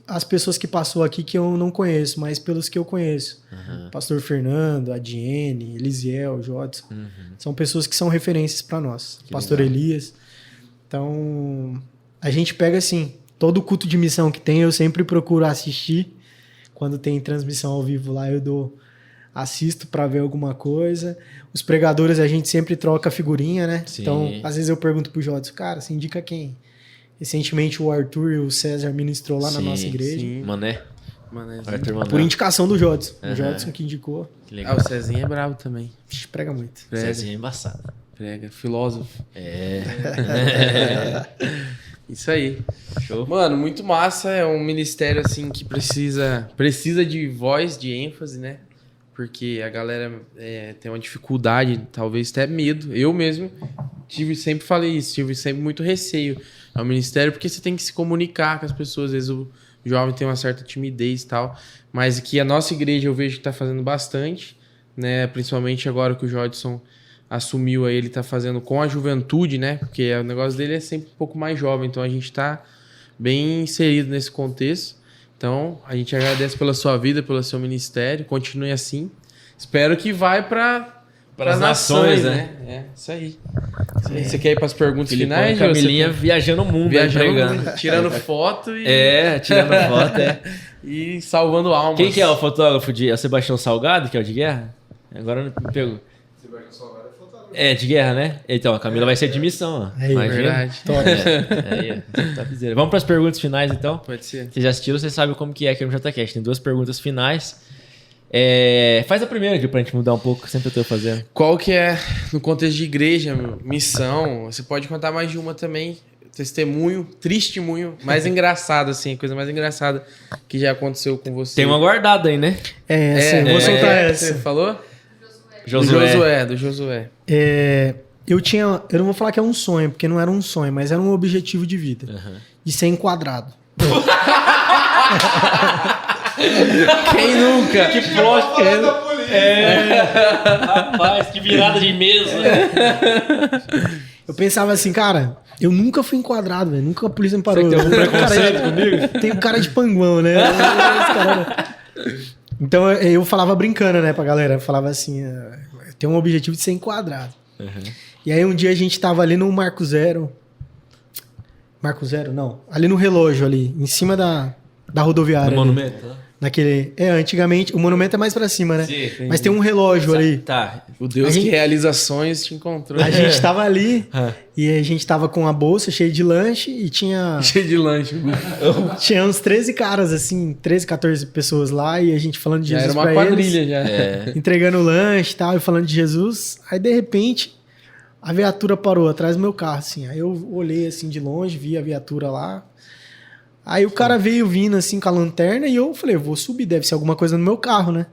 as pessoas que passou aqui que eu não conheço, mas pelos que eu conheço. Pastor Fernando, a Jenny, Elisiel, Jodson. São pessoas que são referências para nós. Que Pastor legal. Elias. Então, a gente pega assim, todo culto de missão que tem, eu sempre procuro assistir. Quando tem transmissão ao vivo lá, assisto para ver alguma coisa. Os pregadores a gente sempre troca figurinha, né? Sim. Então, às vezes eu pergunto pro Jodson, cara, você indica quem? Recentemente o Arthur e o César ministrou lá na Sim, nossa igreja. sim. Mané. Mano, Arthur Mané. Por indicação do Jodson. Aham. O Jodson que indicou. Que legal. o Cezinha é brabo também. Ixi, prega muito. Cezinha é embaçado. Prega, filósofo. É. Isso aí. Show. Mano, muito massa. É um ministério assim que precisa de voz, de ênfase, né? Porque a galera tem uma dificuldade, talvez até medo. Eu mesmo sempre falei isso, tive sempre muito receio ao ministério, porque você tem que se comunicar com as pessoas. Às vezes o jovem tem uma certa timidez e tal. Mas aqui a nossa igreja eu vejo que tá fazendo bastante, né? Principalmente agora que o Jodson assumiu aí, ele tá fazendo com a juventude, né? Porque o negócio dele é sempre um pouco mais jovem, então a gente tá bem inserido nesse contexto. Então, a gente agradece pela sua vida, pelo seu ministério, continue assim. Espero que vai para as nações, né? É, isso aí. Você quer ir para as perguntas Filipão finais, e Gil? Camilinha viajando o mundo, Viajando, pregando. tirando foto e, Tirando foto, e salvando almas. Quem que é o fotógrafo é o Sebastião Salgado, que é o de guerra? Agora me pegou. De guerra, né? Então, a Camila vai ser de missão, ó. Aí, Imagina. verdade. Top. Topzera. Vamos para as perguntas finais, então? Pode ser. Vocês já assistiram, vocês sabem como que é aqui no JCast. Tem 2 perguntas finais. Faz a primeira, Gil, pra gente mudar um pouco, sempre eu tô fazendo. Qual que é, no contexto de igreja, missão, você pode contar mais de uma também, testemunho, testemunho, mais engraçado, assim, a coisa mais engraçada que já aconteceu com você. Tem uma guardada aí, né? Vou soltar Você essa. falou? Josué. Do Josué. Eu não vou falar que é um sonho, porque não era um sonho, mas era um objetivo de vida. De ser enquadrado. Quem nunca? Que plot! Rapaz, que virada de mesa! Eu pensava assim, cara, eu nunca fui enquadrado, velho. Nunca a polícia me parou. Será que tem algum preconceito comigo? Tenho cara de panguão, né? Então eu falava brincando, né, pra galera. Eu falava assim, eu tenho um objetivo de ser enquadrado. E aí um dia a gente tava ali no Marco Zero. Marco Zero, não. Ali no relógio, ali, em cima da rodoviária. No ali. monumento? Naquele. Antigamente, o monumento é mais pra cima, né? Sim. Mas tem um relógio ali. Tá. O Deus A gente- que realiza sonhos te encontrou. A gente tava ali e a gente tava com a bolsa cheia de lanche e tinha Cheio de lanche. uns 13 caras, assim, 13, 14 pessoas lá e a gente falando de Já era Jesus uma pra quadrilha, eles, já. entregando lanche e tal, e falando de Jesus. Aí, de repente, a viatura parou atrás do meu carro, assim. Aí eu olhei, assim, de longe, vi a viatura lá. Aí o cara veio vindo assim com a lanterna e eu falei, vou subir, deve ser alguma coisa no meu carro, né?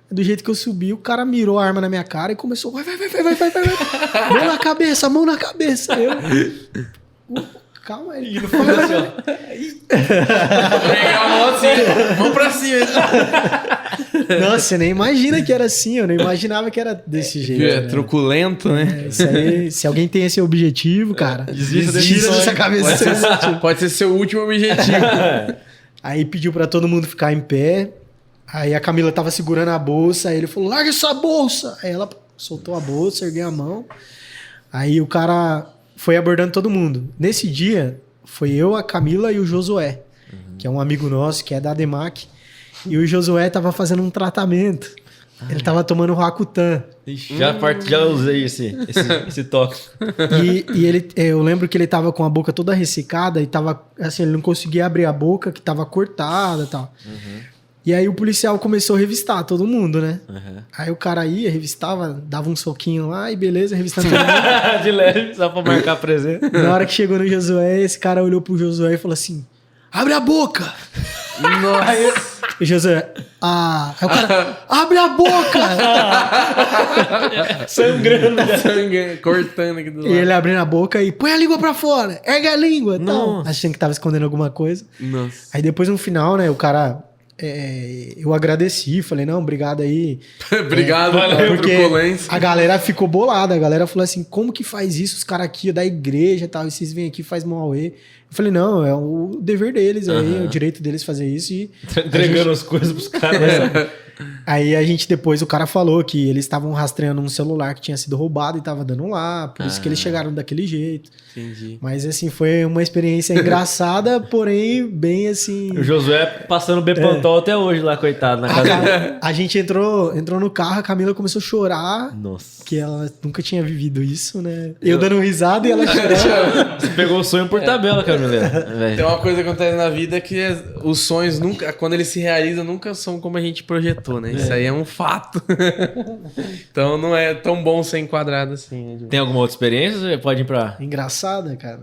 Do jeito que eu subi, o cara mirou a arma na minha cara e começou, vai. Mão na cabeça, mão na cabeça. Eu, calma aí. Não foi assim, ó. Pegar a mão assim, mão pra cima. Nossa, você nem imagina que era assim, eu não imaginava que era desse jeito. É né? truculento, né? Isso aí, se alguém tem esse objetivo, cara, desista dessa cabeça. Pode ser seu último objetivo. Aí pediu pra todo mundo ficar em pé. Aí a Camila tava segurando a bolsa, aí ele falou, larga essa bolsa. Aí ela soltou a bolsa, ergueu a mão. Aí o cara foi abordando todo mundo. Nesse dia, foi eu, a Camila e o Josué, que é um amigo nosso, que é da ADEMAC. E o Josué tava fazendo um tratamento. Ele tava tomando Rakutan. Ixi, já usei esse toque. E ele, eu lembro que ele tava com a boca toda ressecada e tava, assim, ele não conseguia abrir a boca, que tava cortada e tal. E aí o policial começou a revistar todo mundo, né? Aí o cara ia, revistava, dava um soquinho lá e beleza, revistando todo mundo. De leve, só pra marcar presença. Na hora que chegou no Josué, esse cara olhou pro Josué e falou assim, abre a boca! Nossa. Aí o Josué, aí o cara, abre a boca! Sangrando. Sangue cortando aqui do lado. E ele abrindo a boca e põe a língua pra fora, ergue a língua e tal. Nossa. Achando que tava escondendo alguma coisa. Nossa. Aí depois no final, né, o cara... eu agradeci, falei, não, obrigado aí. Obrigado Porque pro truculência. a galera ficou bolada, a galera falou assim, como que faz isso, os caras aqui da igreja e tal, e vocês vêm aqui e faz Mauê. Eu falei, não, é o dever deles aí, é o direito deles fazer isso. E Entregando as coisas pros caras. aí a gente depois, o cara falou que eles estavam rastreando um celular que tinha sido roubado e tava dando lá, por isso que eles chegaram daquele jeito. Entendi. Mas assim, foi uma experiência engraçada, porém bem assim... O Josué passando Bepantol até hoje lá, coitado, na casa. A gente entrou no carro, a Camila começou a chorar, Nossa. que ela nunca tinha vivido isso, né? Eu dando risada e ela chorando. Você pegou o sonho por tabela, Camila. Tem uma coisa que acontece na vida que os sonhos nunca, quando eles se realizam, nunca são como a gente projetou, né? Isso aí é um fato. Então não é tão bom ser enquadrado assim, né, Diogo? Tem alguma outra experiência? Você pode ir pra... Engraçada, cara.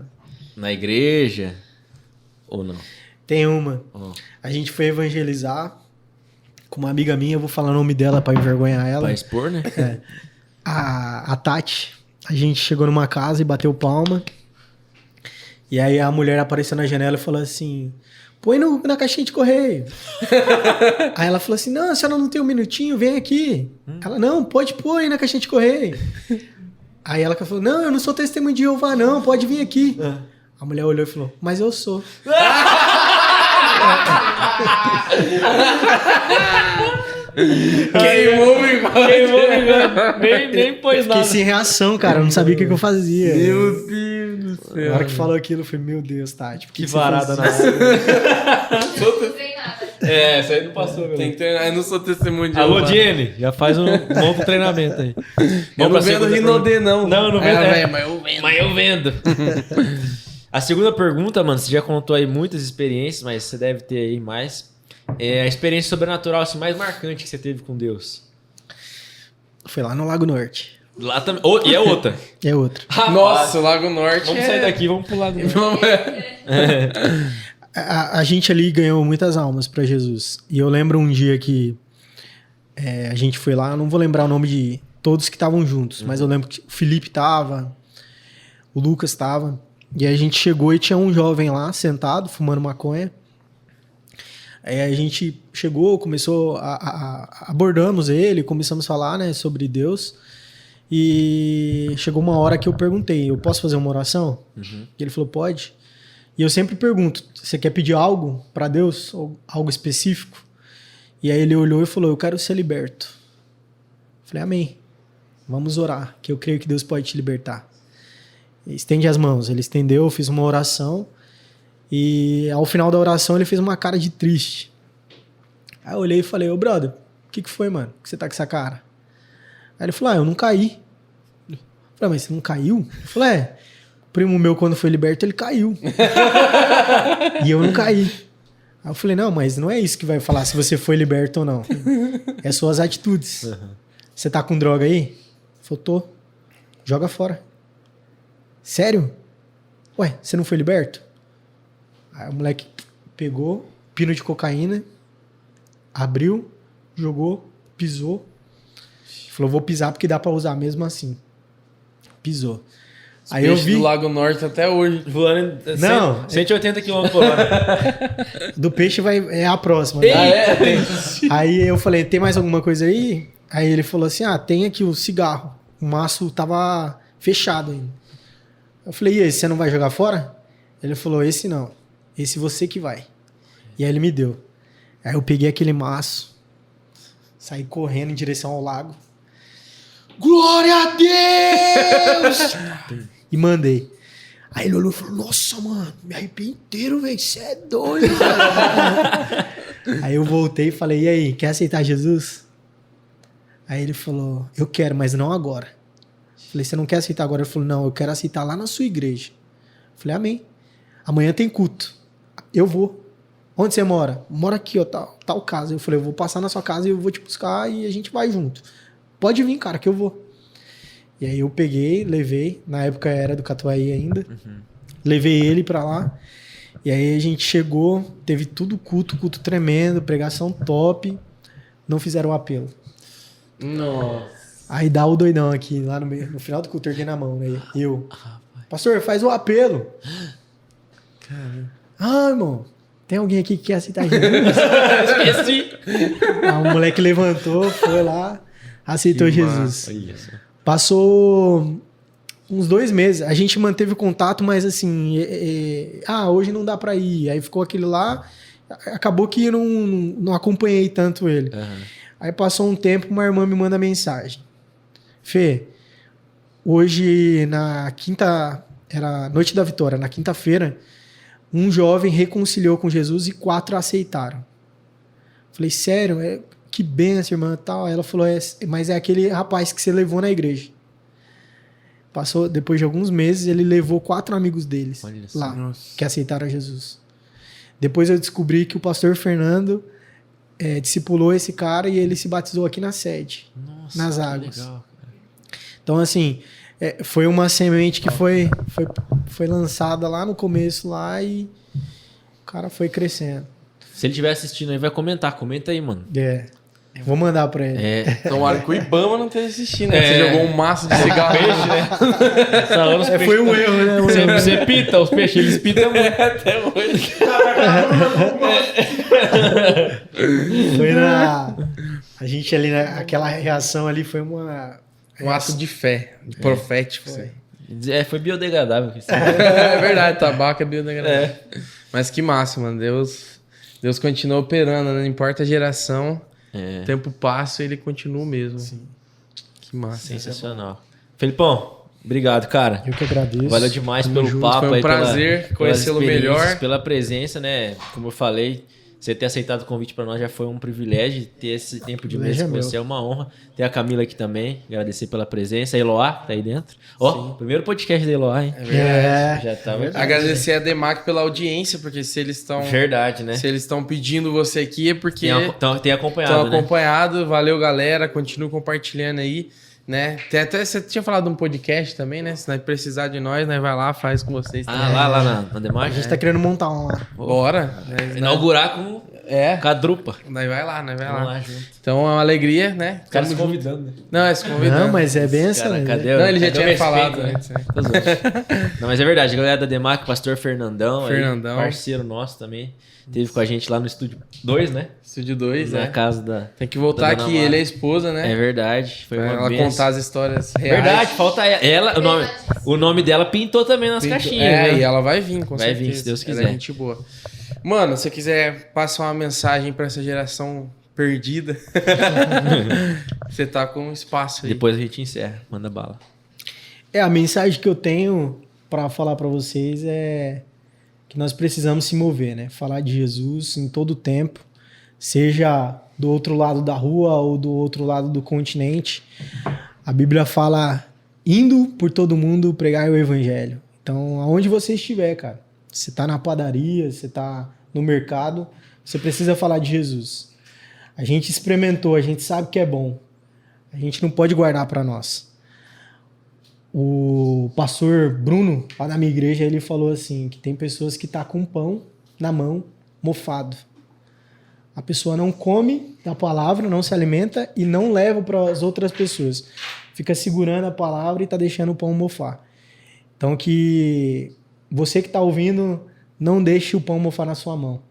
Na igreja? Ou não? Tem uma. A gente foi evangelizar com uma amiga minha, eu vou falar o nome dela pra envergonhar ela. Pra expor, né? A Tati. A gente chegou numa casa e bateu palma. E aí a mulher apareceu na janela e falou assim... Põe na caixinha de correio. Aí ela falou assim, não, a senhora não tem um minutinho, vem aqui. Ela, não, pode pôr aí na caixinha de correio. Aí ela falou, não, eu não sou testemunho de Jeová, não, pode vir aqui. A mulher olhou e falou, mas eu sou. Queimou o bigode. Nem pôs Fiquei sem reação, cara, eu não sabia o que eu fazia. Meu Deus do céu. Na hora que falou aquilo, eu falei, meu Deus, Tati, por Que você varada fez na isso? Não tem nada. É, essa aí não passou, meu. Tem que treinar. Eu não sou testemunho de Alô, Jeová. Jenny, já faz um monte treinamento aí. Eu Vamos não pra vendo segunda Rinodê, não. Não, eu não vendo. Velho, mas eu vendo. Mas eu vendo. A segunda pergunta, mano, você já contou aí muitas experiências, mas você deve ter aí mais. É a experiência sobrenatural assim, mais marcante que você teve com Deus. Foi lá no Lago Norte. Lá também. E é outra. É outro. Nossa, o Lago Norte. Vamos sair daqui, vamos pro lado. A gente ali ganhou muitas almas pra Jesus. E eu lembro um dia que a gente foi lá, eu não vou lembrar o nome de todos que estavam juntos, mas eu lembro que o Felipe tava, o Lucas tava, e a gente chegou e tinha um jovem lá sentado, fumando maconha. Aí a gente chegou, começou abordamos ele, começamos a falar, né, sobre Deus. E chegou uma hora que eu perguntei, eu posso fazer uma oração? E ele falou, pode. E eu sempre pergunto, você quer pedir algo para Deus? Ou algo específico? E aí ele olhou e falou, eu quero ser liberto. Eu falei, amém. Vamos orar, que eu creio que Deus pode te libertar. Estende as mãos. Ele estendeu, eu fiz uma oração. E ao final da oração ele fez uma cara de triste. Aí eu olhei e falei, ô brother, o que foi, mano? Que você tá com essa cara? Aí ele falou, eu não caí. Eu falei, mas você não caiu? Eu falei, o primo meu quando foi liberto ele caiu. E eu não caí. Aí eu falei, não, mas não é isso que vai falar se você foi liberto ou não. É suas atitudes. Você tá com droga aí? Ele falou, tô. Joga fora. Sério? Ué, você não foi liberto? Aí o moleque pegou pino de cocaína, abriu, jogou, pisou. Falou, vou pisar porque dá pra usar mesmo assim. Pisou. Aí eu vi... do Lago Norte até hoje. Voando Não. 180 km por hora. Do peixe é a próxima. Né? Aí eu falei, tem mais alguma coisa aí? Aí ele falou assim, tem aqui o cigarro. O maço tava fechado ainda. Eu falei, e esse, você não vai jogar fora? Ele falou, esse não. Esse você que vai. E aí ele me deu. Aí eu peguei aquele maço, saí correndo em direção ao lago. Glória a Deus! E mandei. Aí ele olhou e falou, nossa, mano, me arrepiei inteiro, velho. Você é doido, velho. Aí eu voltei e falei, e aí, quer aceitar Jesus? Aí ele falou, eu quero, mas não agora. Falei, você não quer aceitar agora? Ele falou, não, eu quero aceitar lá na sua igreja. Falei, amém. Amanhã tem culto. Eu vou. Onde você mora? Mora aqui, ó, tal casa. Eu falei, eu vou passar na sua casa e eu vou te buscar e a gente vai junto. Pode vir, cara, que eu vou. E aí eu peguei, levei. Na época era do Catuaí ainda. Levei ele pra lá. E aí a gente chegou, teve tudo culto tremendo, pregação top. Não fizeram o apelo. Nossa. Aí dá o doidão aqui, lá no meio, no final do culto, erguei na mão, né? Eu. Pastor, faz o apelo. Caramba. Irmão, tem alguém aqui que quer aceitar Jesus? Esqueci. Aí o moleque levantou, foi lá, aceitou Que Jesus. Isso. Passou uns 2 meses. A gente manteve contato, mas assim, hoje não dá pra ir. Aí ficou aquele lá, acabou que eu não acompanhei tanto ele. Aí passou um tempo, uma irmã me manda mensagem. Fê, hoje era Noite da Vitória, na quinta-feira, um jovem reconciliou com Jesus e 4 aceitaram. Falei, sério? Que benção, irmã, tal. Aí ela falou, mas é aquele rapaz que você levou na igreja. Passou, depois de alguns meses, ele levou 4 amigos deles lá, que aceitaram Jesus. Depois eu descobri que o pastor Fernando discipulou esse cara e ele se batizou aqui na sede, nas águas. Legal, cara. Então, assim, foi uma semente que foi lançada lá no começo lá e o cara foi crescendo. Se ele estiver assistindo aí, vai comentar. Comenta aí, mano. Vou mandar pra ele. Tomara que o Ibama não esteja assistindo, né? Você jogou um maço de cigarro. Né? Foi um erro, né? Você pita, os peixes, eles pitam muito. Até hoje. Foi a gente ali, aquela reação ali foi um ato de fé, de profético. Foi biodegradável. É verdade, tabaco é biodegradável. Mas que massa, mano. Deus continua operando, né? Não importa a geração, o tempo passa e ele continua mesmo. Sim. Que massa. Sensacional. Felipão, obrigado, cara. Eu que agradeço. Valeu demais pelo papo. Foi um prazer conhecê-lo melhor. Pela presença, né? Como eu falei, você ter aceitado o convite para nós já foi um privilégio. Ter esse tempo de mesa com você é uma honra. Ter a Camila aqui também, agradecer pela presença. A Eloá, tá aí dentro. Primeiro podcast da Eloá, hein? É verdade. Já tá verdade. Agradecer a Demac pela audiência, porque se eles estão... Verdade, né? Se eles estão pedindo você aqui é porque... Tem acompanhado, Estão acompanhado. Valeu, galera. Continua compartilhando aí. Né? Você tinha falado de um podcast também, né? Se nós precisar de nós vai lá, faz com vocês também. Lá na Demac? A gente tá querendo montar um lá. Bora. Inaugurar com a drupa. Nós vai lá. Vamos lá junto. Então é uma alegria, né? Os caras se convidando, né? Não, se convidando. Não, mas é bem essa, né? Não, ele já tinha falado antes. Não, mas é verdade. A galera da Demac, pastor Fernandão. Fernandão. Aí, parceiro nosso também. Teve com a gente lá no Estúdio 2, né? Estúdio 2, na casa da... Tem que voltar aqui, ele é a esposa, né? É verdade. Foi ela contar as histórias reais. Verdade, falta ela. O nome dela pintou também nas caixinhas. Né? E ela vai vir, com certeza. Vai vir, se Deus quiser. Ela é gente boa. Mano, se você quiser passar uma mensagem pra essa geração perdida, você tá com um espaço aí. Depois a gente encerra. Manda bala. A mensagem que eu tenho pra falar pra vocês é que nós precisamos se mover, né? Falar de Jesus em todo o tempo, seja do outro lado da rua ou do outro lado do continente. A Bíblia fala indo por todo mundo pregar o evangelho. Então, aonde você estiver, cara, você tá na padaria, você tá no mercado, você precisa falar de Jesus. A gente experimentou, a gente sabe que é bom. A gente não pode guardar para nós. O pastor Bruno, lá na minha igreja, ele falou assim, que tem pessoas que tá com pão na mão mofado. A pessoa não come da palavra, não se alimenta e não leva para as outras pessoas. Fica segurando a palavra e está deixando o pão mofar. Então que você que está ouvindo, não deixe o pão mofar na sua mão,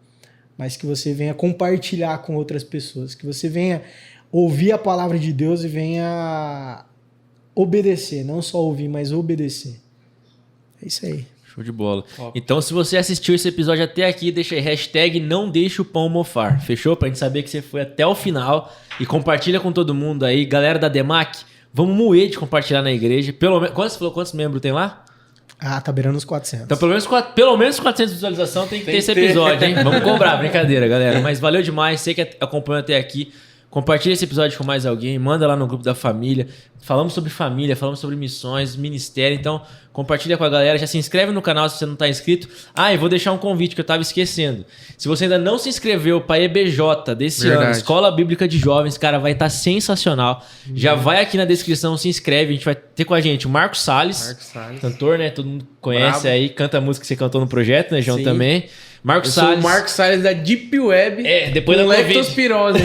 mas que você venha compartilhar com outras pessoas, que você venha ouvir a palavra de Deus e venha obedecer, não só ouvir, mas obedecer. É isso aí. Show de bola. Então, se você assistiu esse episódio até aqui, deixa aí hashtag não deixe o pão mofar. Fechou? Pra gente saber que você foi até o final e compartilha com todo mundo aí. Galera da Demac, vamos moer de compartilhar na igreja. Pelo menos, quantos membros tem lá? Ah, tá beirando os 400. Então, pelo menos 400 visualizações tem que ter esse episódio, hein? Vamos cobrar, brincadeira, galera. Mas valeu demais, você que acompanhou até aqui. Compartilha esse episódio com mais alguém, manda lá no grupo da família. Falamos sobre família, falamos sobre missões, ministério. Então, compartilha com a galera. Já se inscreve no canal se você não está inscrito. Ah, e vou deixar um convite que eu estava esquecendo. Se você ainda não se inscreveu para a EBJ desse ano, Escola Bíblica de Jovens, cara, vai estar sensacional. Já vai aqui na descrição, se inscreve. A gente vai ter com a gente o Marcos Salles, cantor, né? Todo mundo conhece. Bravo. Aí, canta a música que você cantou no projeto, né, João? Sim. Também. Marcos Salles. Eu sou o Marcos Salles da Deep Web. Depois da leptospirose.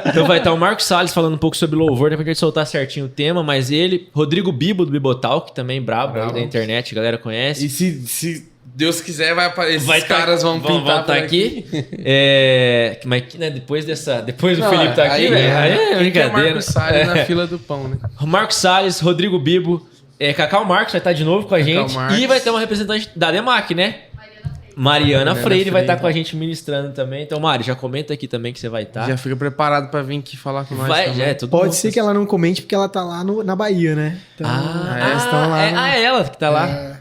Então vai estar o Marcos Salles falando um pouco sobre louvor, depois a gente soltar certinho o tema, mas ele, Rodrigo Bibo do Bibotalk, também brabo aí da internet, a galera conhece. E se Deus quiser, vai aparecer. Esses caras vão pintar tá aqui. Mas né, depois do Felipe tá aqui, velho. Aí é brincadeira. É o Marcos Salles na fila do pão, né? Marcos Salles, Rodrigo Bibo, Cacau Marcos vai estar de novo com a gente. E vai ter uma representante da Demac, né? Mariana Freire vai estar com a gente ministrando também. Então, Mari, já comenta aqui também que você vai estar. Já fica preparado pra vir aqui falar com nós. Pode ser que ela não comente porque ela tá lá na Bahia, né? Então, ela que tá lá.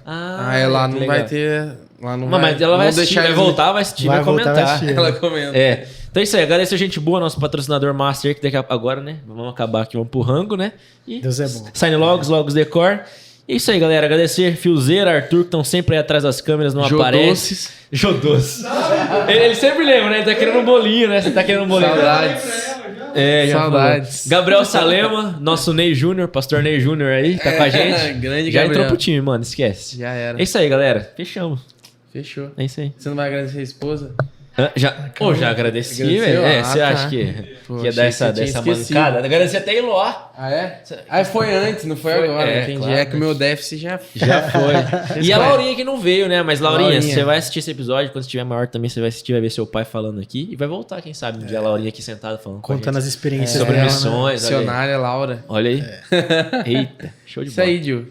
Ela não vai ter... Mas ela vai assistir, vai voltar, vai assistir, vai comentar. Ela comenta. Então é isso aí, agradecer a gente boa, nosso patrocinador Master, que daqui agora, né? Vamos acabar aqui, vamos pro rango, né? E Deus é bom. Sign Logos Decor. É isso aí, galera. Agradecer Fiozeira, Arthur, que estão sempre aí atrás das câmeras, não aparece. Jodoces. Ele sempre lembra, né? Ele tá querendo um bolinho, né? Você tá querendo um bolinho. Saudades. Saudades. Gabriel Salema, nosso Ney Júnior, pastor Ney Júnior aí, tá com a gente. Grande Já Gabriel. entrou pro time, mano, esquece. Já era. É isso aí, galera. Fechamos. Fechou. É isso aí. Você não vai agradecer a esposa? Já agradeci, velho. Você acha que ia dar essa mancada? Agradecer até Eloá. Ah, é? Aí foi antes, não foi agora. Entendi. Claro. É que o meu déficit já foi. E a Laurinha que não veio, né? Mas, Laurinha, você vai assistir esse episódio. Quando estiver maior também, você vai assistir, vai ver seu pai falando aqui. E vai voltar, quem sabe, um dia a Laurinha aqui sentada falando contando as experiências sobre dela, missões. Missionária Laura. Olha aí. Eita, show de bola. Isso aí, Gil.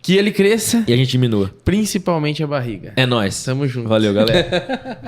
Que ele cresça. E a gente diminua. Principalmente a barriga. É nóis. Tamo junto. Valeu, galera.